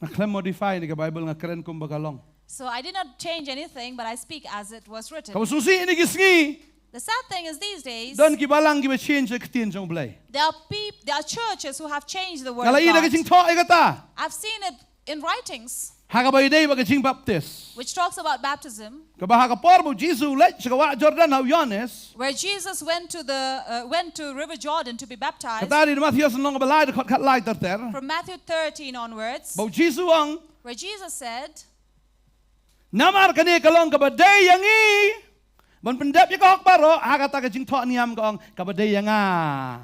Naklam modify ni ka Bible nga keren kum bagalong. So I did not change anything, but I speak as it was written. Kamu susi ini gisngi. The sad thing is these days, Don ki balang ki ba change ketin jong blay. there are churches who have changed the word Ngalai na of kajing God. to kata. I've seen it in writings, Haka ba idey ba kajing baptist. which talks about baptism, Kabaha ka porbo Jesus let sikawa Jordan how Yohanes. where Jesus went to River Jordan to be baptized. Katari Matthew nong balay de kat light ter. From Matthew 13 onwards, Bau Jesus ang where Jesus said, namar kani kalong ka ba day yangi. Ban pendap ya ka baro haka ta kajing to niam ka ang ka ba day yanga.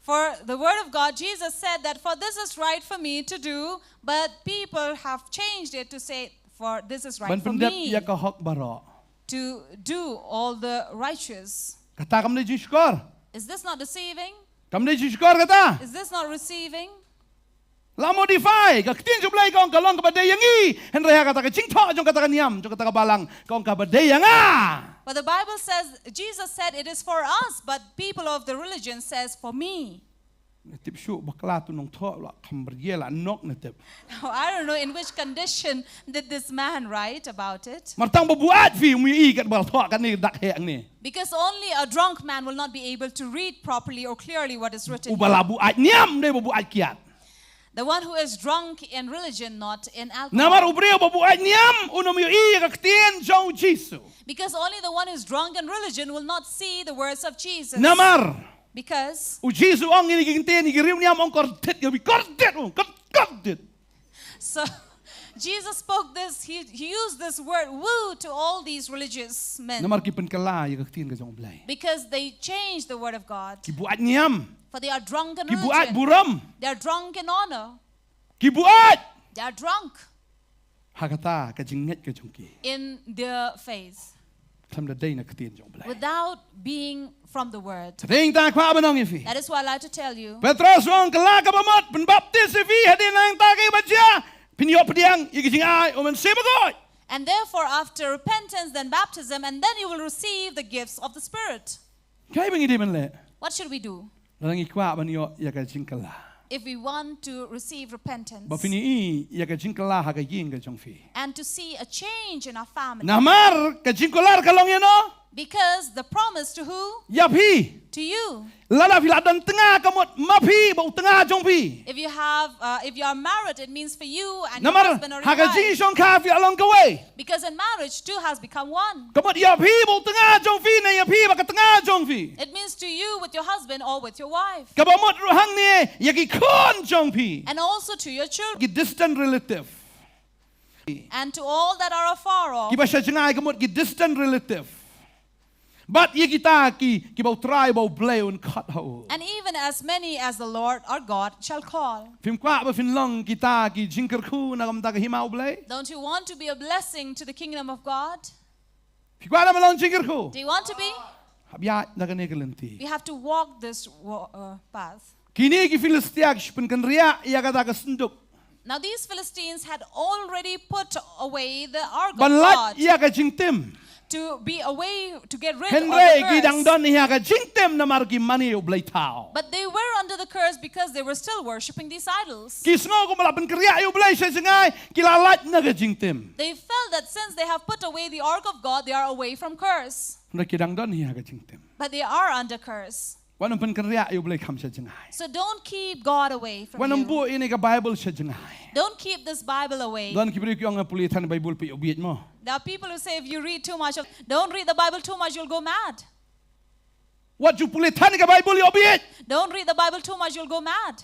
for the word of God, Jesus said that for this is right for me to do, but people have changed it to say, for this is right Ban for pendap me ya ka hok baro. to do all the righteous. Kata kam na jiskor. Is this not deceiving? Kam na jiskor kata. Is this not receiving? La modify ka tin jublay ka ang kalong ka ba day yangi. Henry haka ta kajing to jong kata niam jong kata balang ka ang ka ba day yanga. But the Bible says, Jesus said it is for us, but people of the religion says for me. Tip syu bakla tu nong to la kamberye la nok na tip. Now, I don't know in which condition did this man write about it. Martang babuat fi mu i kat bal to kan ni dak hek ni. Because only a drunk man will not be able to read properly or clearly what is written. Ubala buat niam dei babuat kiat. The one who is drunk in religion, not in Namar alcohol. ubreo babuat niam unom yu i ka tin jong Jesus. Because only the one who is drunk in religion will not see the words of Jesus. Namar Because u Jesus ong ini kintin ni riu niam ong kortet yo bi kortet ong kortet. so Jesus spoke this, he used this word woo to all these religious men. Namar ki pen kala ya ka tin ka jong blai. Because they changed the word of God. Ki buat niam, For they are drunk in ki buat religion. buram, They are drunk in honor. ki buat They are drunk hakata ka jinget ka jong ki. in their faith Tham da dei na ka tin jong blai. without being from the word. Ring ta kwa banong ifi. That is why I like to tell you. Petros ong kala ka bamat pen baptis ifi hadin nang ta kay baja. Pinyo pediang igi jingai o men sebagoy. And therefore, after repentance, then baptism, and then you will receive the gifts of the Spirit. Kay bangi di man le. What should we do Dalang ikwa banyo ya ka jingkala. if we want to receive repentance Ba fini i ya ka jingkala ha ka yin ka jong fi. and to see a change in our family? Namar ka jingkolar ka long yano. Because the promise to who? Ya pi. To you. Lala fi ladan tengah kamot mapi bau tengah jong pi. If you are married, it means for you and your Namar husband or your ha ka jing wife. shong ka fi along ka way. Because in marriage, two has become one. Kamot ya pi bau tengah jong fi na ya pi ba ka tengah jong fi. It means to you with your husband or with your wife. Kabamot ruhang ni ya ki kon jong pi. And also to your children. Ki distant relative. And to all that are afar off. Ki ba siya jengai kamot ki distant relative. But ye kita ki bau try bau blay un kat hau. And even as many as the Lord our God shall call. Fim kwa ba fin long kita ki jingker ku na kam ta ka himau blay. Don't you want to be a blessing to the kingdom of God? Fi kwa na malong jingker ku. Do you want to be? Habya na ka ne kelenti. We have to walk this path. Kini ki Filistiak pen kan ria ya kata ka senduk. Now these Philistines had already put away the ark บัน of ลัด God ยากระจิงเต็ม to be away, to get rid เห็น of เร่กี the ดังด curse. อนนี่ยากระจิงเต็มนามาร์กิมันนี่อุบเลยเท้า But they were under the curse because they were still worshipping these idols. กิสโง่ก็มาลับเป็นกระยาอุบเลยใช่ไงกิลาลัดนักระจิงเต็ม They felt that since they have put away the ark of God, they are away from curse. นักกีดังดอนนี่ยากระจิงเต็ม But they are under curse. วันนั้นเป็นกระยาอุบเลยคำใช่ไง So don't keep God away วัน from นั้น you. พูดอินกับไบเบิลใช่ไง Don't keep this Bible away. ดอนคิดว่ากี่องค์พูดท่านไบเบิลไปอุบิดมั้ง There are people who say if you read too much of, don't read the Bible too much, you'll go mad. ว่าจุพูดท่านกับไบเบิลอุบิด Don't read the Bible too much, you'll go mad.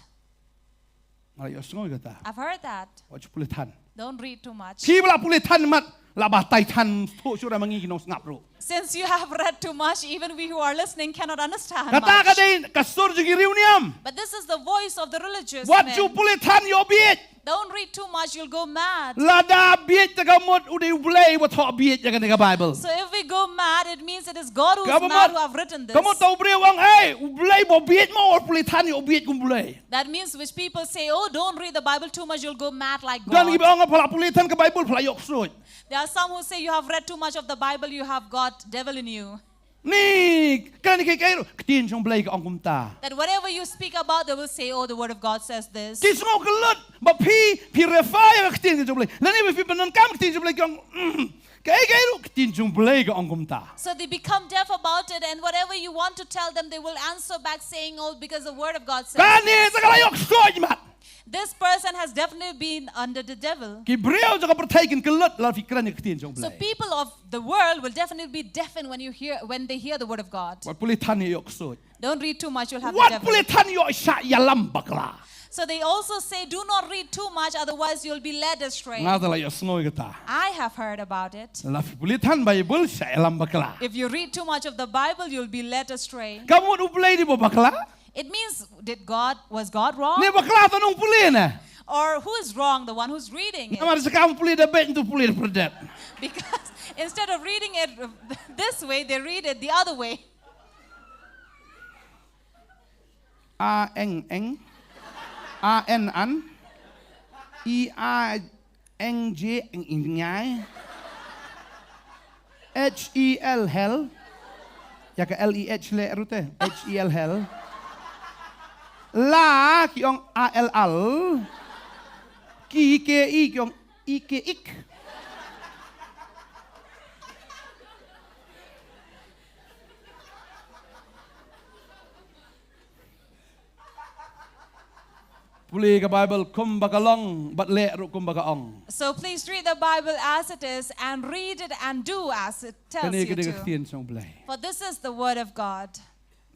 อะไรอย่างสงฆ์ก็ตา I've heard that. ว่าจุพูดท่าน Don't read too much. ที่เวลาพูดท่านมัดลาบาไตท่านผู้ช่วยมังงี้กินองสงับรู้ Since you have read too much, even we who are listening cannot understand กตาก็ much. ได้กระสุนจิริวเนียม But this is the voice of the religious ว่าจุ men. พูดท่านอุบิด Don't read too much, you'll go mad. ลาดาเบียดจะกำหนดอุดอุบเลยว่าทอเบียดอย่างในกับไบเบิล So if we go mad, it means it is God who is Kamu mad mat- who have written this. ก็มาตัวเปรี้ยววังเอ้ยอุบเลยบ่เบียดมั้งว่าพูดท่านอุบิดกุมเลย That means which people say, oh, don't read the Bible too much, you'll go mad like ดอนกี่ God. องค์พลาพูดท่านกับไบเบิลพลายกสุด There are some who say you have read too much of the Bible, you have got devil in you. นี่การนี่ใครรู้ตีนชงเบลกับองค์กุมตา That whatever you speak about, they will say, oh, the word of God says this. กิสโง่กันเลิศบ่พี่เรฟายกับตีนชงเบลแล้วนี่พี่เป็นนันกัมตีนชงเบลกับใครรู้ตีนชงเบลกับองค์กุมตา So they become deaf about it, and whatever you want to tell them, they will answer back saying, oh, because the word of God says การนี่ this. จะกลายกสุดมัด This person has definitely been under the devil. กี่เปรี้ยวจะกับประเทศกันกันเลิศแล้วฟิกรันกับตีนชงเบล So people of the world will definitely be deafened when they hear the word of God. ว่าพูดท่านนี่ยกสุด Don't read too much, you'll have ว่า the พูด devil. ท่านยกชะยาลัมบักลา So they also say, do not read too much, otherwise you'll be led astray. งาแต่ละยกสงอยกันตา I have heard about it. แล้วพูดท่านไบเบิลชะยาลัมบักลา If you read too much of the Bible, you'll be led astray. กำหนดอุบเลยดิบ่บักลา It means, was God wrong? นี่บักลาตอนองพูดนะ Or who is wrong? The one who's reading it. น้ำมันจะกำพูดได้เบ็ดตัวพูดได้ประเด็น Because instead of reading it this way, they read it the other way. เอ็งอัน ERNG อิงไง HEL hell อยากกับ LEH เลยรู้เต้ HEL hell ลากี่อง RLL กี่ KE กี่อง EKIK Puli ke Bible kum bakalong bat le ru kum bakaong. So please read the Bible as it is and read it and do as it tells Kani you ke de to. tien song blai. For this is the word of God.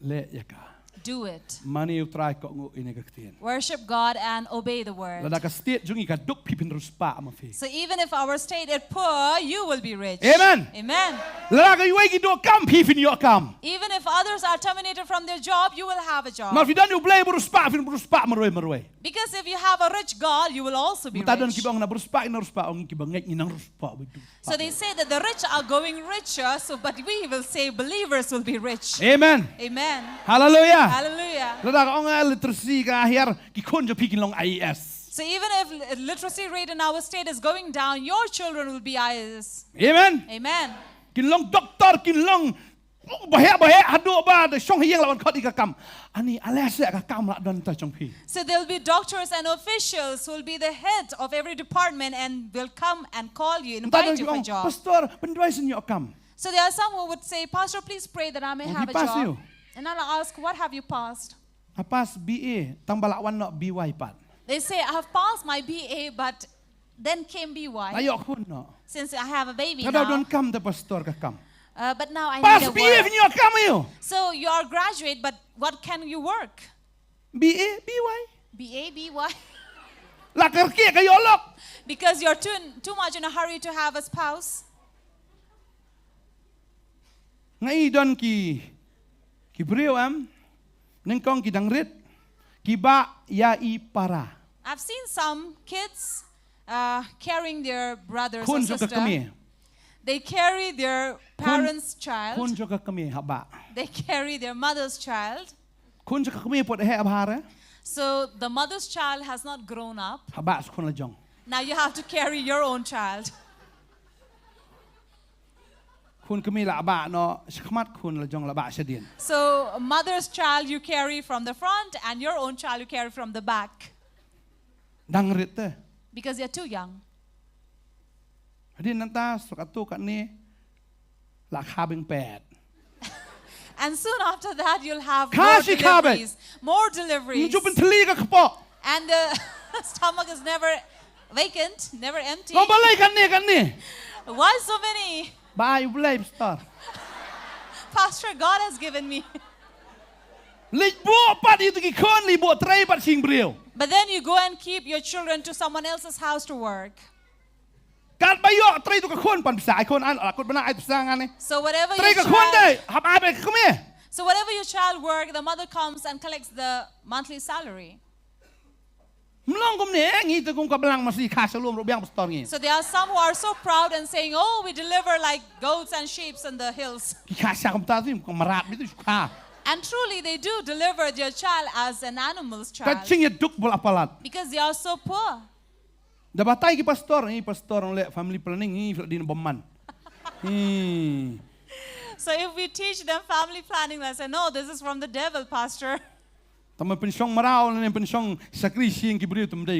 Le yaka. Do it. Mani utrai ko ngu ine ke tien. Worship God and obey the word. Lada ka state jungi ka duk pipin ruspa ama fi. So even if our state is poor, you will be rich. Amen. Amen. Lada ka yuai ki do kam pipin yo kam. Even if others are terminated from their job, you will have a job. Ma fi dan yu blai ruspa fin ruspa maroi. Because if you have a rich God, you will also be Mutadon rich. ki bang na ruspa ina ruspa ong ki bang ngai nang ruspa bedu. So they say that the rich are going richer, but we will say believers will be rich. Amen. Amen. Hallelujah. Hallelujah. Lada ka ong literacy ka akhir ki kon jo pikin long IES. So even if literacy rate in our state is going down, your children will be IS. Amen. Amen. Kin long doktor kin long bahaya adu ba de song hiang lawan khot ikakam ani alase akakam la don ta chong phi So there will be doctors and officials who will be the head of every department and will come and call you, invite you for a job. Pastor pendwai sen yo kam So there are some who would say, Pastor, please pray that I may have a pass you. job. And I'll ask, what have you passed? apas BA tang balakwan no BY pat They say, I have passed my BA, but then came BY. ayo kun no Since I have a baby kada don now. kam te pastor ka kam But now I pas need a BA work. nyo kam yo So you are a graduate, but what can you work? BA BY BA, BY? la kerki ka yo lok Because you're too much in a hurry to have a spouse. ngai don ki brio am neng kong ki dangrit ki ba ya i para I've seen some kids carrying their brothers or kun jo ka sister. kami They carry their parents' kun child. jo ka kami haba They carry their mother's child. kun jo ka kami pot he abhara So the mother's child has not grown up. ฮะบะคนละจง Now you have to carry your own child. คุณก็มีละบะเนาะสขมัดคุณละจงละบะเสดียน So a mother's child you carry from the front and your own child you carry from the back. ดังริดเตอ Because you're too young. ดินนันตาสกัดตุกันนี้ราคาเป็น8 And soon after that you'll have more Kashi kabe. deliveries. More มึง deliveries. จุเป็นทลีกับขปอ And the stomach is never vacant, never empty. เราไปเลยกันนี่ Why so many? บายอยู่เลยสตาร์ Pastor, God has given me. ลิบัวปัดอยู่ตะกี้คนลิบัวไตรปัดชิงเปรียว But then you go and keep your children to someone else's house to work. การไปย่อไตรตุกคนปันภาษาคนอันคนบรรณาไอ้ภาษางานนี่ So whatever ไตร your กับคนได้ child, หับอายไปเขาไม่ so whatever your child work, the mother comes and collects the monthly salary. มึงลองกุมเนี่ยงี้ตะกุมกับพลังมาสิขาชลวมรูปยังสตอร์งี้ So there are some who are so proud and saying, "Oh, we deliver like goats and sheep in the hills." ขาชาคำตาสิมของมาราดไม่ต้องชุกขา And truly, they do deliver their child as an animal's แต่ child ชิงยดุกบลาปลัด because they are so poor. เดี๋ยวบัตรกี่พาสตอร์นี่พาสตอร์องเล่ family planning นี่ฟิลดินบอมมัน So if we teach them family planning, they say, "No, this is from the devil, Pastor." ทำไมเป็นช่องมาราวนี่เป็นช่องสักรีชิงกิบริวตุมได้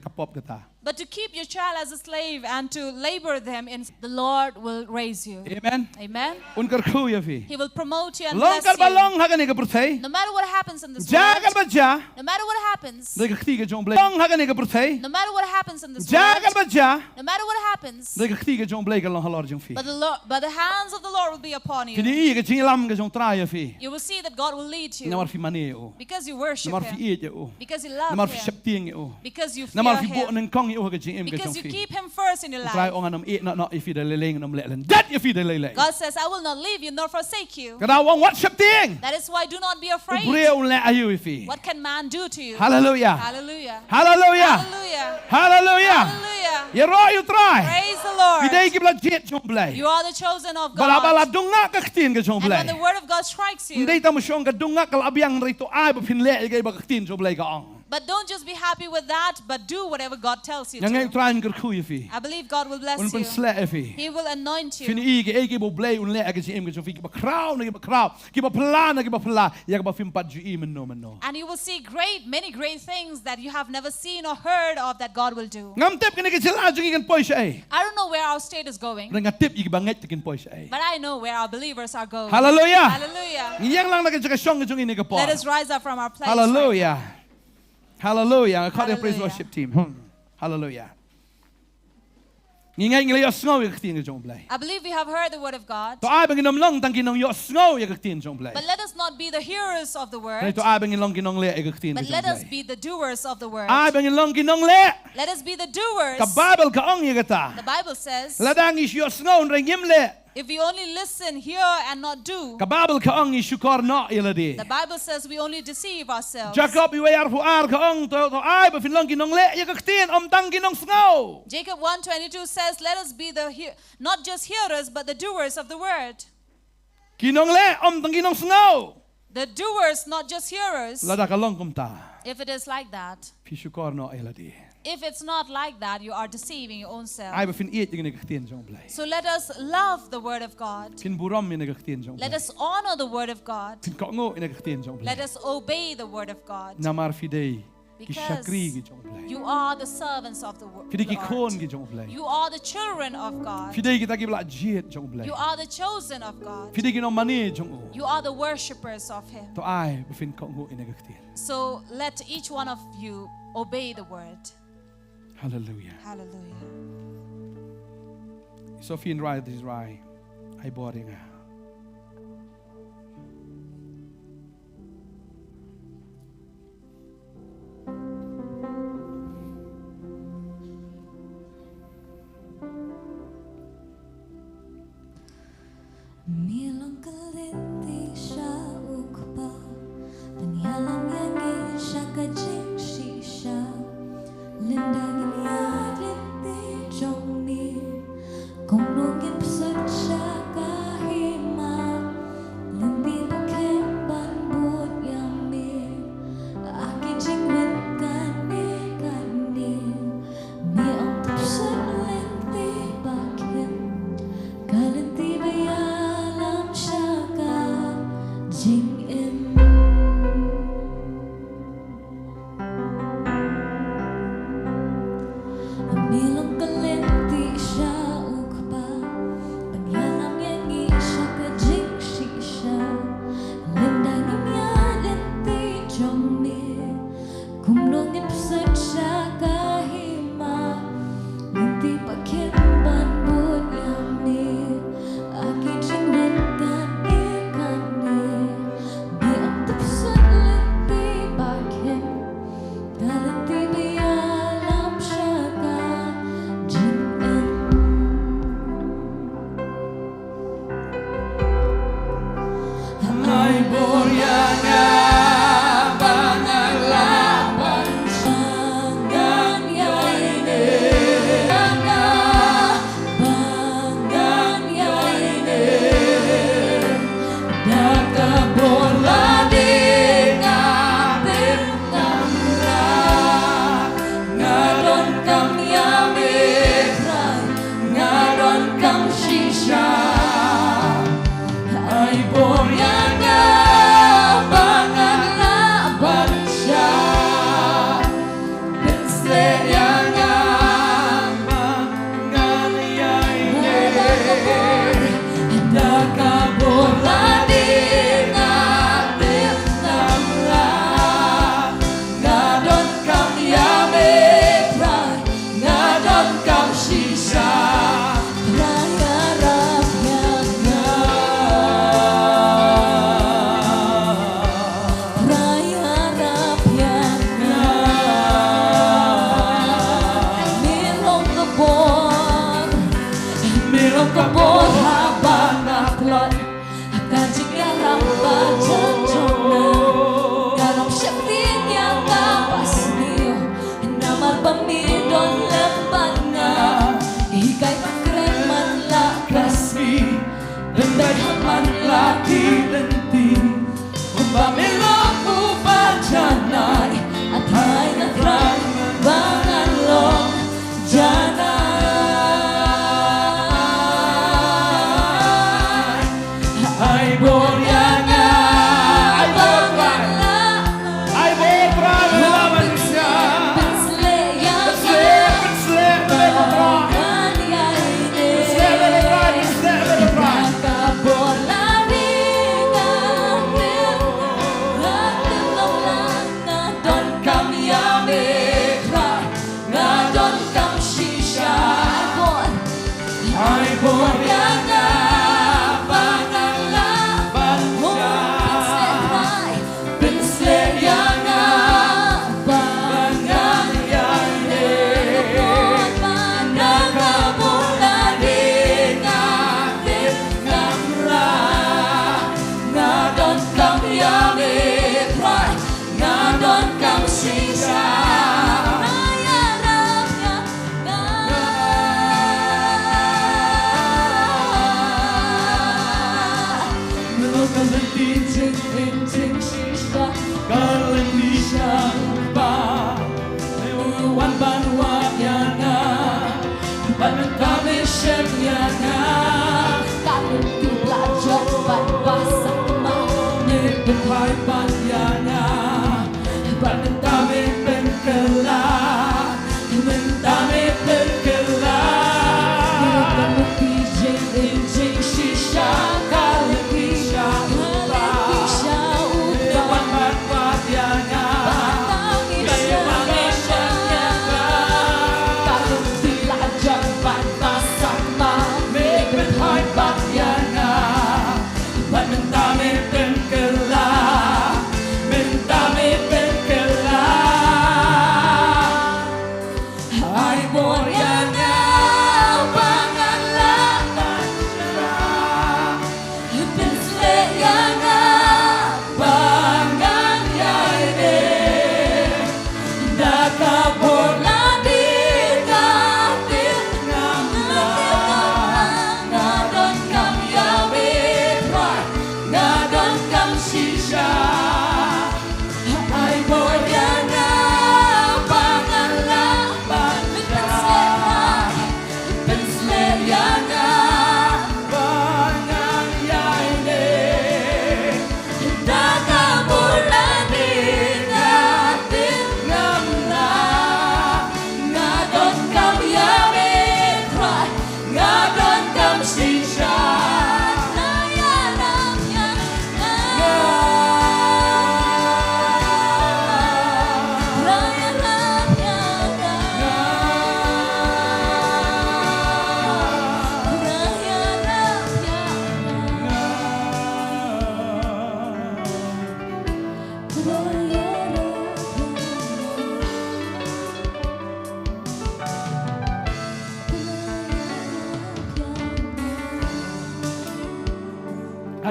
กับปอบกันตา But to keep your child as a slave and to labor them, in the Lord will raise you. เอเมน Amen. อุนกระคูยาฟี He will promote you and ลองกัน bless บาลอง you. ฮักันนี่กับประเทศ No matter what happens in this จ้า world, กันบ้าจ้า no matter what happens, ได้กับที่กับจงเบลลองฮักันนี่กับประเทศ no matter what happens in this จ้ากัน world, บ้าจ้า no matter what happens, ได้กับที่กับจงเบลกันลองฮัลโหลจงฟี but the hands of the Lord will be upon ที you. นี้กับจิงลำกับจงตรายาฟี You will see that God will lead น้ำมัน you ฟีมันนี่โอ because you น้ำ worship มันฟี Him, เอียโอ because you น้ำมัน love ฟีเช Him, ปเตียงโอ because you น้ำมัน fear ฟีโบ Him, นึงกล้องโอกับจิงเอ็มกับจ because ง you ฟี keep Him first in your ตราย life. องอันน้ำเอ็นน้ำอีฟีได้เลยเลยน้ำเละเลยดัดอีฟีได้เลยเลย God says, "I will not leave you nor forsake you." กระดาวองวัดเชปเตียง That is why do not be เบ afraid. รียวและอายุอีฟี What can man do to you? ฮาเลลูยา Hallelujah. ฮาเลลูยา Hallelujah. ฮาเลลูยา Hallelujah. อย่ารออยู่ตราย Praise the Lord. พี่ได้กิบละเจ็ดจงเบลย You are the chosen of บลาบลา God. ดงงะกักตีนกับจง And เบลย when the word of God strikes ได้ you, ตามชงกับดงงะกับลาบยังไรตัวอ้ายบพินเละยังไงบักตีนจงเบลยกับอง but don't just be happy with that, but do whatever God tells you ยังไง to. ตรายมันก็คุยฟี I believe God will bless มันเป็น you. สละฟี He will anoint ฟิน you. อีกเอ้กิบเบลยอุนเละกับจิเอ็มกับจงฟีกิบคราวนะกิบคราวกิบพลานะกิบพลาอยากบักฟิมปัดจูอีมันโนมันโน And you will see many great things that you have never seen or heard of that God will do. งำเต็บกันนี่กิจลาจงอีกันปอยใช่ I don't know where our state is going, งำเต็บอีกบังเงตกินปอยใช่ but I know where our believers are going. ฮาเลลูยา Hallelujah. ยังลังนักจะกระชงกับจงอีนี่กับปอย Let us rise up from our place.ฮาเลลู right ยาฮาเลลูยาขอเดพรีส Hallelujah. วอร์ชิปทีมฮาเลลูยางี้ไงเลยสงบอยากตีนกับจงเบลย I believe we have heard the word of God, ตัวอ้ายเป็นกินนมลงตั้งกินนมยอสงบอยากตีนจงเบลย but let us not be the hearers of the ใน word, ตัวอ้ายเป็นกินลงกินนมเละอยากตีนกับ but จง let เบล us ย be the doers of the word. อ้ายเป็นกินลงกินนมเละ Let us be the doers. กับไบเบิลกับองค์อยากตา The Bible says, และดังอิชยอสงบเรื่องยิ้มเละ if we only listen, hear, and not do, กับไบเบิลกับองค์อิชุกอร์นาอิลดี the Bible says we only deceive ourselves. จักรบิวายาร์ผู้อาร์กับองค์ตัวอ้ายเป็นฟินลงกินนมเละอยากตีนอมตั้งกินนมสงบ Jacob 1:22 says, let us be not just hearers, but the doers of the word. กินนมเละอมตั้งกินนมสงบ The doers, not just hearers. และดักลงกุมตา If it is like that, พิชุกอร์นาอิลดี if it's not like that, you are deceiving your own อ้าย self. เป็นฟินเอียดยังไงกับตีนจงเบลย So let us love the word of God. ฟินบุรอมยังไงกับตีนจงเบล Let ย us honor the word of God. ฟินเกาะโง่ยังไงกับตีนจงเบล Let us obey the word of God. นามาร์ฟิเดย์กิชั Because กรีกิจงเบล you are the servants of theฟิเดย์กิโคน Lord. กิจงเบล You are the children of God. ฟิเดย์กิตากิบลาเจียดจงเบล You are the chosen of God. ฟิเดย์กินอมมานีจงโอ You are the worshippers of Him. ตัวอ้ายเป็นฟินเกาะโง่ยังไงกับตีน So let each one of you obey the word. ฮาเลลูยา Hallelujah. โซฟีนไรดิสไรไอบอร์ยังไง Milang kaliti siya ukpa Panyalang yangin siya kajing shisha Linda giliadit di jong ni Kumno gin pasat siya kahit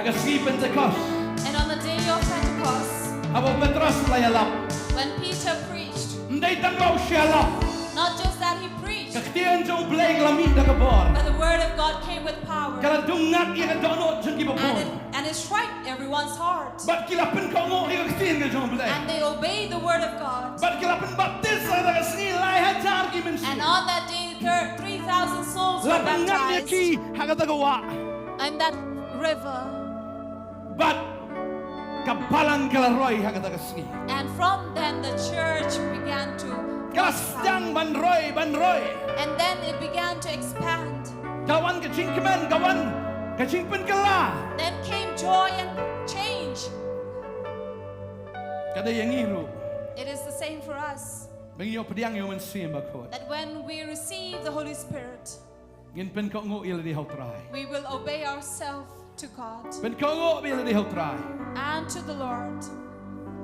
Nagasgi Pentecost. And on the day of Pentecost, Abo Petros layalap. when Peter preached, Ndai tanbaw siya lap. not just that he preached, Kaktian jong blay lamit na kabor. but the word of God came with power. Kala dungat iya dono jeng gibabor. And it struck everyone's heart. Bat kilapen ko mo iya kaktian ka jong blay. And they obeyed the word of God. Bat kilapen baptis sa nagasgi lay hajar gimensi. And on that day, 3,000 souls were Lapan ngat niya baptized ki hagatagawa. in that river. Bat kapalan kalaroy hagatagasgi. And from then, the church began to Kasdang banroy banroy. and then it began to expand. Kawan kacing kemen kawan kacing penkala. Then came joy and change. Kada yang iru. It is the same for us. Bengiyo pediang yo mensim bakot. That when we receive the Holy Spirit, Ngin pen ko ngo ila di hautrai. we will obey ourselves to God Pen ko ngo ila di hautrai. and to the Lord,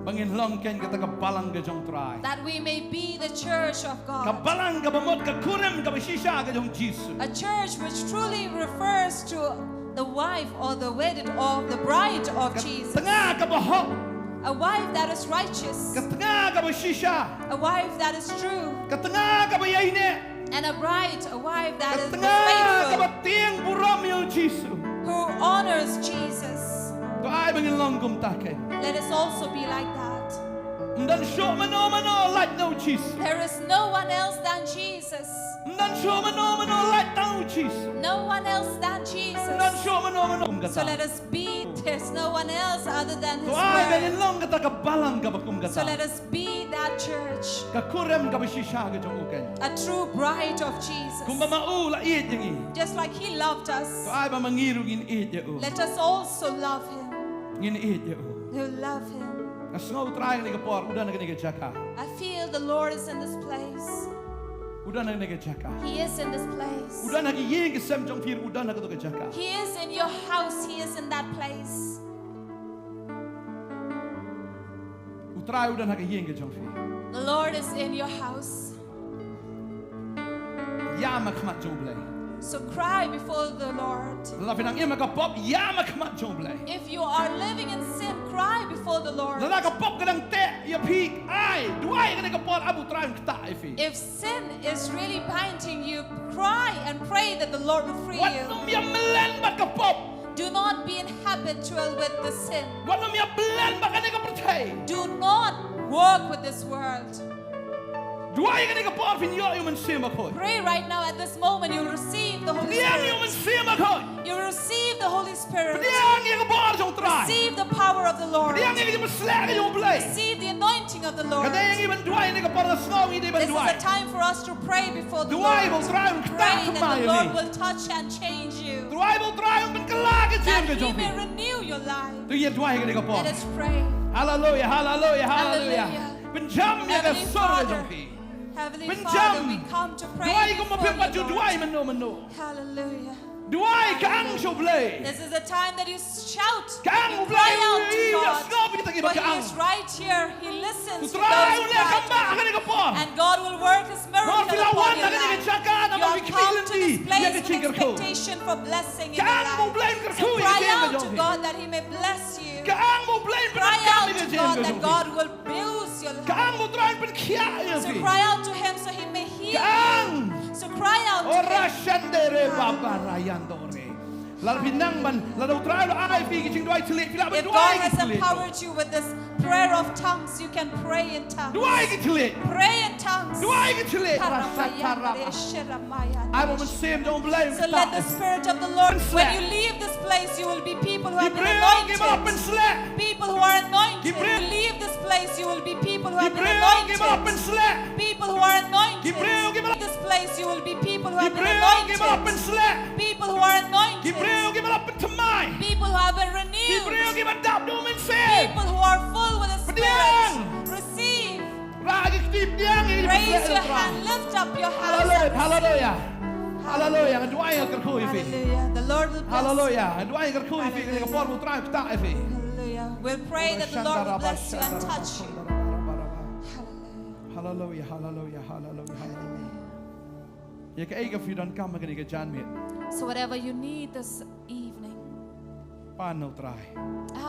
Bangin long ken kata kabalang ka jong trai. that we may be the church of God. Kabalang ka bamot ka kurem ka basisha ka jong Jesus. A church which truly refers to the wife or the wedded or the bride of Jesus. Tengah ka bahok. A wife that is righteous. Katengah ka basisha. A wife that is true. Katengah ka bayayne. And a bride, a wife that is Katengah ka faithful, batiang buram yo Jesus. who honors Jesus. To ay bangin long kumtaken. Let us also be like that. Ndan show mano like no Jesus. There is no one else than Jesus. Ndan show mano like no Jesus. No one else than Jesus. Ndan show mano So let us be, there's no one else other than His To ay bangin word. long kata kabalang ka bakum So let kata. us be that church, Ka kurem ka basisha ka jong uken. a true bride of Jesus. Kung mamau la iit yang i. Just like He loved To us, ay ba mangiru gin iit ya u. let us also love Him. Gin iit ya u. Who love Him. Kasngaw try ni kapor udah na kini jaka. I feel the Lord is in this place. Udah na kini jaka. He is in this place. Udah na kiyeng kesem jong fir udah na kato jaka. He is in your house. He is in that place. Utray udah na kiyeng ke jong fir. The Lord is in your house. Ya makmat jong blay. So cry before the Lord. La pinang ima ka pop ya makmat jong blay. If you are living in sin, cry before the Lord. La ka pop kadang te ya peak ay duay ka kapor abu try kta ifi. If sin is really binding you, cry and pray that the Lord will free Wat you. num ya melen bat ka pop. Do not be habitual with the sin. Wat num ya belen ba ka percay. Do not walk with this world. Duay ka kapor fin yo yung mensim ako. Pray right now at this moment. You'll receive the Holy Diang yung Spirit. mensim ako. You'll receive the Holy Spirit. Diang yung kapor jong try. Receive the power of the Lord. Diang yung maslak yung blay. Receive the anointing of the Lord. Kada yung iban duay ni kapor na snow hindi ban This is duay. a time for us to pray before the Duay mo Lord. try yung kta Pray that the kumayo Lord ni. will touch and change you. Duay mo try yung benkalak That jong ka He jong may fir. renew your life. Tu ye duay ka kapor. Let us pray. Hallelujah, hallelujah, hallelujah. Hallelujah. Benjam ya ka Heavenly sorry Father, jong fir. Heavenly Benjam. Father, we come to pray Duay ko before mapim you, baju Lord. duay mano. Hallelujah. Duay ka ang shoblay. This is the time that you shout. Ka ang You cry out to blay. God. Snow kita For kiba ka He ang. is right here. He listens to Utray those who ulit cry ka ba to ka Him. ni kapor. And God will work His miracle Lord, upon pilawan your na kini life. chaka na You have mabikipilan come to di. this place Ya with kichingar ko. expectation for blessing in Ka your ang mo life. blame ka So ko cry ya out jong to fir. God that He may bless you. Ka ang mo blame ka Cry ka out ni to ka God jong that fir. God will build your Ka ang life. mo try pen kya ya So fir. cry out to Him so He may heal Ka you. ang. So cry out to Ora Him. shandere baba rayandore. Lalu pinang ban, lalu try lo ay fi kicing duay tilik pila If ban God duay has tilik. empowered you with this prayer of tongues, you can pray in tongues. Duay tilik. Pray in tongues. Duay tilik. Rasa tarama. I will save don't blame. So let the Spirit of the Lord, when you leave this place, you will be people who have been Give up and anointed. slap. People who are anointed. Give When up. you leave this place, you will be people who have been Give up and anointed. slap. People who are anointed. Give up. This place, you will be people who have been Give up and anointed. slap. People who are anointed. Give up and tamay. People who have been Give renewed. up dap do men save. People who are full with the Pediang. Spirit. Receive. Ragi tip diang ini. Raise your hand. Lift up your hands. Hallelujah. and Hallelujah. Hallelujah. Duay ang kerkui fi. Hallelujah. The Lord will bless you. Hallelujah. Duay ang kerkui fi kini kapor mo try kita fi. Hallelujah. We'll pray that the Lord will bless you and touch you. Hallelujah, Hallelujah. hallelujah, hallelujah, hallelujah. Je kan eigen voor dan kan ik niet gaan meer. So whatever you need this evening, pan no try.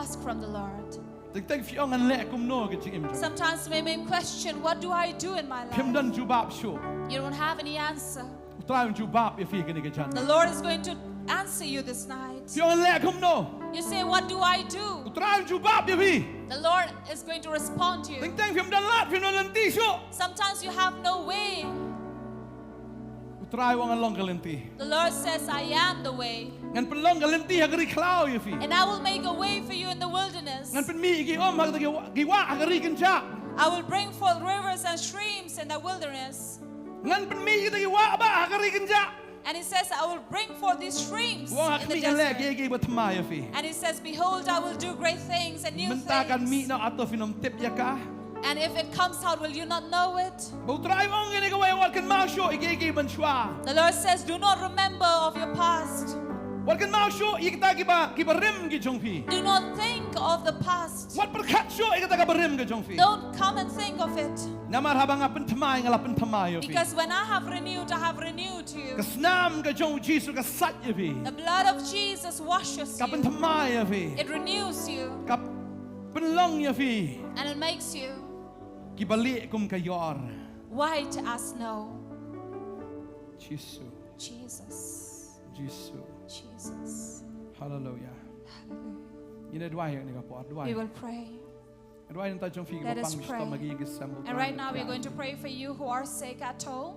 Ask from the Lord. Teng fiong an le kumno ke ching im. Sometimes we may question, what do I do in my Phim life? dan jubab shu. You don't have any answer. Try un jubab ye fi ke ni ke chan. The Lord is going to answer you this night. Fiong an le kumno. You say, what do I do? Try un jubab ye fi. The Lord is going to respond to you. Teng phim dan lat phim dan ti shu. Sometimes you have no way. Try wang an long kalenti. The Lord says, I am the way. Ngan pen long kalenti hagari klau ye fi. And I will make a way for you in the wilderness. Ngan pen mi gi om hagari gi wa hagari kan cha. I will bring forth rivers and streams in the wilderness. Ngan pen mi gi wa ba hagari kan cha. And he says, I will bring forth these streams Wang in the mi an le desert. gi batma ye fi. And he says, behold, I will do great things and new Mentakan mi things. na ato finom tip ya ka. And if it comes out, will you not know it? Bau try wang ni ke wa kan ma shu gi ban shwa. The Lord says, do not remember of your past. Wat kan ma shu i kita ki ba rim gi jong fi. Do not think of the past. Wat perkat shu i kita ka ba rim gi jong fi. Don't come and think of it. Namar habang apen tmai ngala pen tmai yo fi. Because when I have renewed you. Kasnam ka jong Jesus ka sat ye fi. The blood of Jesus washes Ka pen you. tmai ye fi. It renews you. Ka pen long ye fi. And it makes you Ki balik kum ka yor. white as snow. Jesus. Jesus. Jesus. Jesus. Hallelujah. Ini dua yang ni ka po. Dua. We will pray. Dua yang ta jong fi Let ka us pang pray. sto magi gi sam. And right now we're going to pray for you who are sick at home.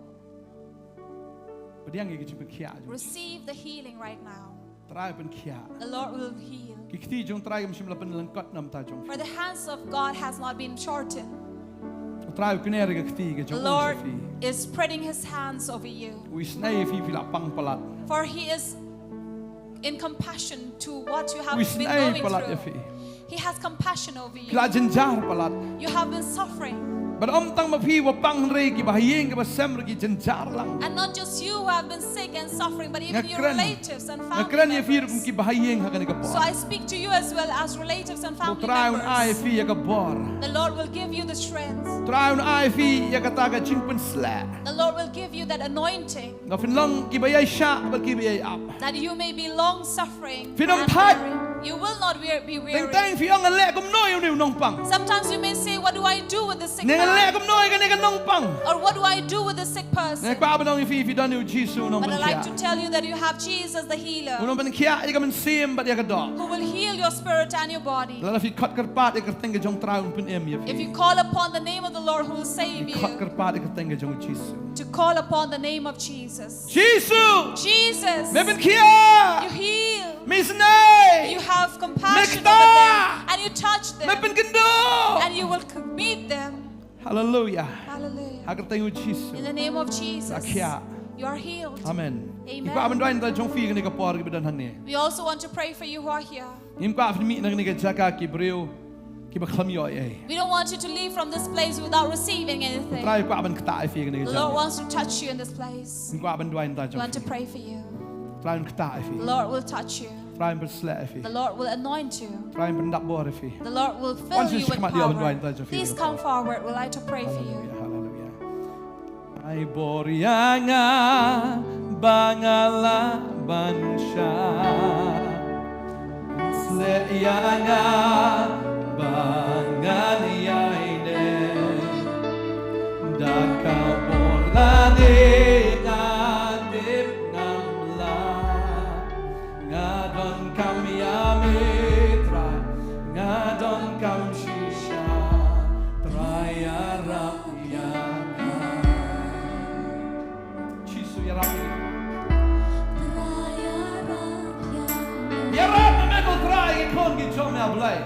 Bediang gi jong kia. Receive the healing right now. Try pen kia. The Lord will heal. Ki kti jong try msim la pen lengkot nam ta jong. For the hands of God has not been shortened. Try kner ga kti ga The jong. Lord is spreading his hands over you. We snai fi la pang palat. For he is in compassion to what you have We been snai going palat ye through. fi. He has compassion over you. Kila jenjar palat. You have been suffering. But om tang ma phi wa pang re ki bahayeng ki basam ki jenjar lang. And not just you who have been sick and suffering, but even your Ngakran. relatives and family Ngakran ye fi kum members. ki bahayeng ha ka So I speak to you as well as relatives and family Try un ai members. fi ya ka bor. The Lord will give you the strength. Try un ai fi ya ka ta ka jing pen sla. The Lord will give you that anointing Nga fin long ki bayai sha ba ki bayai ap. that you may be long suffering. Finong and thai. weary. You will not be Teng weary. teng fi ong le kum no yu ni nong pang. Sometimes you may say, what do I do with the sick Neng le man? kum no ka ni ka nong pang. Or what do I do with the sick Neng person? kwa ba nong fi dan yu Jesus nong But ben I'd like kia. to tell you that you have Jesus the healer Nong ben kia ya ka men sim ba ya ka do. who will heal your spirit and your body. La fi khat kar pat ya ka teng ka jong try un pen em ya If fi. you call upon the name of the Lord who will save Khat you, kar pat ya ka teng ka jong Jesus. to call upon the name of Jesus. Jesus. Jesus, Me ben you kia. heal. Me snai. You have compassion Mekta. over them, and you touch Me them, ben kendo. and you will meet them. Hallelujah. Hallelujah. Ha ka teng yu Jesus. In the name of Jesus, Sakya. you are healed. Amen. Amen. Ipa aben doin ta jong fi ni ka por ki bedan han ni. We also want to pray for you who are here. Im ka af mi na ni ka jaka ki breu ki ba kham yo ye. We don't want you to leave from this place without receiving anything. Try ka aben kta fi ni The ka Lord jaka. wants to touch you in this place. Im ka aben doin ta We jong. want to pray for you. Try kta The fi. Lord will touch you. Try ben sla fi. The Lord will anoint you. Try ben dak bor fi. The Lord will fill Once you you with come out, you haven't power. died, that's your Please feeling. come forward. We'd like to pray for you. Hallelujah. Hallelujah. Ay borianga bangala bansha. Sleyanga banganiaine. Daka borlane ngadip ngamla. Ngadon kamyamitra. Ngadon kamshisha. Trayarap yaga. Chisu yarap. Yarap na meko try ikon gi chom ya blay.